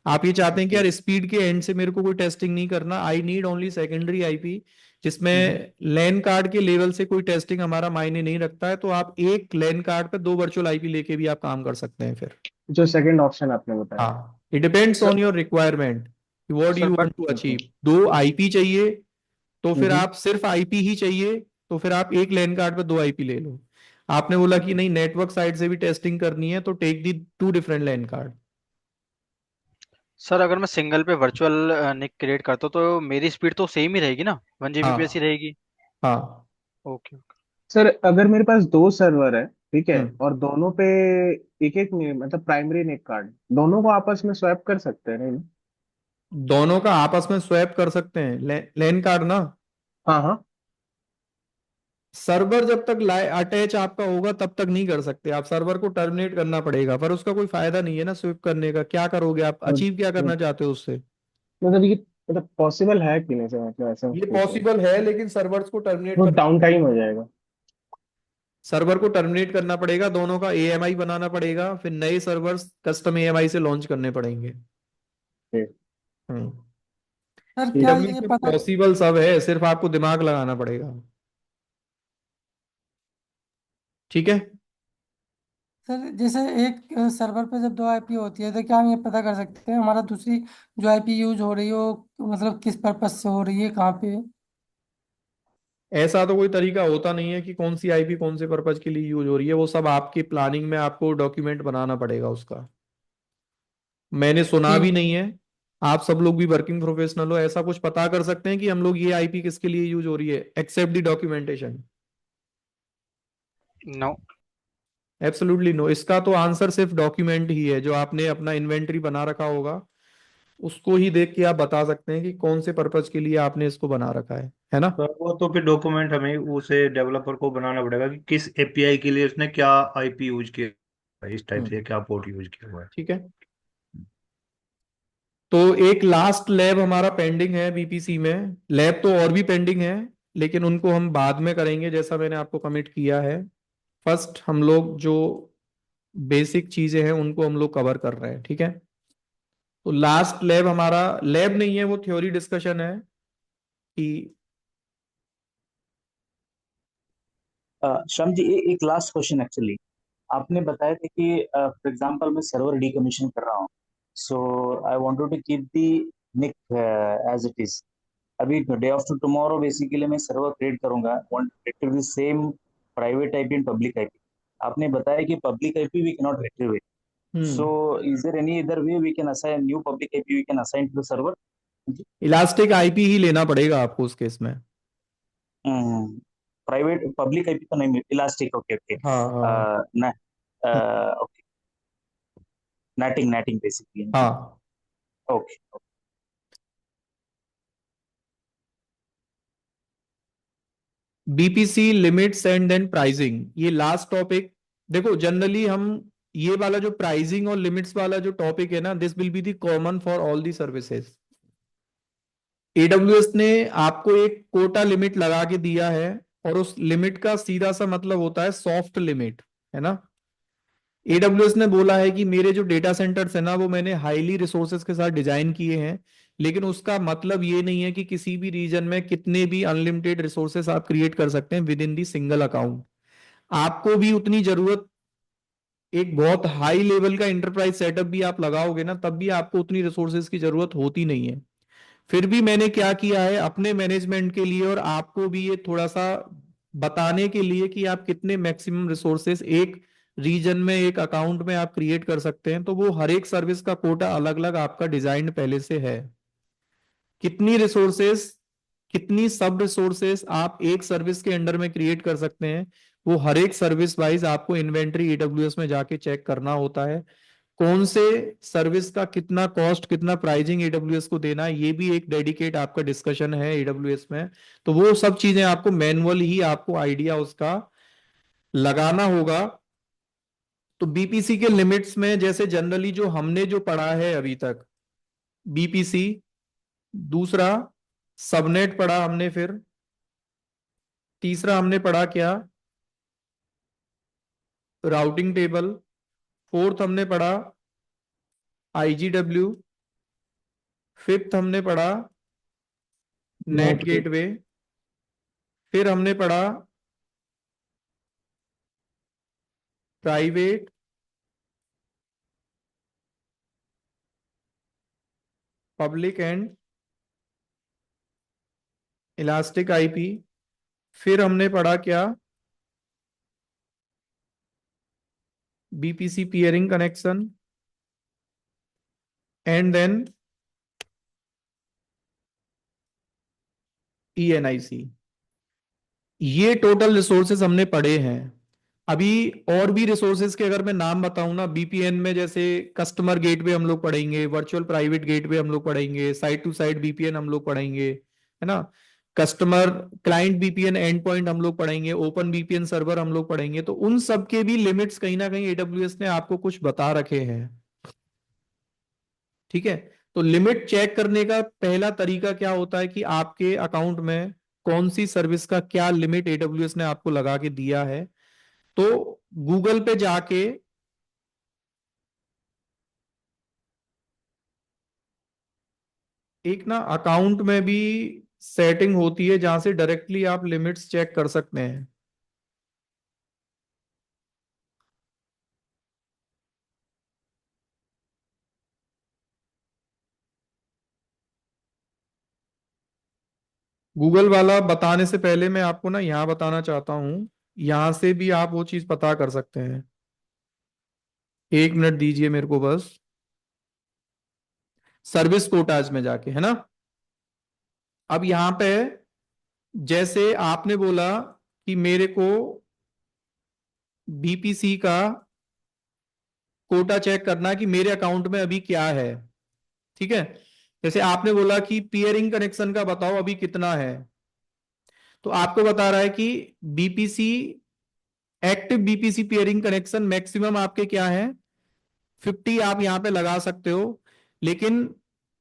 आप ये चाहते हैं कि ओके। यार स्पीड के एंड से मेरे को कोई टेस्टिंग नहीं करना, I need only secondary IP, hmm. जिसमें लैन कार्ड के लेवल से कोई टेस्टिंग हमारा मायने नहीं रखता है, तो आप एक लैन कार्ड पे दो वर्चुअल आईपी लेके भी आप काम कर सकते हैं फिर। जो सेकंड ऑप्शन आपने बताया। हाँ, it depends sir on your requirement, what sir you but want to achieve. दो आईपी चाहिए तो फिर हम्म। आप सिर्फ आईपी ही चाहिए, तो फिर आप एक लैन कार्ड पे दो आईपी ले लो। आपने बोला कि नहीं नेटवर्क साइड से भी टेस्टिंग करनी है, तो take the two different LAN card. Sir अगर मैं सिंगल पे वर्चुअल निक क्रिएट करता हूँ तो मेरी स्पीड तो सेम ही रहेगी ना, 1 Gbps ही हाँ रहेगी। हाँ। Okay okay. सर अगर मेरे पास दो सर्वर है, ठीक है, हम्म। और दोनों पे एक एक मतलब प्राइमरी नेट कार्ड, दोनों को आपस में स्वैप कर सकते हैं, नहीं ना? दोनों का आपस में स्वैप कर सकते हैं लैन कार्ड ना। हाँ हाँ। सर्वर जब तक अटैच आपका होगा तब तक नहीं कर सकते आप, सर्वर को टर्मिनेट करना पड़ेगा, पर उसका कोई फायदा नहीं है ना स्विप करने का। क्या करोगे आप, अचीव क्या करना चाहते हो उससे? मतलब ये मतलब पॉसिबल है कि नहीं सर, मतलब ऐसा ये पूछ रहा हूँ। पॉसिबल है, लेकिन सर्वर्स को टर्मिनेट वो करना डाउन टाइम पड़ेगा। हो जाएगा। सर्वर को टर्मिनेट करना पड़ेगा, दोनों का एएमआई बनाना पड़ेगा, फिर नए सर्वर्स कस्टम एएमआई से लॉन्च करने पड़ेंगे। ठीक। हम्म। सर क्या एडब्ल्यू ये पे पता। पॉसिबल सब है, सिर्फ आपको दिमाग लगाना पड़ेगा। ठीक है। सर जैसे एक सर्वर पे जब दो आईपी होती है तो क्या हम ये पता कर सकते हैं हमारा दूसरी जो आईपी यूज हो रही है वो मतलब किस पर्पज से हो रही है, कहाँ पे है? ऐसा तो कोई तरीका होता नहीं है कि कौन सी आईपी कौन से पर्पज के लिए यूज हो रही है, वो सब आपकी प्लानिंग में आपको डॉक्यूमेंट बनाना पड़ेगा उसका। मैंने सुना भी ठीक। नहीं है। आप सब लोग भी वर्किंग प्रोफेशनल हो, ऐसा कुछ पता कर सकते हैं कि हम लोग ये आईपी किसके लिए यूज हो रही है except the documentation? No. Absolutely no. इसका तो आंसर सिर्फ डॉक्यूमेंट ही है, जो आपने अपना इन्वेंटरी बना रखा होगा उसको ही देख के आप बता सकते हैं कि कौन से पर्पज के लिए आपने इसको बना रखा है ना। तो वो तो फिर डॉक्यूमेंट हमें उसे डेवलपर को बनाना पड़ेगा कि किस एपीआई के लिए उसने क्या आईपी यूज किया है, इस टाइप से क्या पोर्ट यूज किया हुआ है। ठीक है। तो एक लास्ट लैब हमारा पेंडिंग है बीपीसी में। लैब तो और भी पेंडिंग है, लेकिन उनको हम बाद में करेंगे जैसा मैंने आपको कमिट किया है। फर्स्ट हम लोग जो बेसिक चीजें हैं उनको हम लोग कवर कर रहे हैं, ठीक है। तो लास्ट लैब हमारा लैब नहीं है, वो थ्योरी डिस्कशन है कि श्याम जी, एक लास्ट क्वेश्चन एक्चुअली। आपने बताया था कि फॉर एग्जांपल मैं सर्वर डीकमीशन कर रहा हूँ, so I wanted to keep the NIC as it is. अभी डे आफ्टर टुमारो बेसिकली मैं सर्वर क्रिएट करूंगा, want it to be same private IP and public IP. आपने बताया कि public IP we can not retrieve it, so is there any other way we can assign new public IP we can assign to the server? Elastic IP ही लेना पड़ेगा आपको उस case में। Private public IP तो नहीं, elastic, okay okay. हाँ हाँ ना ओके, नेटिंग नेटिंग बेसिकली। हाँ। Okay. VPC limits and then pricing, ये लास्ट टॉपिक। देखो जनरली हम ये वाला जो प्राइसिंग और लिमिट्स वाला जो टॉपिक है ना, this will be the common for all the services. AWS ने आपको एक कोटा लिमिट लगा के दिया है, और उस लिमिट का सीधा सा मतलब होता है सॉफ्ट लिमिट, है ना। एडब्ल्यूएस ने बोला है कि मेरे जो डेटा सेंटर्स है ना वो मैंने हाईली रिसोर्सेज के साथ डिजाइन किए हैं, लेकिन उसका मतलब ये नहीं है कि किसी भी रीजन में कितने भी अनलिमिटेड रिसोर्सेज आप क्रिएट कर सकते हैं with in the single account. आपको भी उतनी जरूरत, एक बहुत हाई लेवल का इंटरप्राइज सेटअप भी आप लगाओगे ना तब भी आपको उतनी रिसोर्सेज की जरूरत होती नहीं है। फिर भी मैंने क्या किया है अपने मैनेजमेंट के लिए और आपको भी ये थोड़ा सा बताने के लिए कि आप कितने मैक्सिमम रिसोर्सेस एक रीजन में एक अकाउंट में आप क्रिएट कर सकते हैं, तो वो हर एक सर्विस का कोटा अलग अलग आपका डिजाइन पहले से है। कितनी रिसोर्सेस, कितनी सब रिसोर्सेस आप एक सर्विस के अंडर में क्रिएट कर सकते हैं, वो हर एक सर्विस वाइज आपको इन्वेंट्री ईडब्ल्यूएस में जाके चेक करना होता है। कौन से सर्विस का कितना कॉस्ट कितना प्राइसिंग एडब्ल्यूएस को देना है, ये भी एक डेडिकेट आपका डिस्कशन है एडब्ल्यूएस में। तो वो सब चीजें आपको मैनुअल ही आपको आइडिया उसका लगाना होगा। तो बीपीसी के लिमिट्स में जैसे जनरली जो हमने जो पढ़ा है अभी तक, बीपीसी, दूसरा सबनेट पढ़ा हमने, फिर तीसरा हमने पढ़ा क्या, राउटिंग टेबल, फोर्थ हमने पढ़ा आईजीडब्ल्यू, फिफ्थ हमने पढ़ा नेट नेट गेट। गेटवे, फिर हमने पढ़ा private public and elastic IP, फिर हमने पढ़ा क्या, VPC peering connection, and then ENIC. ये टोटल रिसोर्सेज हमने पढ़े हैं। अभी और भी रिसोर्सेज के अगर मैं नाम बताऊं ना, बीपीएन में जैसे कस्टमर गेटवे हम लोग पढ़ेंगे, वर्चुअल प्राइवेट गेटवे हम लोग पढ़ेंगे, साइड टू साइड बीपीएन हम लोग पढ़ेंगे, है ना। Customer client BPN and point हम लोग पढ़ेंगे, ओपन बीपीएन सर्वर हम लोग पढ़ेंगे। तो उन सब के भी लिमिट्स कहीं ना कहीं एडब्ल्यूएस ने आपको कुछ बता रखे हैं, ठीक है। तो लिमिट चेक करने का पहला तरीका क्या होता है कि आपके अकाउंट में कौन सी सर्विस का क्या लिमिट एडब्ल्यूएस ने आपको लगा के दिया है। तो गूगल पे जाके एक ना अकाउंट में भी सेटिंग होती है जहां से डायरेक्टली आप लिमिट्स चेक कर सकते हैं। गूगल वाला बताने से पहले मैं आपको ना यहाँ बताना चाहता हूँ, यहां से भी आप वो चीज पता कर सकते हैं। 1 मिनट दीजिए मेरे को बस, सर्विस कोटाज में जाके, है ना। अब यहाँ पे जैसे आपने बोला कि मेरे को बीपीसी का कोटा चेक करना है कि मेरे अकाउंट में अभी क्या है, ठीक है। जैसे आपने बोला कि पियरिंग कनेक्शन का बताओ अभी कितना है, तो आपको बता रहा है कि BPC, active BPC peering connection maximum आपके क्या है, 50 आप यहां पे लगा सकते हो। लेकिन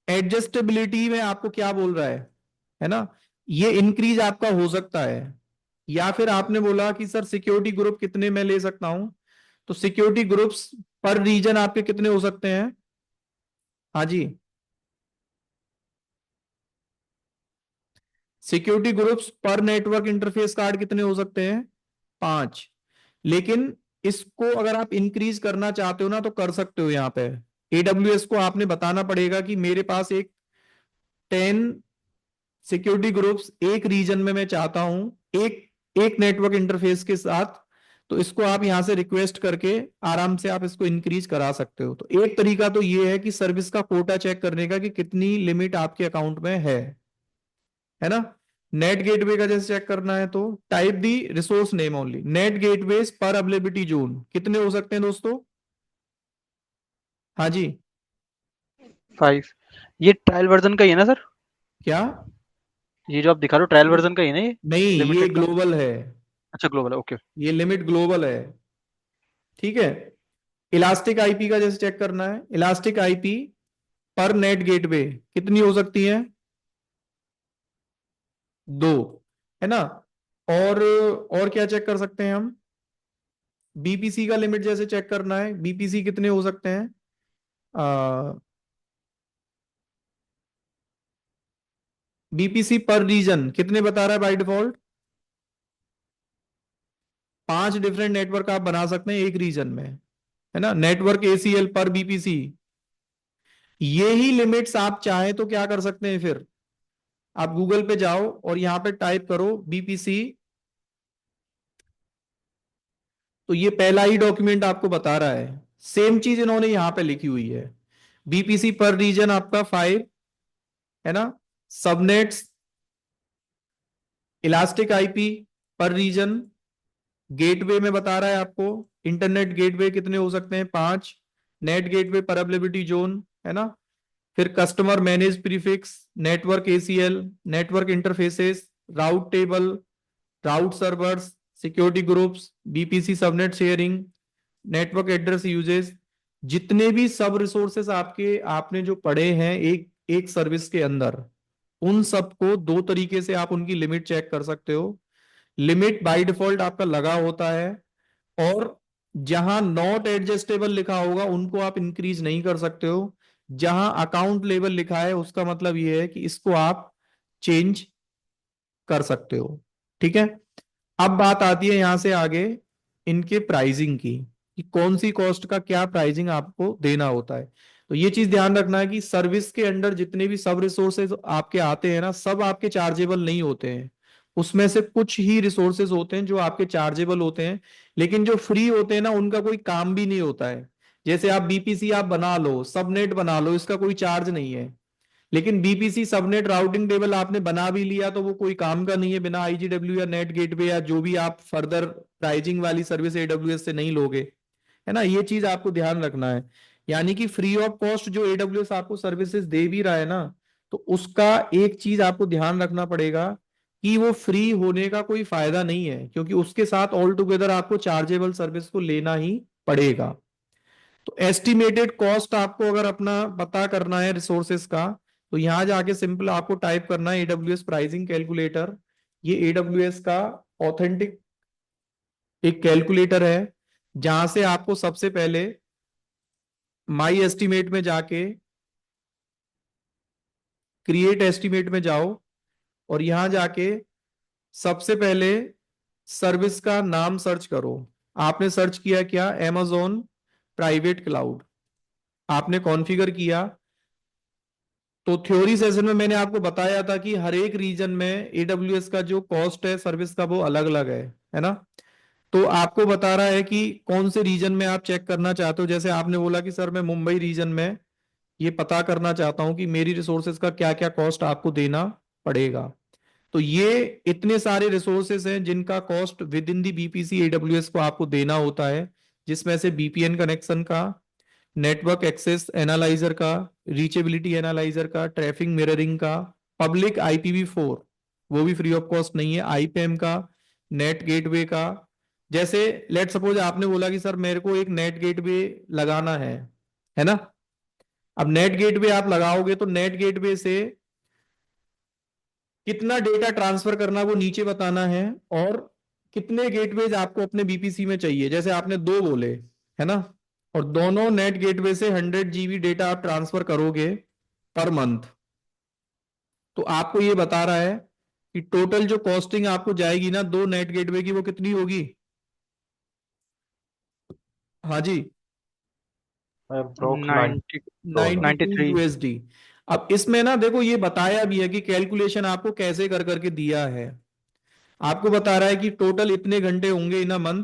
एडजस्टेबिलिटी में आपको क्या बोल रहा है ना, ये इंक्रीज आपका हो सकता है। या फिर आपने बोला कि सर सिक्योरिटी ग्रुप कितने में ले सकता हूं, तो सिक्योरिटी ग्रुप्स पर रीजन आपके कितने हो सकते हैं। हाँ जी, सिक्योरिटी ग्रुप्स पर नेटवर्क इंटरफेस कार्ड कितने हो सकते हैं, 5। लेकिन इसको अगर आप इंक्रीज करना चाहते हो ना तो कर सकते हो। यहाँ पे एडब्ल्यूएस को आपने बताना पड़ेगा कि मेरे पास एक 10 सिक्योरिटी ग्रुप्स एक रीजन में मैं चाहता हूं, एक एक नेटवर्क इंटरफेस के साथ। तो इसको आप यहां से रिक्वेस्ट करके आराम से आप इसको इंक्रीज करा सकते हो। तो एक तरीका तो ये है कि सर्विस का कोटा चेक करने का कि कितनी लिमिट आपके अकाउंट में है ना। नेट गेटवे का जैसे चेक करना है तो type the resource name only, NAT gateway पर अवेलेबिलिटी जोन कितने हो सकते हैं दोस्तों। हाँ जी, 5। ये ट्रायल वर्जन का ही है ना सर? क्या, ये जो आप दिखा रहे हो ट्रायल वर्जन का ही है ना ये? नहीं ये लिमिटेड का? ग्लोबल है, अच्छा ग्लोबल है, ओके। ये लिमिट ग्लोबल है, ठीक है। इलास्टिक आईपी का जैसे चेक करना है, इलास्टिक आईपी पर नेट गेटवे कितनी हो सकती है, 2, है ना। और क्या चेक कर सकते हैं हम, बीपीसी का लिमिट जैसे चेक करना है, बीपीसी कितने हो सकते हैं, बीपीसी पर रीजन कितने बता रहा है बाय डिफॉल्ट, 5 डिफरेंट नेटवर्क आप बना सकते हैं एक रीजन में, है ना। नेटवर्क एसीएल पर बीपीसी, ये ही लिमिट्स आप चाहें तो क्या कर सकते हैं, फिर आप गूगल पे जाओ और यहां पे टाइप करो बीपीसी, तो ये पहला ही डॉक्यूमेंट आपको बता रहा है, सेम चीज इन्होंने यहां पे लिखी हुई है। बीपीसी पर रीजन आपका 5, है ना। सबनेट्स, इलास्टिक आईपी पर रीजन, गेटवे में बता रहा है आपको, इंटरनेट गेटवे कितने हो सकते हैं, 5। नेट गेटवे पर अवेलेबिलिटी जोन, है ना। फिर customer manage prefix, network ACL, network interfaces, route table, route servers, security groups, VPC subnet sharing, network address uses. जितने भी सब रिसोर्सेस आपके आपने जो पढ़े हैं एक एक सर्विस के अंदर, उन सबको 2 तरीके से आप उनकी लिमिट चेक कर सकते हो। लिमिट बाय डिफॉल्ट आपका लगा होता है, और जहां नॉट एडजस्टेबल लिखा होगा उनको आप इंक्रीज नहीं कर सकते हो। जहां अकाउंट लेवल लिखा है उसका मतलब यह है कि इसको आप चेंज कर सकते हो, ठीक है। अब बात आती है यहां से आगे इनके प्राइसिंग की, कि कौन सी कॉस्ट का क्या प्राइसिंग आपको देना होता है। तो ये चीज ध्यान रखना है कि सर्विस के अंडर जितने भी सब रिसोर्सेज आपके आते हैं ना, सब आपके चार्जेबल नहीं होते हैं। उसमें से कुछ ही रिसोर्सेज होते हैं जो आपके चार्जेबल होते हैं, लेकिन जो फ्री होते हैं ना उनका कोई काम भी नहीं होता है। जैसे आप बीपीसी आप बना लो, सबनेट बना लो, इसका कोई चार्ज नहीं है। लेकिन बीपीसी सबनेट राउटिंग टेबल आपने बना भी लिया तो वो कोई काम का नहीं है, बिना आईजीडब्ल्यू या नेट गेटवे या जो भी आप फर्दर प्राइजिंग वाली सर्विस एडब्ल्यूएस से नहीं लोगे, है ना। ये चीज आपको ध्यान रखना है। यानी कि फ्री ऑफ कॉस्ट जो एडब्ल्यूएस आपको सर्विसेज दे भी रहा है ना, तो उसका एक चीज आपको ध्यान रखना पड़ेगा कि वो फ्री होने का कोई फायदा नहीं है, क्योंकि उसके साथ ऑल टुगेदर आपको चार्जेबल सर्विस को लेना ही पड़ेगा। तो एस्टिमेटेड कॉस्ट आपको अगर अपना पता करना है रिसोर्सेस का, तो यहां जाके सिंपल आपको टाइप करना है एडब्ल्यूएस प्राइसिंग कैलकुलेटर। ये एडब्ल्यूएस का ऑथेंटिक एक कैलकुलेटर है, जहां से आपको सबसे पहले माई एस्टिमेट में जाके क्रिएट एस्टिमेट में जाओ, और यहां जाके सबसे पहले सर्विस का नाम सर्च करो। आपने सर्च किया क्या, amazon प्राइवेट क्लाउड, आपने कॉन्फ़िगर किया। तो थ्योरी सेशन में मैंने आपको बताया था कि हर एक रीजन में AWS का जो कॉस्ट है सर्विस का वो अलग अलग है ना। तो आपको बता रहा है कि कौन से रीजन में आप चेक करना चाहते हो। जैसे आपने बोला कि सर मैं मुंबई रीजन में ये पता करना चाहता हूं कि मेरी रिसोर्सेज का क्या क्या कॉस्ट आपको देना पड़ेगा। तो ये इतने सारे रिसोर्सेज हैं जिनका cost with in the BPC AWS को आपको देना होता है, जिसमें से VPN कनेक्शन का, नेटवर्क एक्सेस एनालाइजर का, रीचेबिलिटी एनालाइजर का, ट्रैफिक मिररिंग का, पब्लिक IPv4 वो भी फ्री ऑफ कॉस्ट नहीं है, IPAM का, नेट गेटवे का। जैसे लेट सपोज आपने बोला कि सर मेरे को एक नेट गेटवे लगाना है ना। अब नेट गेटवे आप लगाओगे तो नेट गेटवे से कितना डेटा ट्रांसफर करना वो नीचे बताना है, और कितने गेटवेज आपको अपने बीपीसी में चाहिए। जैसे आपने 2 बोले है ना, और दोनों नेट गेटवे से 100 GB डेटा आप ट्रांसफर करोगे पर मंथ, तो आपको ये बता रहा है कि टोटल जो कॉस्टिंग आपको जाएगी ना 2 नेट गेटवे की, वो कितनी होगी। हाँ जी, अप्रोक्स 90 92 93 USD। अब इसमें ना देखो ये बताया भी है कि कैलकुलेशन आपको कैसे कर करके दिया है। आपको बता रहा है कि टोटल इतने घंटे होंगे इन अ मंथ,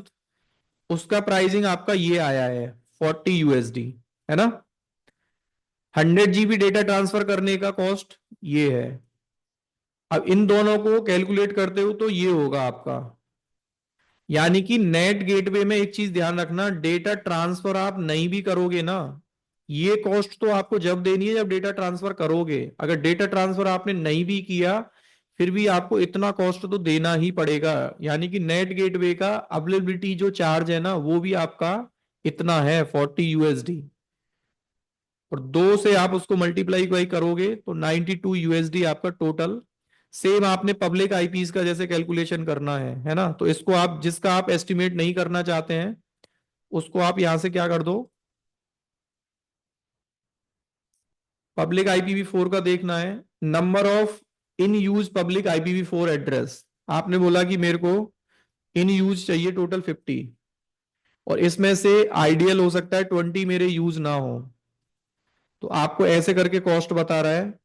उसका प्राइसिंग आपका ये आया है 40 USD, है ना। 100 GB डेटा ट्रांसफर करने का कॉस्ट ये है। अब इन दोनों को कैलकुलेट करते हो तो ये होगा आपका, यानी कि नेट गेटवे में एक चीज ध्यान रखना, डेटा ट्रांसफर आप नहीं भी करोगे ना, ये कॉस्ट तो आपको जब देनी है जब डेटा ट्रांसफर करोगे। अगर डेटा ट्रांसफर आपने नहीं भी किया फिर भी आपको इतना कॉस्ट तो देना ही पड़ेगा। यानी कि नेट गेटवे का अवेलेबिलिटी जो चार्ज है ना वो भी आपका इतना है 40 USD, और 2 से आप उसको मल्टीप्लाई करोगे तो 92 USD आपका टोटल। सेम आपने पब्लिक आईपीज का जैसे कैलकुलेशन करना है ना, तो इसको आप जिसका आप एस्टिमेट नहीं करना चाहते हैं उसको आप यहां से क्या कर दो, पब्लिक IPv4 का देखना है, number of in use public IPv4 address. आपने बोला कि मेरे को इन यूज चाहिए टोटल 50, और इसमें से आइडियल हो सकता है 20 मेरे यूज ना हो, तो आपको ऐसे करके कॉस्ट बता रहा है।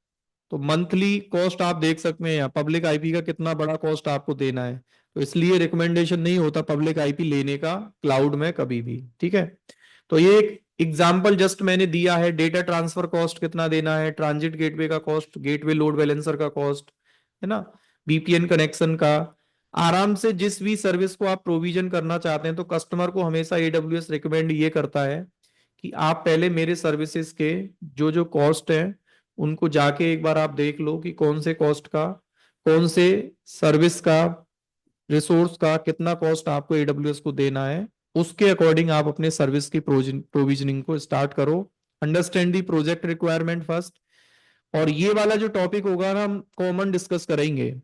तो मंथली कॉस्ट आप देख सकते हैं यहाँ पब्लिक आईपी का कितना बड़ा कॉस्ट आपको देना है। तो इसलिए रिकमेंडेशन नहीं होता पब्लिक आईपी लेने का क्लाउड में कभी भी, ठीक है। तो ये एक एग्जांपल जस्ट मैंने दिया है, डेटा ट्रांसफर कॉस्ट कितना देना है, ट्रांजिट गेटवे का कॉस्ट, गेटवे लोड बैलेंसर का कॉस्ट, है ना, VPN कनेक्शन का। आराम से जिस भी सर्विस को आप प्रोविजन करना चाहते हैं तो कस्टमर को हमेशा AWS रिकमेंड ये करता है कि आप पहले मेरे सर्विसेज के जो जो कॉस्ट है उनको जाके एक बार आप देख लो कि कौन से कॉस्ट का, कौन से सर्विस का, रिसोर्स का कितना कॉस्ट आपको AWS को देना है। उसके अकॉर्डिंग आप अपने सर्विस की प्रोविजनिंग को स्टार्ट करो। Understand the project requirement first. और ये वाला जो टॉपिक होगा ना हम कॉमन डिस्कस करेंगे।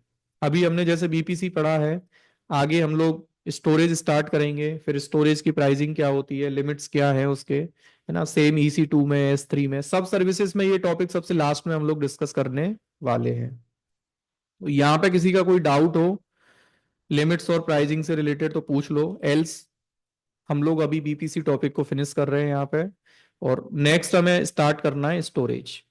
अभी हमने जैसे बीपीसी पढ़ा है, आगे हम लोग स्टोरेज स्टार्ट करेंगे, फिर स्टोरेज की प्राइसिंग क्या होती है, लिमिट्स क्या है उसके, है ना। सेम EC2 में, S3 में, सब सर्विसेज में ये टॉपिक सबसे लास्ट में हम लोग डिस्कस करने वाले हैं। तो यहाँ पे किसी का कोई डाउट हो लिमिट्स और प्राइसिंग से रिलेटेड तो पूछ लो, एल्स हम लोग अभी बीपीसी टॉपिक को फिनिश कर रहे हैं यहाँ पे, और नेक्स्ट हमें स्टार्ट करना है स्टोरेज।